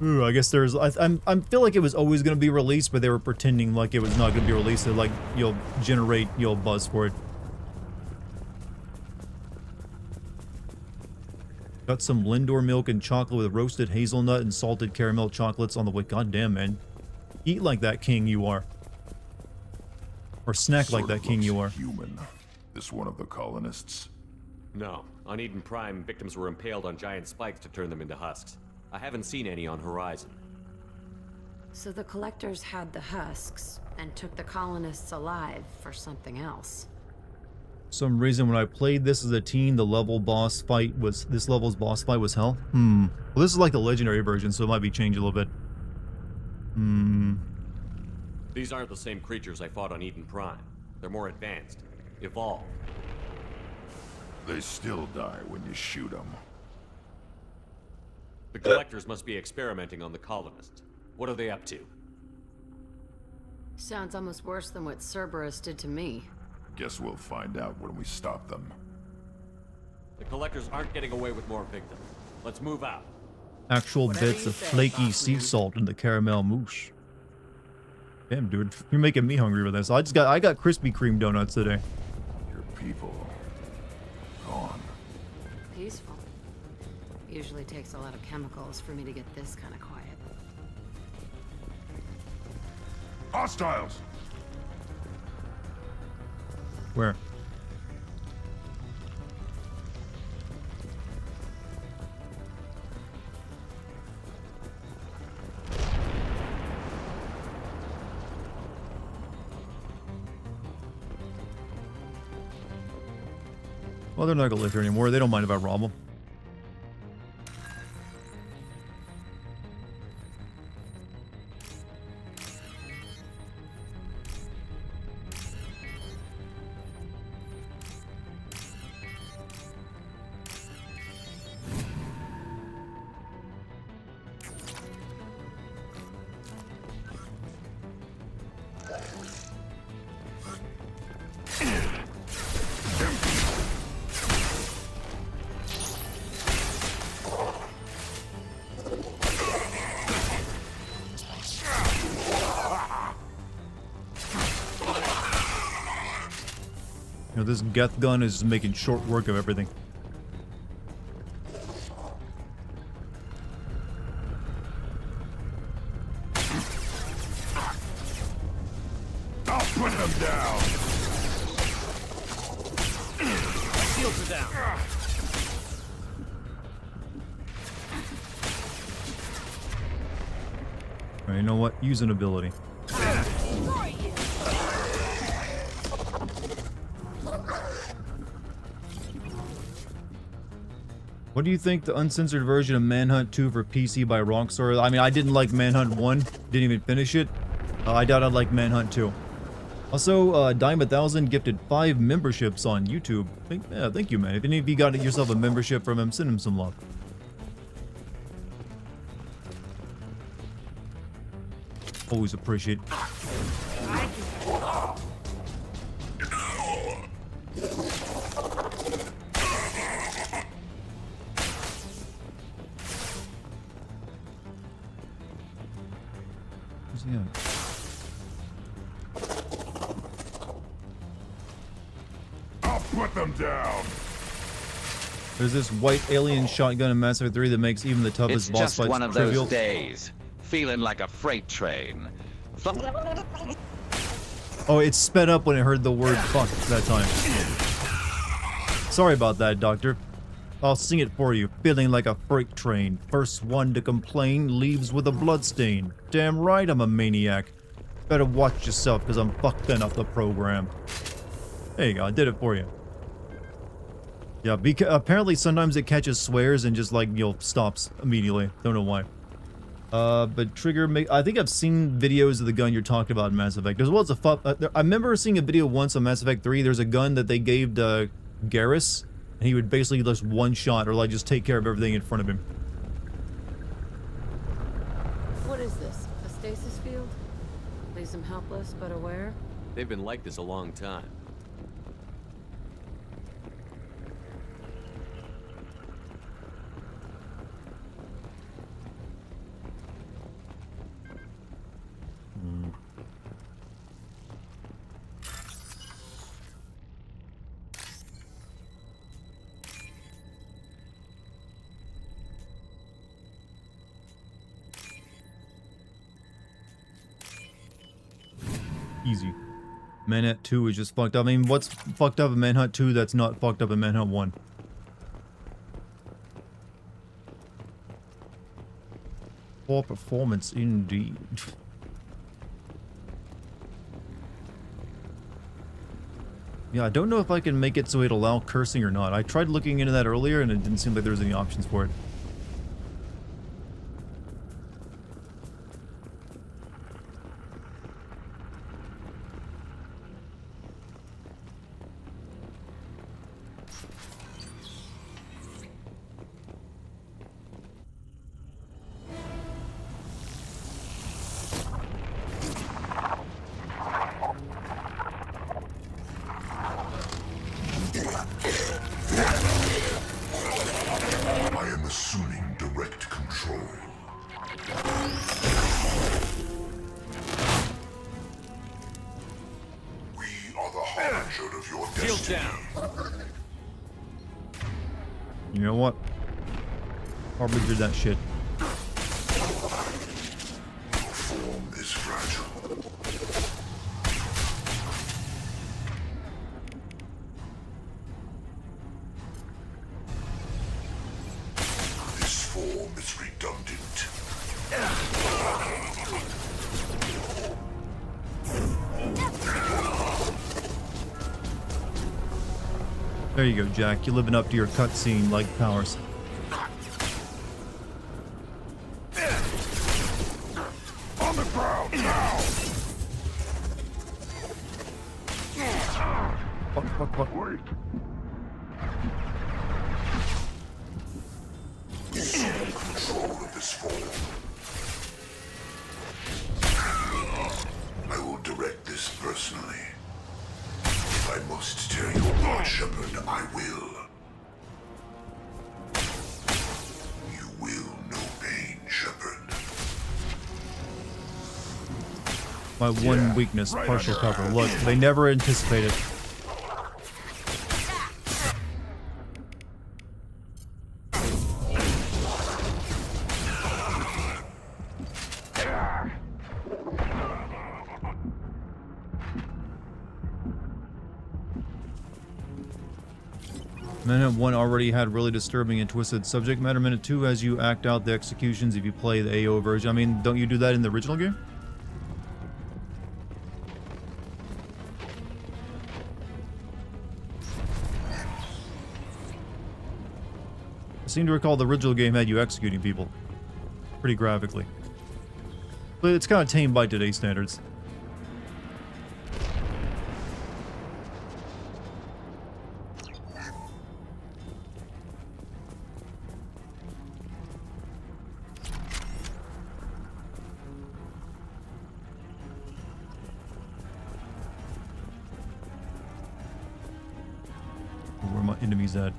Ooh, I guess there's... I feel like it was always going to be released, but they were pretending like it was not going to be released. Like, you'll generate, buzz for it. Got some Lindor milk and chocolate with roasted hazelnut and salted caramel chocolates on the way. God damn, man. Eat like that king you are. Or snack like that king you are. Human. This one of the colonists? No. On Eden Prime, victims were impaled on giant spikes to turn them into husks. I haven't seen any on Horizon. So the collectors had the husks and took the colonists alive for something else. Some reason when I played this as a teen, this level's boss fight was hell. Well, this is like the legendary version, so it might be changed a little bit. These aren't the same creatures I fought on Eden Prime. They're more advanced. Evolved. They still die when you shoot them. The collectors must be experimenting on the colonists. What are they up to? Sounds almost worse than what Cerberus did to me. Guess we'll find out when we stop them. The collectors aren't getting away with more victims. Let's move out. Actual bits of flaky sea salt in the caramel mousse. Damn, dude, you're making me hungry with this. I got Krispy Kreme donuts today. Your people gone. Peaceful. Usually takes a lot of chemicals for me to get this kind of quiet. Hostiles! Where? Well, they're not gonna live here anymore. They don't mind if I rob them. This Geth gun is making short work of everything. I'll put them down. down. Alright, you know what? Use an ability. What do you think the uncensored version of Manhunt 2 for PC by Rockstar? I mean, I didn't like Manhunt 1. Didn't even finish it. I doubt I'd like Manhunt 2. Also, Dime1000 gifted 5 memberships on YouTube. Thank you, man. If any of you got yourself a membership from him, send him some love. Always appreciate it. Where's he at? I'll put them down. There's this white alien shotgun in Mass Effect 3 that makes even the toughest It's boss just fights one of trivial. those days. Feeling like a freight train. Oh, it sped up when it heard the word fuck that time. Sorry about that, Doctor. I'll sing it for you. Feeling like a freight train. First one to complain leaves with a bloodstain. Damn right I'm a maniac. Better watch yourself because I'm fucking up the program. There you go, I did it for you. Yeah, apparently sometimes it catches swears and just like, you know, stops immediately. Don't know why. But Trigger, I think I've seen videos of the gun you're talking about in Mass Effect. As well as I remember seeing a video once on Mass Effect 3. There's a gun that they gave to Garrus, and he would basically just one shot or like just take care of everything in front of him. What is this? A stasis field? Leaves them helpless but aware? They've been like this a long time. Easy. Manhunt 2 is just fucked up. I mean, what's fucked up in Manhunt 2 that's not fucked up in Manhunt 1? Poor performance indeed. Yeah, I don't know if I can make it so it'll allow cursing or not. I tried looking into that earlier and it didn't seem like there was any options for it. I am assuming direct control. We are the harbinger of your destiny. You know what? Harbinger that shit. Your form is fragile. This form is redundant. There you go, Jack. You're living up to your cutscene like powers. On the ground now. Fuck. Wait. Assume control of this form. I will direct this personally. If I must tear you apart, Shepard, I will. You will know pain, Shepard. My one weakness, partial cover. Look, they never anticipated. Minute 1 already had really disturbing and twisted subject matter. Minute 2 has you act out the executions if you play the AO version. I mean, don't you do that in the original game? I seem to recall the original game had you executing people pretty graphically. But it's kind of tame by today's standards. Where are my enemies at?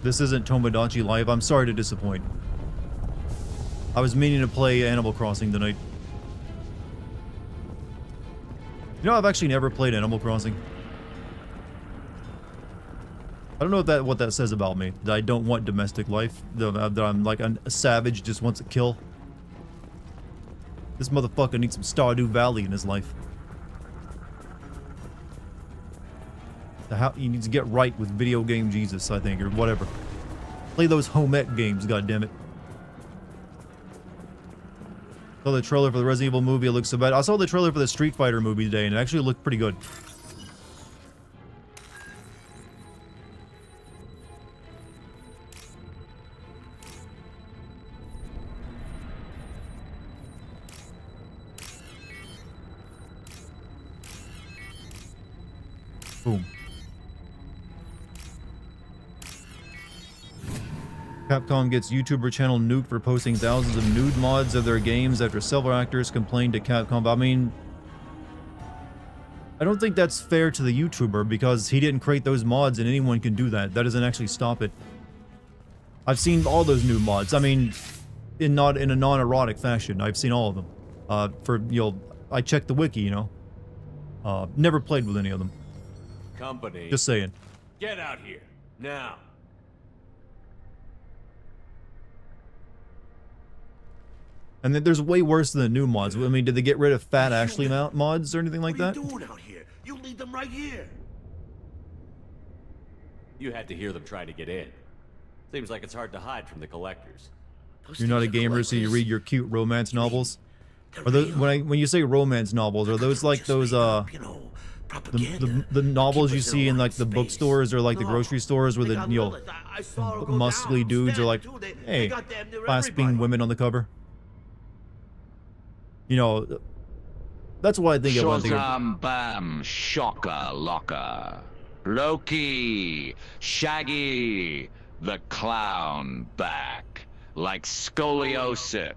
This isn't Tomodachi Life. I'm sorry to disappoint. I was meaning to play Animal Crossing tonight. You know, I've actually never played Animal Crossing. I don't know what that says about me. That I don't want domestic life. That I'm like a savage just wants to kill. This motherfucker needs some Stardew Valley in his life. He needs to get right with video game Jesus, I think, or whatever. Play those home ec games, goddammit. Saw the trailer for the Resident Evil movie, it looks so bad. I saw the trailer for the Street Fighter movie today, and it actually looked pretty good. Boom. Capcom gets YouTuber channel nuked for posting thousands of nude mods of their games after several actors complained to Capcom. I mean, I don't think that's fair to the YouTuber because he didn't create those mods and anyone can do that. That doesn't actually stop it. I've seen all those new mods. I mean, in a non-erotic fashion. I've seen all of them. I checked the wiki, you know. Never played with any of them. Company. Just saying. Get out here now. And then there's way worse than the new mods. I mean, did they get rid of Fat Ashley mods or anything like that? What are you doing out here? You leave them right here. You had to hear them try to get in. Seems like it's hard to hide from the collectors. You're not a gamer, so you read your cute romance novels? Are those, when you say romance novels, are those like those the novels you see in like the bookstores or like the grocery stores where the muscly dudes are like, hey, clasping women on the cover? You know, that's why I think it was. Shazam bam, shocker locker. Loki, Shaggy, the clown back. Like scoliosis.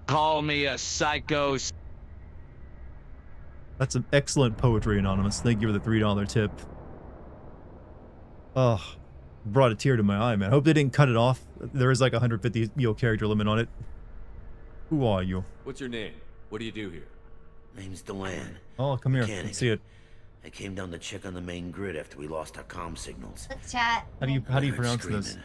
Call me a psycho. That's some excellent poetry, Anonymous. Thank you for the $3 tip. Oh, brought a tear to my eye, man. I hope they didn't cut it off. There is like a 150 character limit on it. Who are you? What's your name? What do you do here? Name's Delan. Oh, come here. Mechanic. Let's see it. I came down to check on the main grid after we lost our comm signals. Let's chat. How do you pronounce this?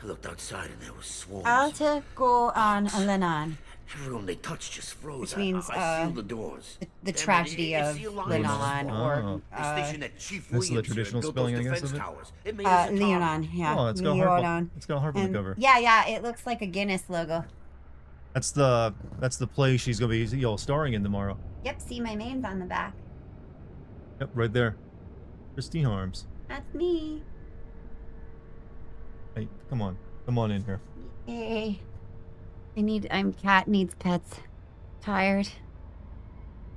I looked outside and there was swarms. Alta go on Lenan. Everyone they touched just froze. Which means, I sealed the doors. The tragedy of Lenan, or this is the traditional spelling, I guess, of it? Leonon, yeah. Oh, it's got a harp on the cover. Yeah, it looks like a Guinness logo. That's the play she's gonna be starring in tomorrow. Yep, see my name's on the back. Yep, right there. Christine Harms. That's me. Hey, come on in here. Hey. Cat needs pets. Tired.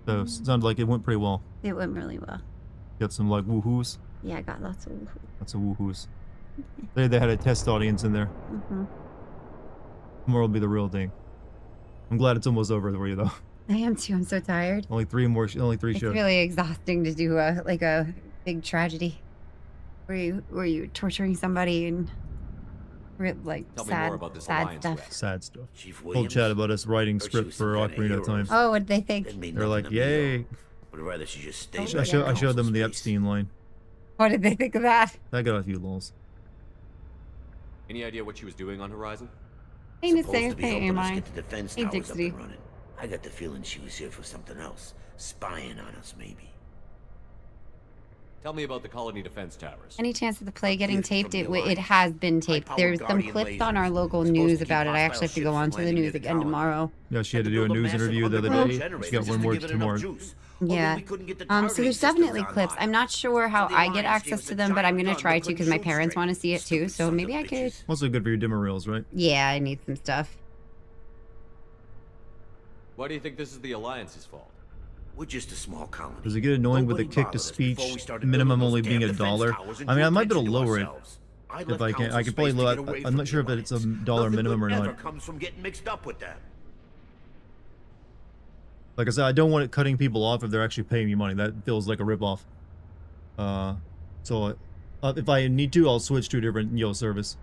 So, sounded like it went pretty well. It went really well. Got some like woohoos? Yeah, I got lots of woohoos. Lots of woohoos. They had a test audience in there. Mm-hmm. Tomorrow will be the real thing. I'm glad it's almost over for you though. I am too, I'm so tired. Only three shows. It's really exhausting to do a big tragedy. Were you torturing somebody and like Tell me more about this sad stuff? Sad stuff. Told Chad about us writing script for Ocarina of Time. Oh, what did they think? They're like, yay. Would rather she just stay. I showed them the Epstein line. What did they think of that? That got a few lulls. Any idea what she was doing on Horizon? Ain't the same thing, am I? Get the defense Hey, towers up Dixie. and running. I got the feeling she was here for something else. Spying on us, maybe. Tell me about the colony defense towers. Any chance of the play getting taped? It Alliance. has been taped. High-powered There's some Guardian clips on our lasers. local Supposed to news keep about it. I actually hostile have to go ships on from to the landing news near the again colony. tomorrow. Yeah, she had to to do a build a news massive interview the other underground day. generator She got just one to more give it enough tomorrow. juice. Yeah. Although we couldn't get the So targeting there's systems definitely clips. online. I'm not sure how So the I get Alliance gave access us to a them, but I'm giant gonna gun try that to couldn't because my shoot parents straight. want to see it too. Stupid So sons maybe of I could. bitches. Also good for your dimmer reels, right? Yeah, I need some stuff. Why do you think this is the Alliance's fault? We're just a small colony. Does it get annoying with the Nobody kick to bothered us before we speech started minimum building only those being damn $1? defense towers and I mean, I drew might be able to attention lower it ourselves. I if left I can. I Council can probably space to lower. get away I'm from not sure if the it's a Alliance. dollar Nothing minimum good or ever not. comes from getting mixed up with them. Like I said, I don't want it cutting people off if they're actually paying me money. That feels like a ripoff. So if I need to, I'll switch to a different service.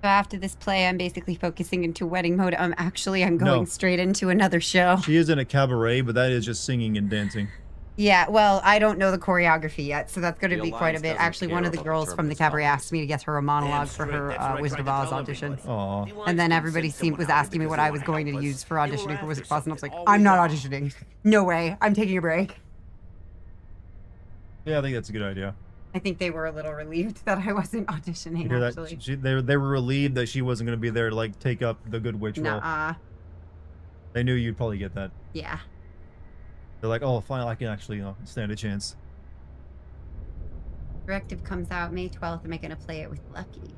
So after this play, I'm basically focusing into wedding mode. I'm going No. straight into another show. She is in a cabaret, but that is just singing and dancing. Yeah, well, I don't know the choreography yet, so that's going to The be quite a Alliance bit. doesn't Actually, one care of the about girls the from the terminus cabaret colonies. asked me to get her a monologue for straight, her that's what I Wizard of tried to Oz tell audition. everybody. Aw. The And Alliance then didn't everybody send was someone out asking me because what they I was wanna going to help us. use for They were auditioning for Wizard after of Oz, and I was like, something I'm not always auditioning. No way. I'm taking a break. Yeah, I think that's a good idea. I think they were a little relieved that I wasn't auditioning, You hear actually. that? They were relieved that she wasn't going to be there to like take up the good witch role. Nuh-uh. They knew you'd probably get that. Yeah. They're like, oh, fine, I can actually stand a chance. Directive comes out May 12th. Am I going to play it with Lucky?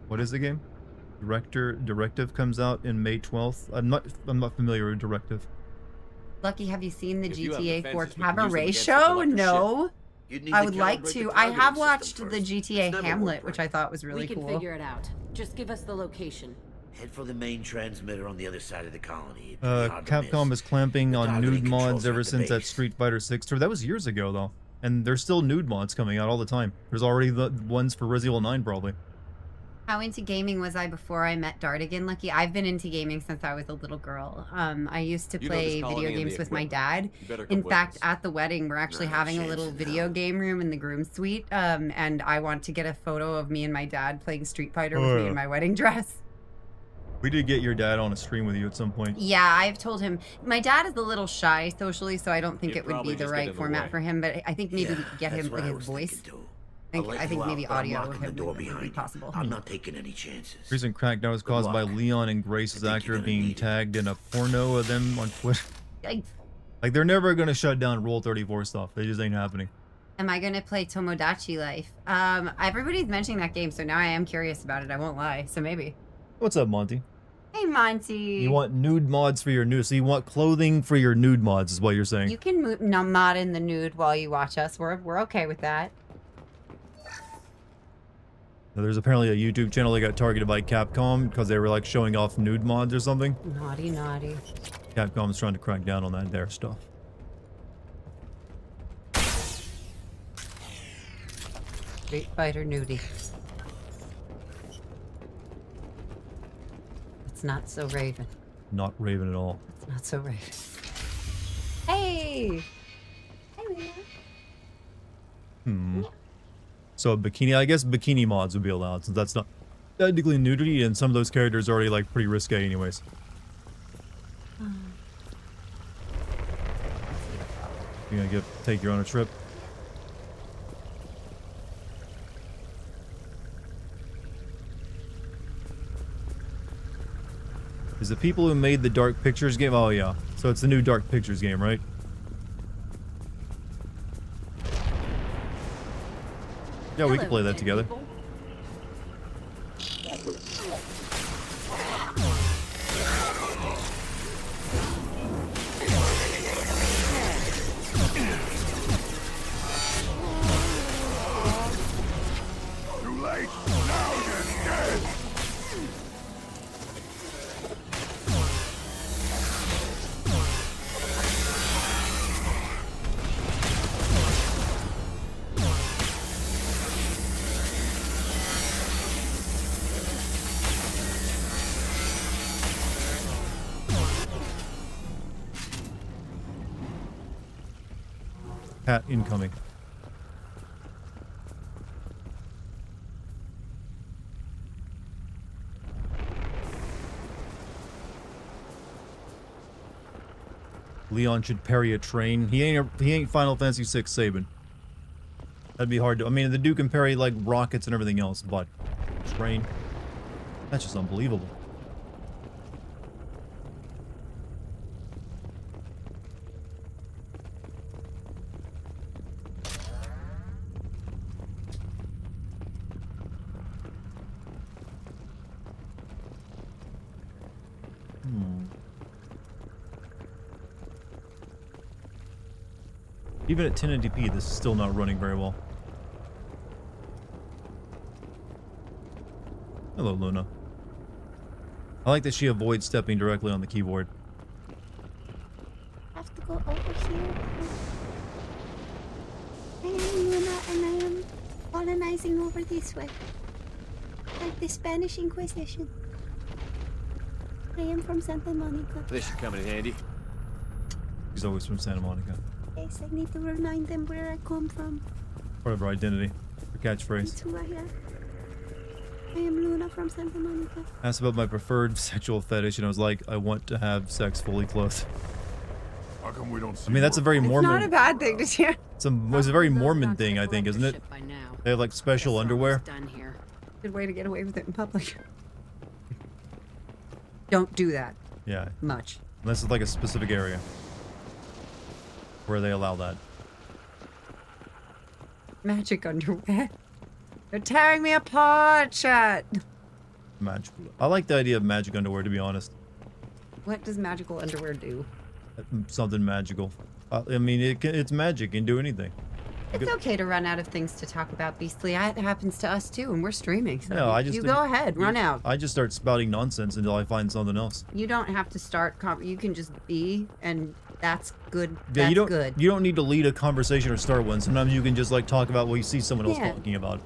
What is the game? Directive comes out in May 12th. I'm not familiar with Directive. Lucky, have you seen the If you have GTA 4 defenses, we can use them cabaret against the show? collector No. You'd need I to would like calibrate the to. I targeting have system watched the first. GTA It's never Hamlet, worked which right. I thought was really we can cool. figure it out. Just give us the location. Head for the main transmitter on the other side of the colony. It'd be hard to Capcom miss. is clamping The on targeting nude controls mods are ever at the since that base. Street Fighter 6 tour. That was years ago, though. And there's still nude mods coming out all the time. There's already the ones for Resident Evil 9, probably. How into gaming was I before I met Dartigan, Lucky? I've been into gaming since I was a little girl. I used to You know this play colony video and the games with my equipment. dad. You better In come with fact, us. at the wedding, we're actually having a little video game room in the groom suite. And I want to get a photo of me and my dad playing Street Fighter with me in my wedding dress. We did get your dad on a stream with you at some point. Yeah, I've told him. My dad is a little shy socially, so I don't think He'd it would probably be the just get right in the format way. for him. But I think maybe we Yeah, could get that's him what like I his was voice. thinking, too. I I'll let think you out, maybe but I'm audio locking with the him door would be behind you. possible. I'm not taking any chances. Recent crackdown was Good caused by luck. Leon and Grace's I think actor you're gonna being need it. tagged in a porno of them on Twitter. Yikes. Like, they're never going to shut down Rule 34 stuff. They just ain't happening. Am I gonna play Tomodachi Life? Everybody's mentioning that game, so now I am curious about it. I won't lie. So maybe. What's up, Monty? Hey, Monty. You want nude mods for your nude, so you want clothing for your nude mods is what you're saying. You can mod in the nude while you watch us. We're okay with that. Now, there's apparently a YouTube channel that got targeted by Capcom because they were like showing off nude mods or something. Naughty, naughty. Capcom's trying to crack down on that their stuff. Street Fighter nudie. It's not so Raven. Not Raven at all. It's not so Raven. Hey! Hey, Leah. So bikini, I guess bikini mods would be allowed since that's not technically nudity and some of those characters are already like pretty risque anyways. You're gonna take you on a trip. Is the people who made the Dark Pictures game? Oh yeah. So it's the new Dark Pictures game, right? Yeah, we can play that together. Too late. Now you're dead. Pat incoming. Leon should parry a train. He ain't Final Fantasy VI Sabin. That'd be hard to. I mean, the dude can parry like rockets and everything else, but train. That's just unbelievable. Even at 1080p, this is still not running very well. Hello, Luna. I like that she avoids stepping directly on the keyboard. I have to go over here. I am Luna and I am colonizing over this way. Like the Spanish Inquisition. I am from Santa Monica. This should come in handy. He's always from Santa Monica. Yes, I need to remind them where I come from. Part of her identity. Her catchphrase. That's who I am. I am Luna from Santa Monica. Asked about my preferred sexual fetish, and I was like, I want to have sex fully clothed. How come we don't see I mean, that's a very Mormon. It's not a bad thing to do. It's a very Mormon thing, I think, isn't it? They have like special underwear. Done here. Good way to get away with it in public. Don't do that. Yeah. Much. Unless it's like a specific area where they allow that. Magic underwear. You're tearing me apart, chat. Magical. I like the idea of magic underwear, to be honest. What does magical underwear do? Something magical. I mean, it's magic. It can do anything. It's okay to run out of things to talk about, Beastly. It happens to us too, and we're streaming. So No, you go ahead, run out. I just start spouting nonsense until I find something else. You don't have to start. You can just be, and that's good. Yeah, That's you don't. good. You don't need to lead a conversation or start one. Sometimes you can just like talk about what you see someone else Yeah. talking about.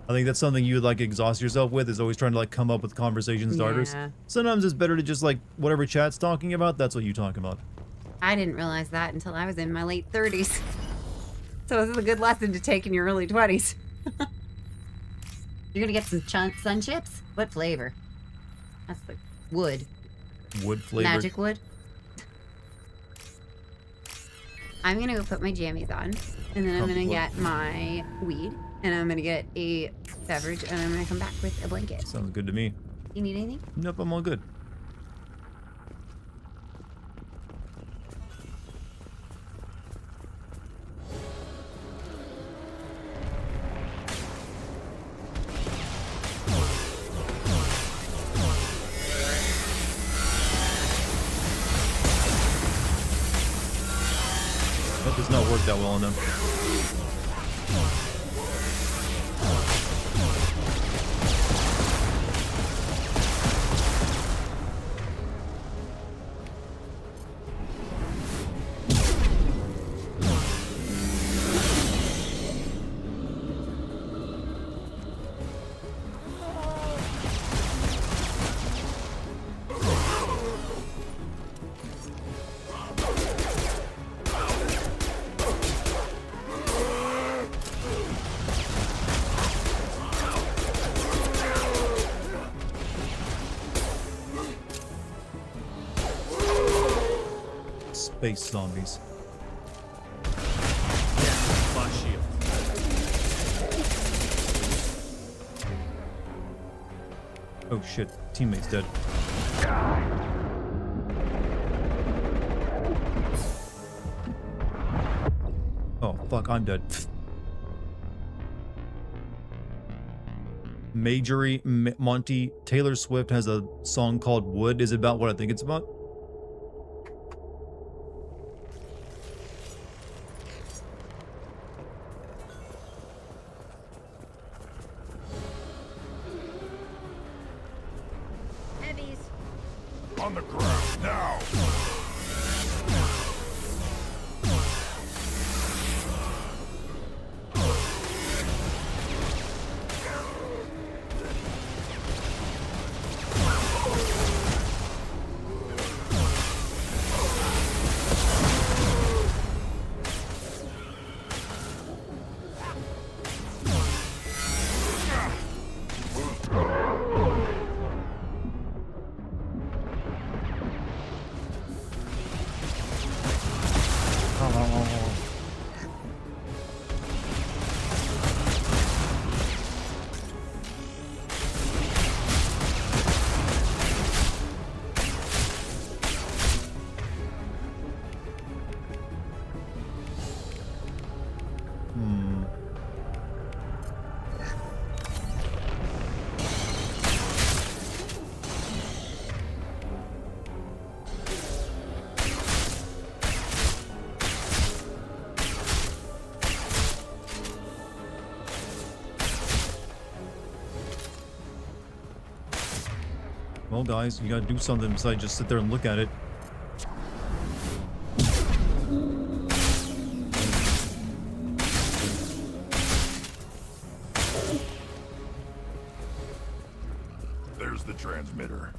I think that's something you would like exhaust yourself with, is always trying to like come up with conversation starters. Yeah. Sometimes it's better to just like whatever chat's talking about, that's what you talk about. I didn't realize that until I was in my late 30s. So this is a good lesson to take in your early 20s. You're gonna get some sun chips? What flavor? That's the wood. Wood flavor. Magic wood. I'm gonna go put my jammies on, and then I'm gonna get my weed, and I'm gonna get a beverage, and I'm gonna come back with a blanket. Sounds good to me. You need anything? Nope, I'm all good. That does not work that well on them. Space zombies. My shield. Oh shit, teammate's dead. Oh fuck, I'm dead. Majorie Monty, Taylor Swift has a song called Wood. Is it about what I think it's about? Heavies. On the ground now. Well, guys, you gotta do something besides just sit there and look at it. There's the transmitter.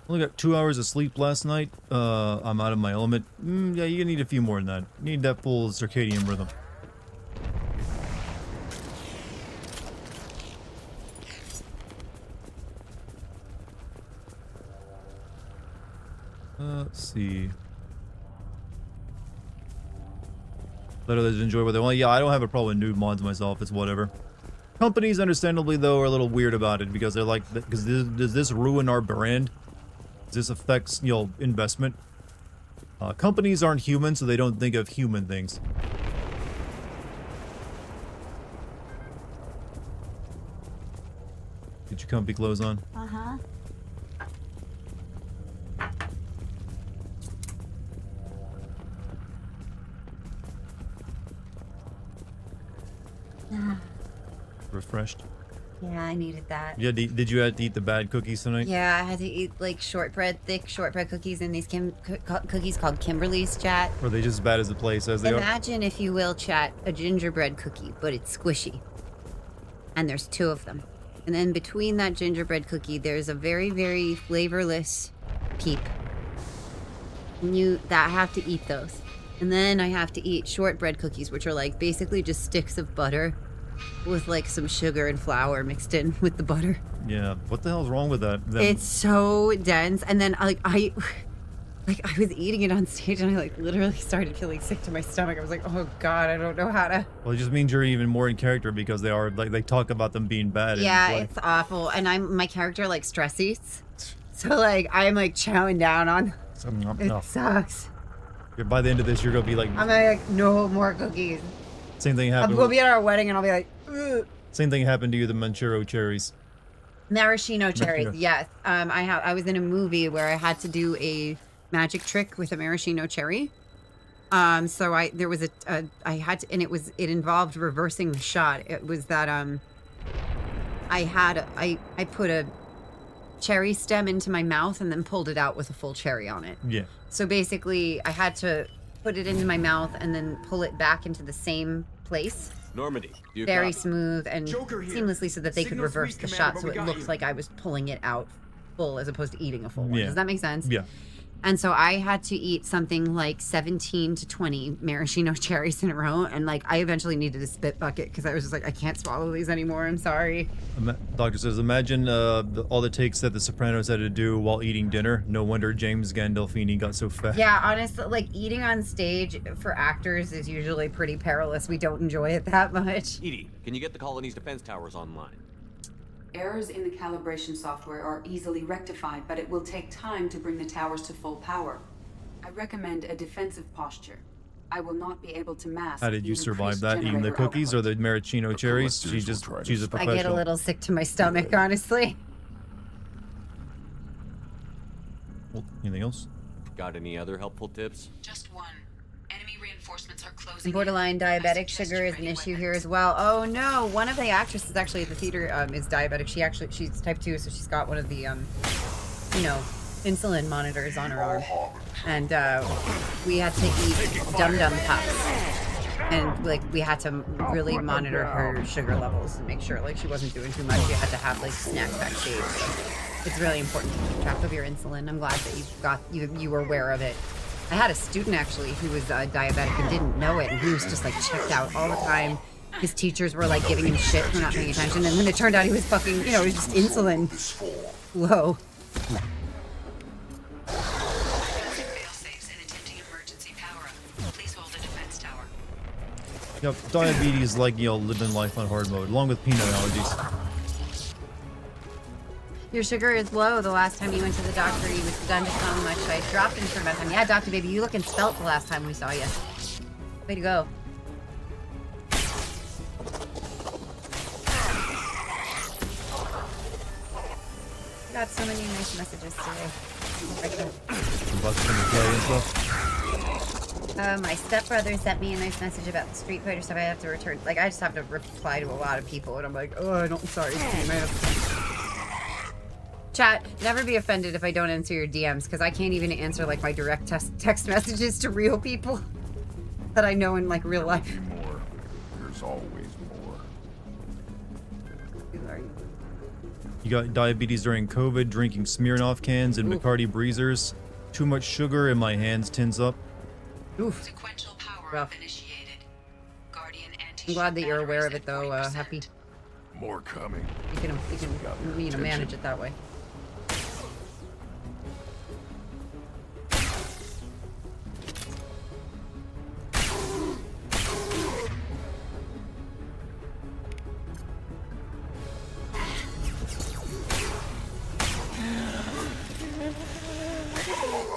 Only got 2 hours of sleep last night. I'm out of my element. Yeah, you need a few more than that. You need that full circadian rhythm. Let's see. Let others enjoy what they want. Yeah, I don't have a problem with nude mods myself. It's whatever. Companies, understandably, though, are a little weird about it because they're like, because does this ruin our brand? Does this affect, you know, investment? Companies aren't human, so they don't think of human things. Get your comfy clothes on. Uh-huh. Refreshed. Yeah, I needed that. Yeah, did you have to eat the bad cookies tonight? Yeah, I had to eat like thick shortbread cookies, and these cookies called Kimberly's, chat. Or are they just as bad as the place says they are? Imagine, if you will, chat, a gingerbread cookie, but it's squishy. And there's 2 of them. And then between that gingerbread cookie, there's a very, very flavorless peep. And I have to eat those. And then I have to eat shortbread cookies, which are like basically just sticks of butter with like some sugar and flour mixed in with the butter. Yeah, what the hell's wrong with that? It's so dense. And then I was eating it on stage, and I like literally started feeling sick to my stomach. I was like, oh god, I don't know how to. Well, it just means you're even more in character because they are like, they talk about them being bad. Yeah, it's awful. And my character like stress eats, so like I'm like chowing down on. It sucks. By the end of this, you're gonna be like, I'm like, no more cookies. Same thing happened. We'll be at our wedding, and I'll be like, ugh. Same thing happened to you, the Manchuro cherries. Maraschino cherries, yes. I was in a movie where I had to do a magic trick with a maraschino cherry. So it involved reversing the shot. It was that I put a cherry stem into my mouth and then pulled it out with a full cherry on it. Yeah. So basically, I had to put it into my mouth and then pull it back into the same place. Normandy, do you Very copy? smooth and seamlessly, so that they could reverse the shot, so it looked like I was pulling it out full as opposed to eating a full one. Yeah. Does that make sense? Yeah. And so I had to eat something like 17 to 20 maraschino cherries in a row, and like I eventually needed a spit bucket because I was just like, I can't swallow these anymore. I'm sorry. Doctor says, imagine all the takes that the Sopranos had to do while eating dinner. No wonder James Gandolfini got so fat. Yeah, honestly, like eating on stage for actors is usually pretty perilous. We don't enjoy it that much. Edie, can you get the colony's defense towers online? Errors in the calibration software are easily rectified, but it will take time to bring the towers to full power. I recommend a defensive posture. I will not be able to mask. How did you survive that? Eating the cookies or the maraschino cherries? She's a professional. I get a little sick to my stomach, honestly. Well, anything else? Got any other helpful tips? Just one. Enemy reinforcements are closing. Borderline diabetic sugar is an issue here as well. Oh no, one of the actresses actually at the theater is diabetic. She's type 2, so she's got one of the insulin monitors on her arm, and we had to eat Dum Dum puffs, and like we had to really monitor her sugar levels and make sure like she wasn't doing too much. You had to have like snacks backstage. So it's really important to keep track of your insulin. I'm glad that you were aware of it. I had a student actually who was diabetic and didn't know it, and he was just like checked out all the time. His teachers were like giving him shit for not paying attention, and then it turned out he was fucking, it was just insulin low. Yep, diabetes like, living life on hard mode, along with peanut allergies. Your sugar is low. The last time you went to the doctor, you was done to so much. I dropped in for about time. Yeah, Dr. Baby, you looking svelte the last time we saw you. Way to go. Got so many nice messages today. My stepbrother sent me a nice message about the Street Fighter stuff I have to return. Like, I just have to reply to a lot of people, and I'm like, oh, I don't, sorry, team. I have to... Chat, never be offended if I don't answer your DMs, because I can't even answer, like, my direct text messages to real people that I know in, like, real life. More. There's always more. You got diabetes during COVID, drinking Smirnoff cans and Bacardi Breezers. Too much sugar and my hands tense up. Oof. Sequential power Rough. initiated. Guardian I'm glad that you're aware of it, though, Happy. More coming. You can manage it that way.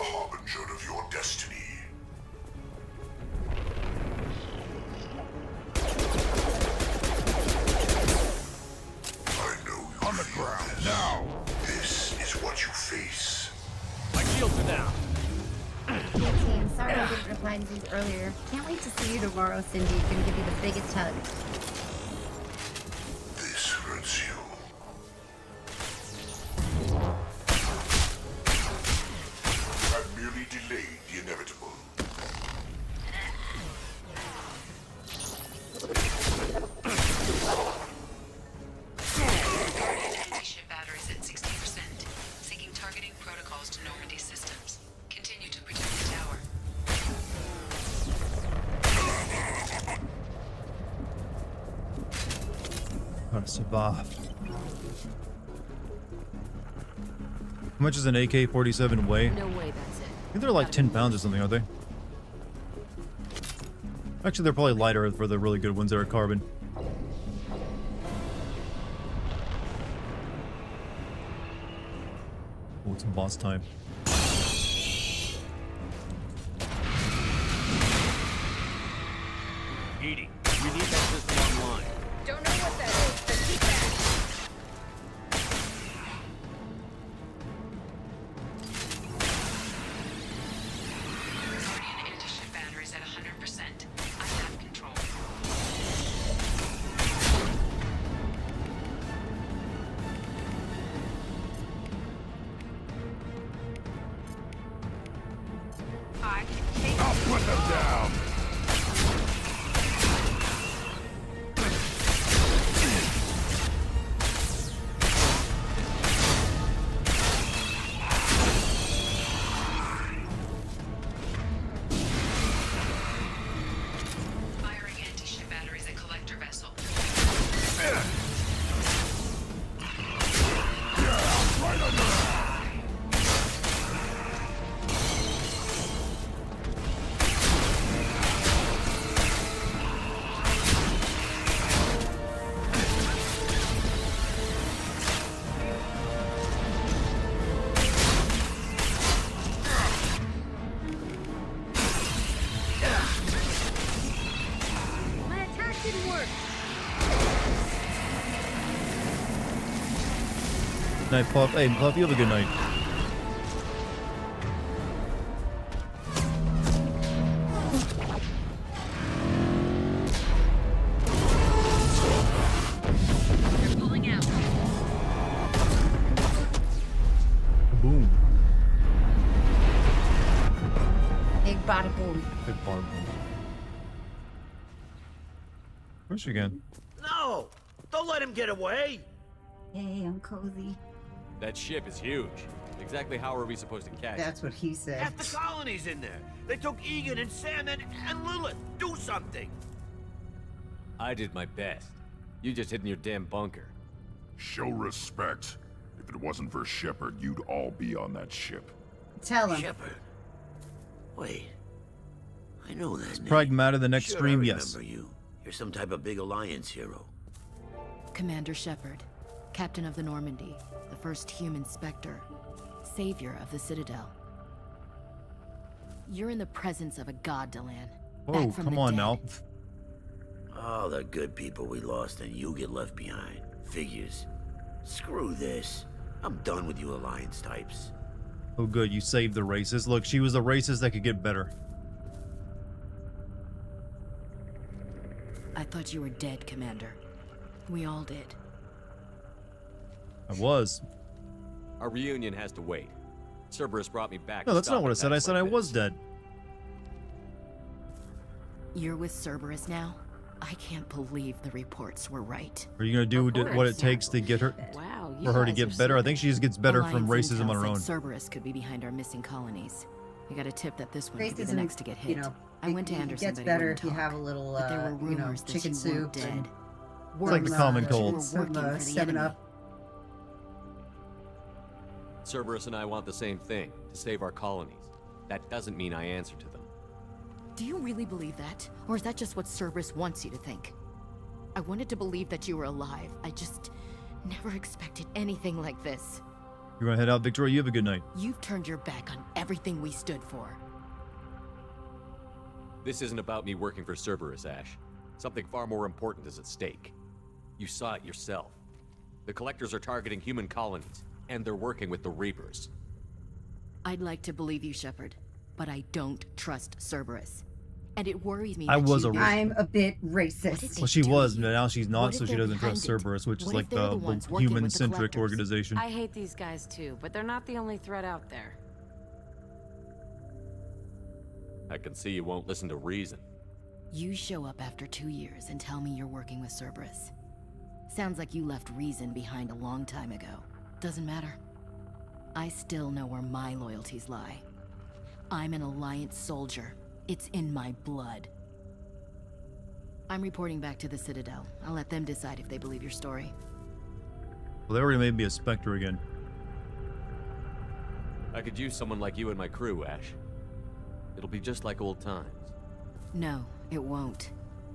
Harbinger of your destiny. I know you on the ground now. This is what you face. My shields are down. Hey team, sorry I didn't reply to these earlier. Can't wait to see you tomorrow, Cindy. Gonna give you the biggest hug. This hurts you. I've merely delayed the inevitable. Anti-ship batteries at 60%. Seeking targeting protocols to Normandy systems. Continue to protect the tower. Gotta survive. How much is an AK-47 weigh? No way, that's it. I think they're like 10 pounds or something, aren't they? Actually, they're probably lighter for the really good ones that are carbon. Oh, it's boss time. Edie, we need that system online. Don't know what that is, but keep that. Guardian anti-ship batteries at 100%. I have control. I can take I'll put them down. Firing anti-ship batteries at collector vessel. Right under that. My attack didn't work. Night, Puff. Hey, Puff, you have a good night. They're pulling out. Boom. Big body boom. Good part. Where's she again? No! Don't let him get away! Hey, I'm cozy. That ship is huge. Exactly how are we supposed to catch it? That's what he said. Half the colony's in there. They took Egan and Sam and Lilith. Do something! I did my best. You just hid in your damn bunker. Show respect. If it wasn't for Shepard, you'd all be on that ship. Tell him. Shepard. Wait. I know that name. Pragmata the next Sure, stream, I yes. remember you. You're some type of big Alliance hero. Commander Shepard, Captain of the Normandy, the first human Spectre, savior of the Citadel. You're in the presence of a god, Delan. Oh, from come the on dead. now. All the good people we lost and you get left behind. Figures. Screw this. I'm done with you Alliance types. Oh, good. You saved the racist. Look, she was a racist that could get better. I thought you were dead, Commander. We all did. I was. Our reunion has to wait. Cerberus brought me back. No, to that's stop not what I said. I attacks said like I this. was dead. You're with Cerberus now? I can't believe the reports were right. Are you gonna do what it takes to get her, Wow, for her to get better? I think she just gets better from Alliance racism intel on her said own. Cerberus could be behind our missing colonies. We got a tip that this one could be the Racism, next to get hit. you know, I went to it Anderson, gets but he better wouldn't if you talk. have a little, But there were you know, rumors that chicken you soup weren't and dead. It's like the common cold. some working for the 7 enemy. Up. Cerberus and I want the same thing, to save our colonies. That doesn't mean I answer to them. Do you really believe that? Or is that just what Cerberus wants you to think? I wanted to believe that you were alive. I just never expected anything like this. You wanna head out, Victoria? You have a good night. You've turned your back on everything we stood for. This isn't about me working for Cerberus, Ash. Something far more important is at stake. You saw it yourself. The Collectors are targeting human colonies, and they're working with the Reapers. I'd like to believe you, Shepard, but I don't trust Cerberus. And it worries me I that was you... a I'm a bit racist. Well, she was, but now she's not, What so if she they're doesn't trust behind it? Cerberus, which is What like if they're the the ones working with the human-centric Collectors? organization. I hate these guys too, but they're not the only threat out there. I can see you won't listen to reason. You show up after 2 years and tell me you're working with Cerberus. Sounds like you left reason behind a long time ago. Doesn't matter. I still know where my loyalties lie. I'm an Alliance soldier. It's in my blood. I'm reporting back to the Citadel. I'll let them decide if they believe your story. Well, they already made me a Spectre again. I could use someone like you in my crew, Ash. It'll be just like old times. No, it won't.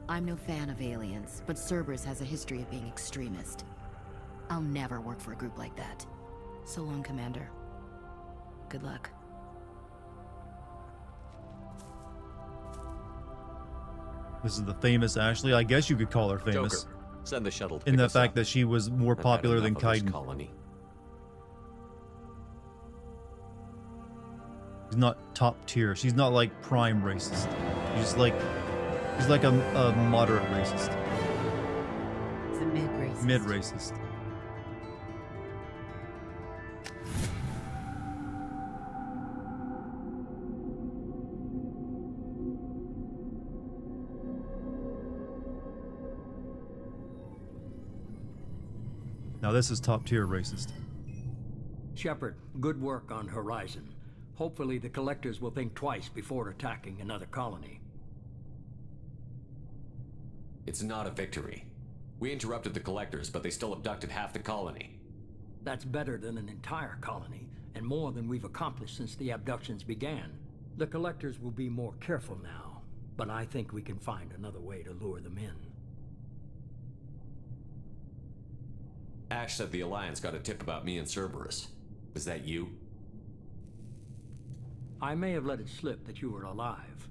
I'm no fan of aliens, but Cerberus has a history of being extremist. I'll never work for a group like that. So long, Commander. Good luck. This is the famous Ashley. I guess you could call her famous. Joker, send the shuttle to In pick the us fact up. that she was more I've had popular than enough of this Kaiden. colony. She's not top tier. She's not like prime racist. She's like a moderate racist. It's a mid-racist. Mid-racist. Now this is top tier racist. Shepard, good work on Horizon. Hopefully the Collectors will think twice before attacking another colony. It's not a victory. We interrupted the Collectors, but they still abducted half the colony. That's better than an entire colony, and more than we've accomplished since the abductions began. The Collectors will be more careful now, but I think we can find another way to lure them in. Ash said the Alliance got a tip about me and Cerberus. Was that you? I may have let it slip that you were alive,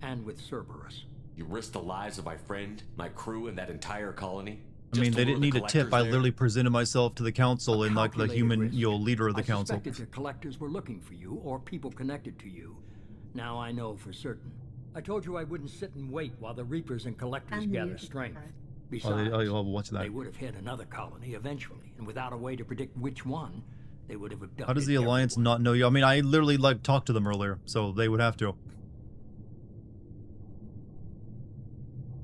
and with Cerberus. You risked the lives of my friend, my crew, and that entire colony? I mean, Just to they lure didn't the need a tip. Collectors I there? literally presented myself to the council in like the Calculated human, risk. leader of the I council. suspected the Collectors were looking for you, or people connected to you. Now I know for certain. I told you I wouldn't sit and wait while the Reapers and Collectors gather strength. Besides, what's that? they would have hit another colony eventually, and without a way to predict which one, they would have abducted How does the Alliance not know you? I mean, I literally like talked to them earlier, so they would have to.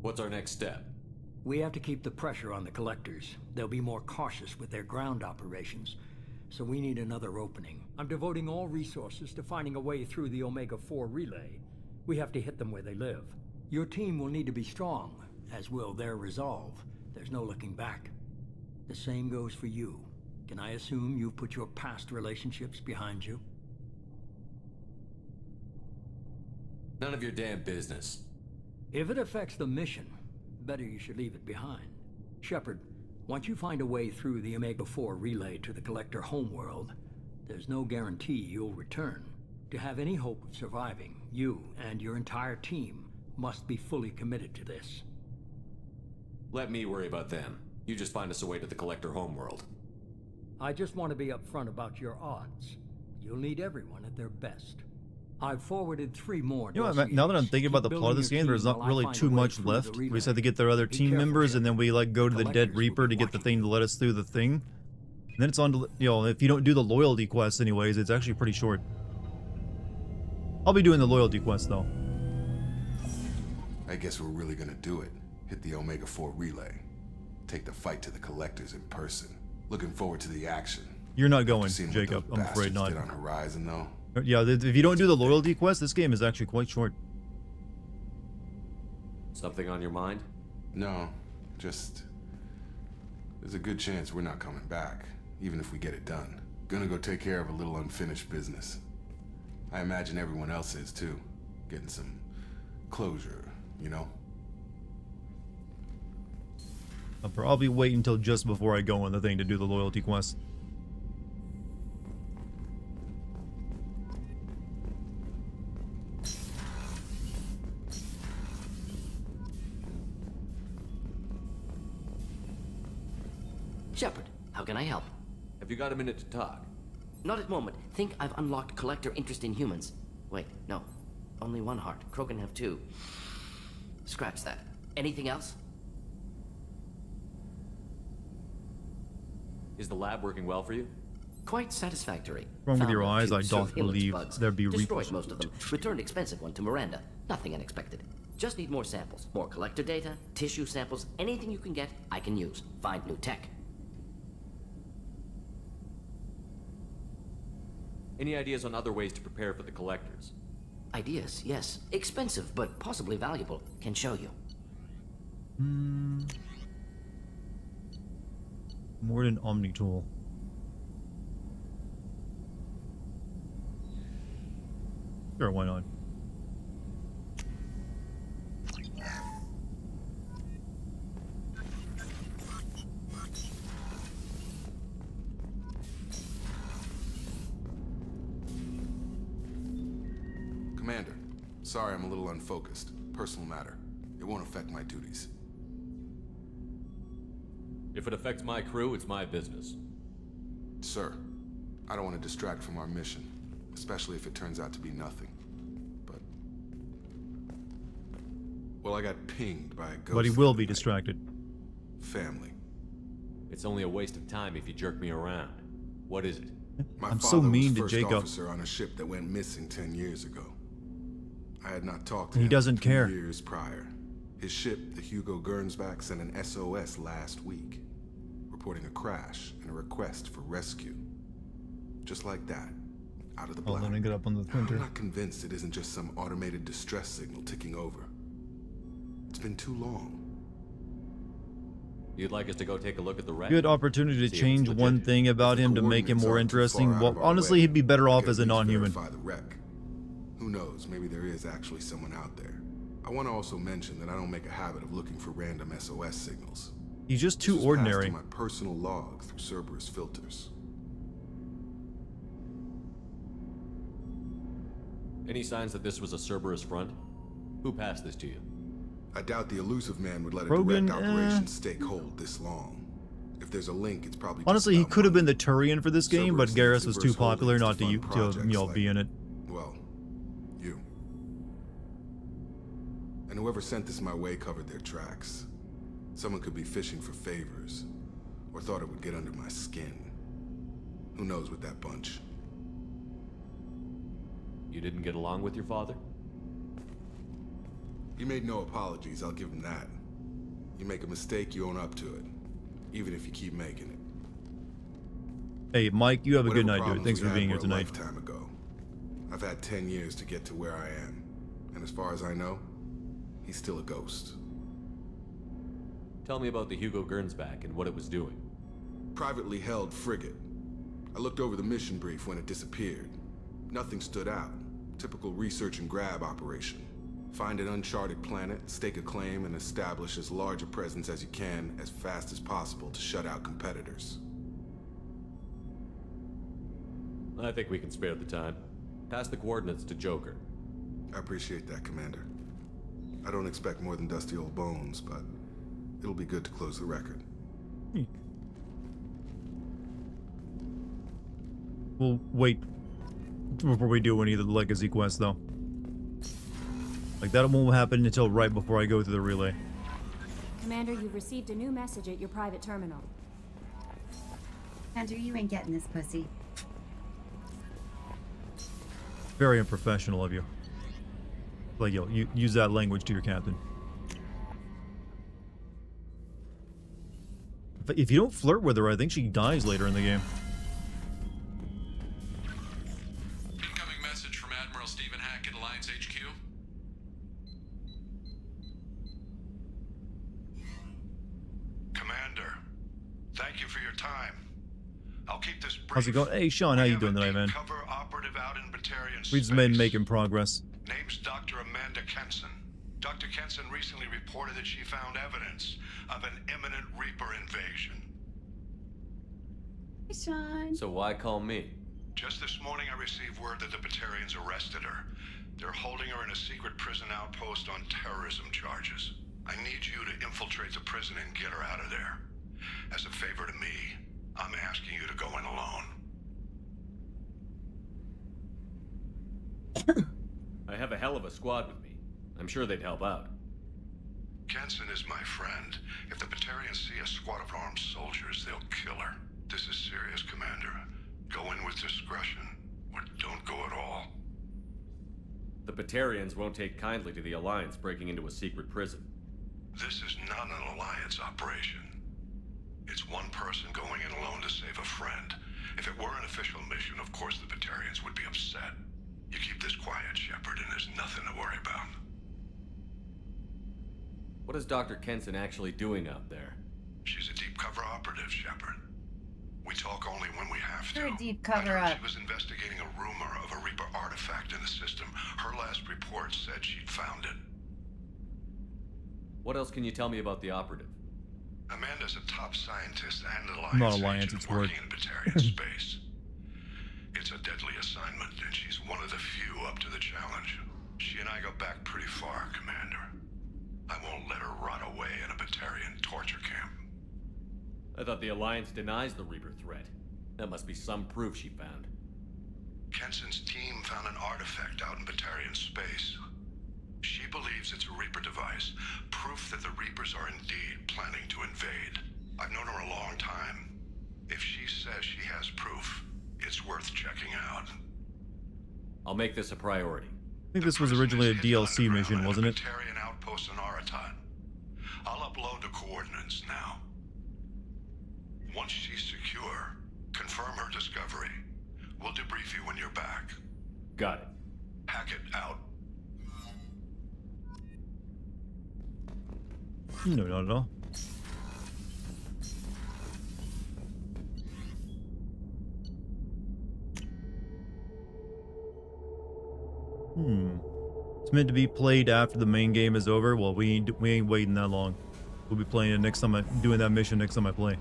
What's our next step? We have to keep the pressure on the Collectors. They'll be more cautious with their ground operations. So we need another opening. I'm devoting all resources to finding a way through the Omega-4 relay. We have to hit them where they live. Your team will need to be strong, as will their resolve. There's no looking back. The same goes for you. Can I assume you've put your past relationships behind you? None of your damn business. If it affects the mission, better you should leave it behind. Shepard, once you find a way through the Omega-4 relay to the Collector homeworld, there's no guarantee you'll return. To have any hope of surviving, you and your entire team must be fully committed to this. Let me worry about them. You just find us a way to the Collector homeworld. I just want to be upfront about your odds. You'll need everyone at their best. I've forwarded 3 more. You know what, now that I'm thinking about the plot of this game, there's not really too much left. We just have to get their other team members, and then we like go to the Dead Reaper to get the thing to let us through the thing. And then it's on to, you know, if you don't do the loyalty quest anyways, it's actually pretty short. I'll be doing the loyalty quest though. I guess we're really gonna do it. Hit the Omega 4 relay. Take the fight to the Collectors in person. Looking forward to the action. You're not going, Jacob. I'm afraid not. Did on Horizon, though. Yeah, if you don't do the loyalty quest, this game is actually quite short. Something on your mind? No, just... there's a good chance we're not coming back, even if we get it done. Gonna go take care of a little unfinished business. I imagine everyone else is, too. Getting some closure, you know? I'll probably wait until just before I go on the thing to do the loyalty quest. Shepard, how can I help? Have you got a minute to talk? Not at the moment. Think I've unlocked Collector interest in humans. Wait, no. Only 1 heart. Krogan have 2. Scratch that. Anything else? Is the lab working well for you? Quite satisfactory. Wrong with your Found a eyes, few I doth surveillance believe bugs. there be Destroyed reapers. most of them. Returned expensive one to Miranda. Nothing unexpected. Just need more samples. More Collector data, tissue samples, anything you can get, I can use. Find new tech. Any ideas on other ways to prepare for the Collectors? Ideas, yes. Expensive, but possibly valuable. Can show you. More than Omni-Tool. Sure, why not? Commander, sorry I'm a little unfocused. Personal matter. It won't affect my duties. If it affects my crew, it's my business. Sir, I don't want to distract from our mission, especially if it turns out to be nothing. But... well, I got pinged by a ghost. But he will be distracted. Family. It's only a waste of time if you jerk me around. What is it? My I'm father so mean was to first Jacob. officer on a ship that went missing 10 years ago. I had not talked to He him doesn't 2 care. years prior. His ship, the Hugo Gernsback, sent an SOS last week, reporting a crash and a request for rescue. Just like that, out of the black. Let me get up on the printer. I'm not convinced it isn't just some automated distress signal ticking over. It's been too long. You'd like us to go take a look at the wreck? Good opportunity to See if change it's one legit. thing about him to make him more interesting. Well, honestly, he'd be better off as a non-human. Verify the wreck. Who knows, maybe there is actually someone out there. I want to also mention that I don't make a habit of looking for random SOS signals. He's just This too was passed ordinary. to my personal log through Cerberus filters. Any signs that this was a Cerberus front? Who passed this to you? I doubt the elusive man would let a Krogan, direct operation stake hold this long. If there's a link, it's probably Honestly, just he about could have money. been the Turian for this game, but Cerberus Garrus was diverse too popular holdings not to, fund you know, projects be in it. Well, you. And whoever sent this my way covered their tracks. Someone could be fishing for favors, or thought it would get under my skin. Who knows with that bunch? You didn't get along with your father? He made no apologies, I'll give him that. You make a mistake, you own up to it. Even if you keep making it. Hey, Mike, you have a good Whatever night, dude. problems Thanks we for had being here were a tonight. lifetime ago. I've had 10 years to get to where I am. And as far as I know, he's still a ghost. Tell me about the Hugo Gernsback and what it was doing. Privately held frigate. I looked over the mission brief when it disappeared. Nothing stood out. Typical research and grab operation. Find an uncharted planet, stake a claim, and establish as large a presence as you can as fast as possible to shut out competitors. I think we can spare the time. Pass the coordinates to Joker. I appreciate that, Commander. I don't expect more than dusty old bones, but it'll be good to close the record. We'll wait before we do any of the legacy quests, though. Like, that won't happen until right before I go through the relay. Commander, you've received a new message at your private terminal. Andrew, you ain't getting this pussy. Very unprofessional of you. Like, yo, you use that language to your captain. If you don't flirt with her, I think she dies later in the game. Incoming message from Admiral Stephen Hackett, Alliance HQ. Commander, thank you for your time. I'll keep this brief. How's it going? Hey, Sean, how you doing tonight, man? Cover operative out in Batarian We've just been making progress. Name's Dr. Amanda Kenson. Dr. Kenson recently reported that she found evidence of an imminent Reaper invasion. Hey, Sean. So why call me? Just this morning I received word that the Batarians arrested her. They're holding her in a secret prison outpost on terrorism charges. I need you to infiltrate the prison and get her out of there. As a favor to me, I'm asking you to go in alone. I have a hell of a squad with me. I'm sure they'd help out. Kenson is my friend. If the Batarians see a squad of armed soldiers, they'll kill her. This is serious, Commander. Go in with discretion, or don't go at all. The Batarians won't take kindly to the Alliance breaking into a secret prison. This is not an Alliance operation. It's one person going in alone to save a friend. If it were an official mission, of course the Batarians would be upset. You keep this quiet, Shepard, and there's nothing to worry about. What is Dr. Kenson actually doing out there? She's a deep cover operative, Shepard. We talk only when we have to. You're a deep cover up. She was investigating a rumor of a Reaper artifact in the system. Her last report said she'd found it. What else can you tell me about the operative? Amanda's a top scientist and Not Alliance Alliance, agent it's word. working in Batarian space. It's a deadly assignment, and she's one of the few up to the challenge. She and I go back pretty far, Commander. I won't let her rot away in a Batarian torture camp. I thought the Alliance denies the Reaper threat. That must be some proof she found. Kenson's team found an artifact out in Batarian space. She believes it's a Reaper device, proof that the Reapers are indeed planning to invade. I've known her a long time. If she says she has proof, it's worth checking out. I'll make this a priority. I think this was originally a DLC mission, wasn't it? Batarian outpost in Aratat. I'll upload the coordinates now. Once she's secure, confirm her discovery. We'll debrief you when you're back. Got it. Hackett out. No, not at all. It's meant to be played after the main game is over. Well, we ain't waiting that long. We'll be playing it next time doing that mission next time I play.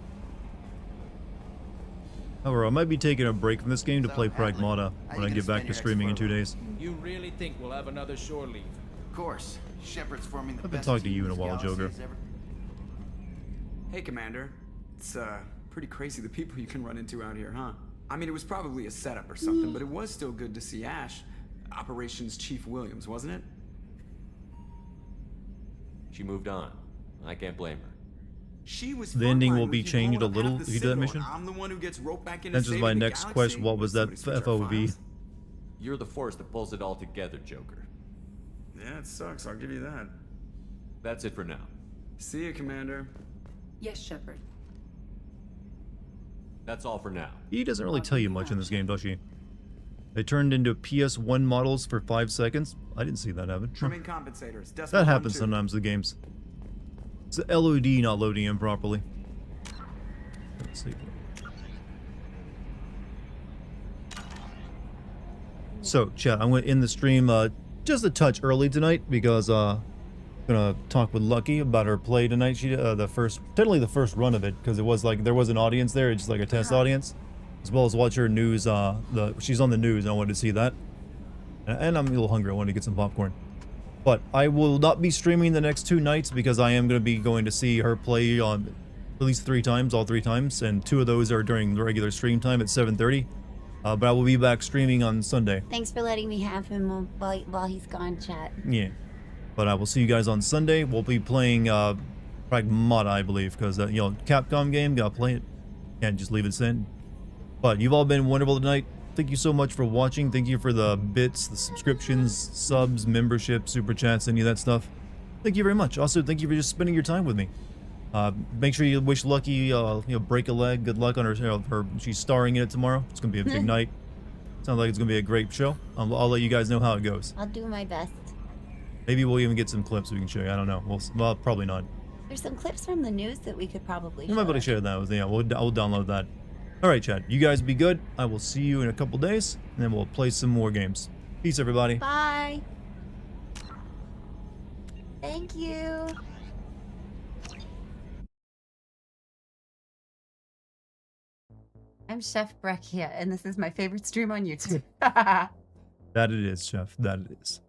However, I might be taking a break from this game to play Pragmata when I get back to streaming in 2 days. You really think we'll have another shore leave? Of course. Shepard's forming the I haven't best talked to team you in a this while, galaxy Joker. has ever- Hey, Commander. It's, pretty crazy the people you can run into out here, huh? I mean, it was probably a setup or something, but it was still good to see Ash. Operations Chief Williams, wasn't it? She moved on. I can't blame her. She was The ending frontline will with be you changed a blowing up little half if the you do that Citadel, mission. and I'm the one who gets roped back into That's just saving my the next galaxy. quest. What was that Somebody switch our FOV? files. You're the force that pulls it all together, Joker. Yeah, it sucks. I'll give you that. That's it for now. See you, Commander. Yes, Shepard. That's all for now. He doesn't really tell you much in this game, does he? They turned into PS1 models for 5 seconds. I didn't see that happen. Trimming compensators. Decimal That one, happens two. sometimes in the games. It's the LOD not loading in properly. Let's see. So, chat, I'm going to end the stream just a touch early tonight because I'm going to talk with Lucky about her play tonight. She technically the first run of it, because it was like there was an audience there, it's just like a test audience, as well as watch her news. She's on the news, and I wanted to see that. And I'm a little hungry. I wanted to get some popcorn. But I will not be streaming the next 2 nights because I am going to be going to see her play on at least 3 times, all 3 times, and 2 of those are during the regular stream time at 7:30. But I will be back streaming on Sunday. Thanks for letting me have him while he's gone, chat. Yeah. But I will see you guys on Sunday. We'll be playing Pragmata, I believe, because, you know, Capcom game, gotta play it. Can't just leave it in. But you've all been wonderful tonight. Thank you so much for watching. Thank you for the bits, the subscriptions, subs, membership, super chats, any of that stuff. Thank you very much. Also, thank you for just spending your time with me. Make sure you wish Lucky, you know, break a leg. Good luck on her, you know, she's starring in it tomorrow. It's gonna be a big night. Sounds like it's gonna be a great show. I'll let you guys know how it goes. I'll do my best. Maybe we'll even get some clips we can show you. I don't know. Well, probably not. There's some clips from the news that we could probably We might be able to share that with you. Yeah, I'll download that. All right, Chad. You guys be good. I will see you in a couple days, and then we'll play some more games. Peace, everybody. Bye. Thank you. I'm Chef Breccia, and this is my favorite stream on YouTube. That it is, Chef. That it is.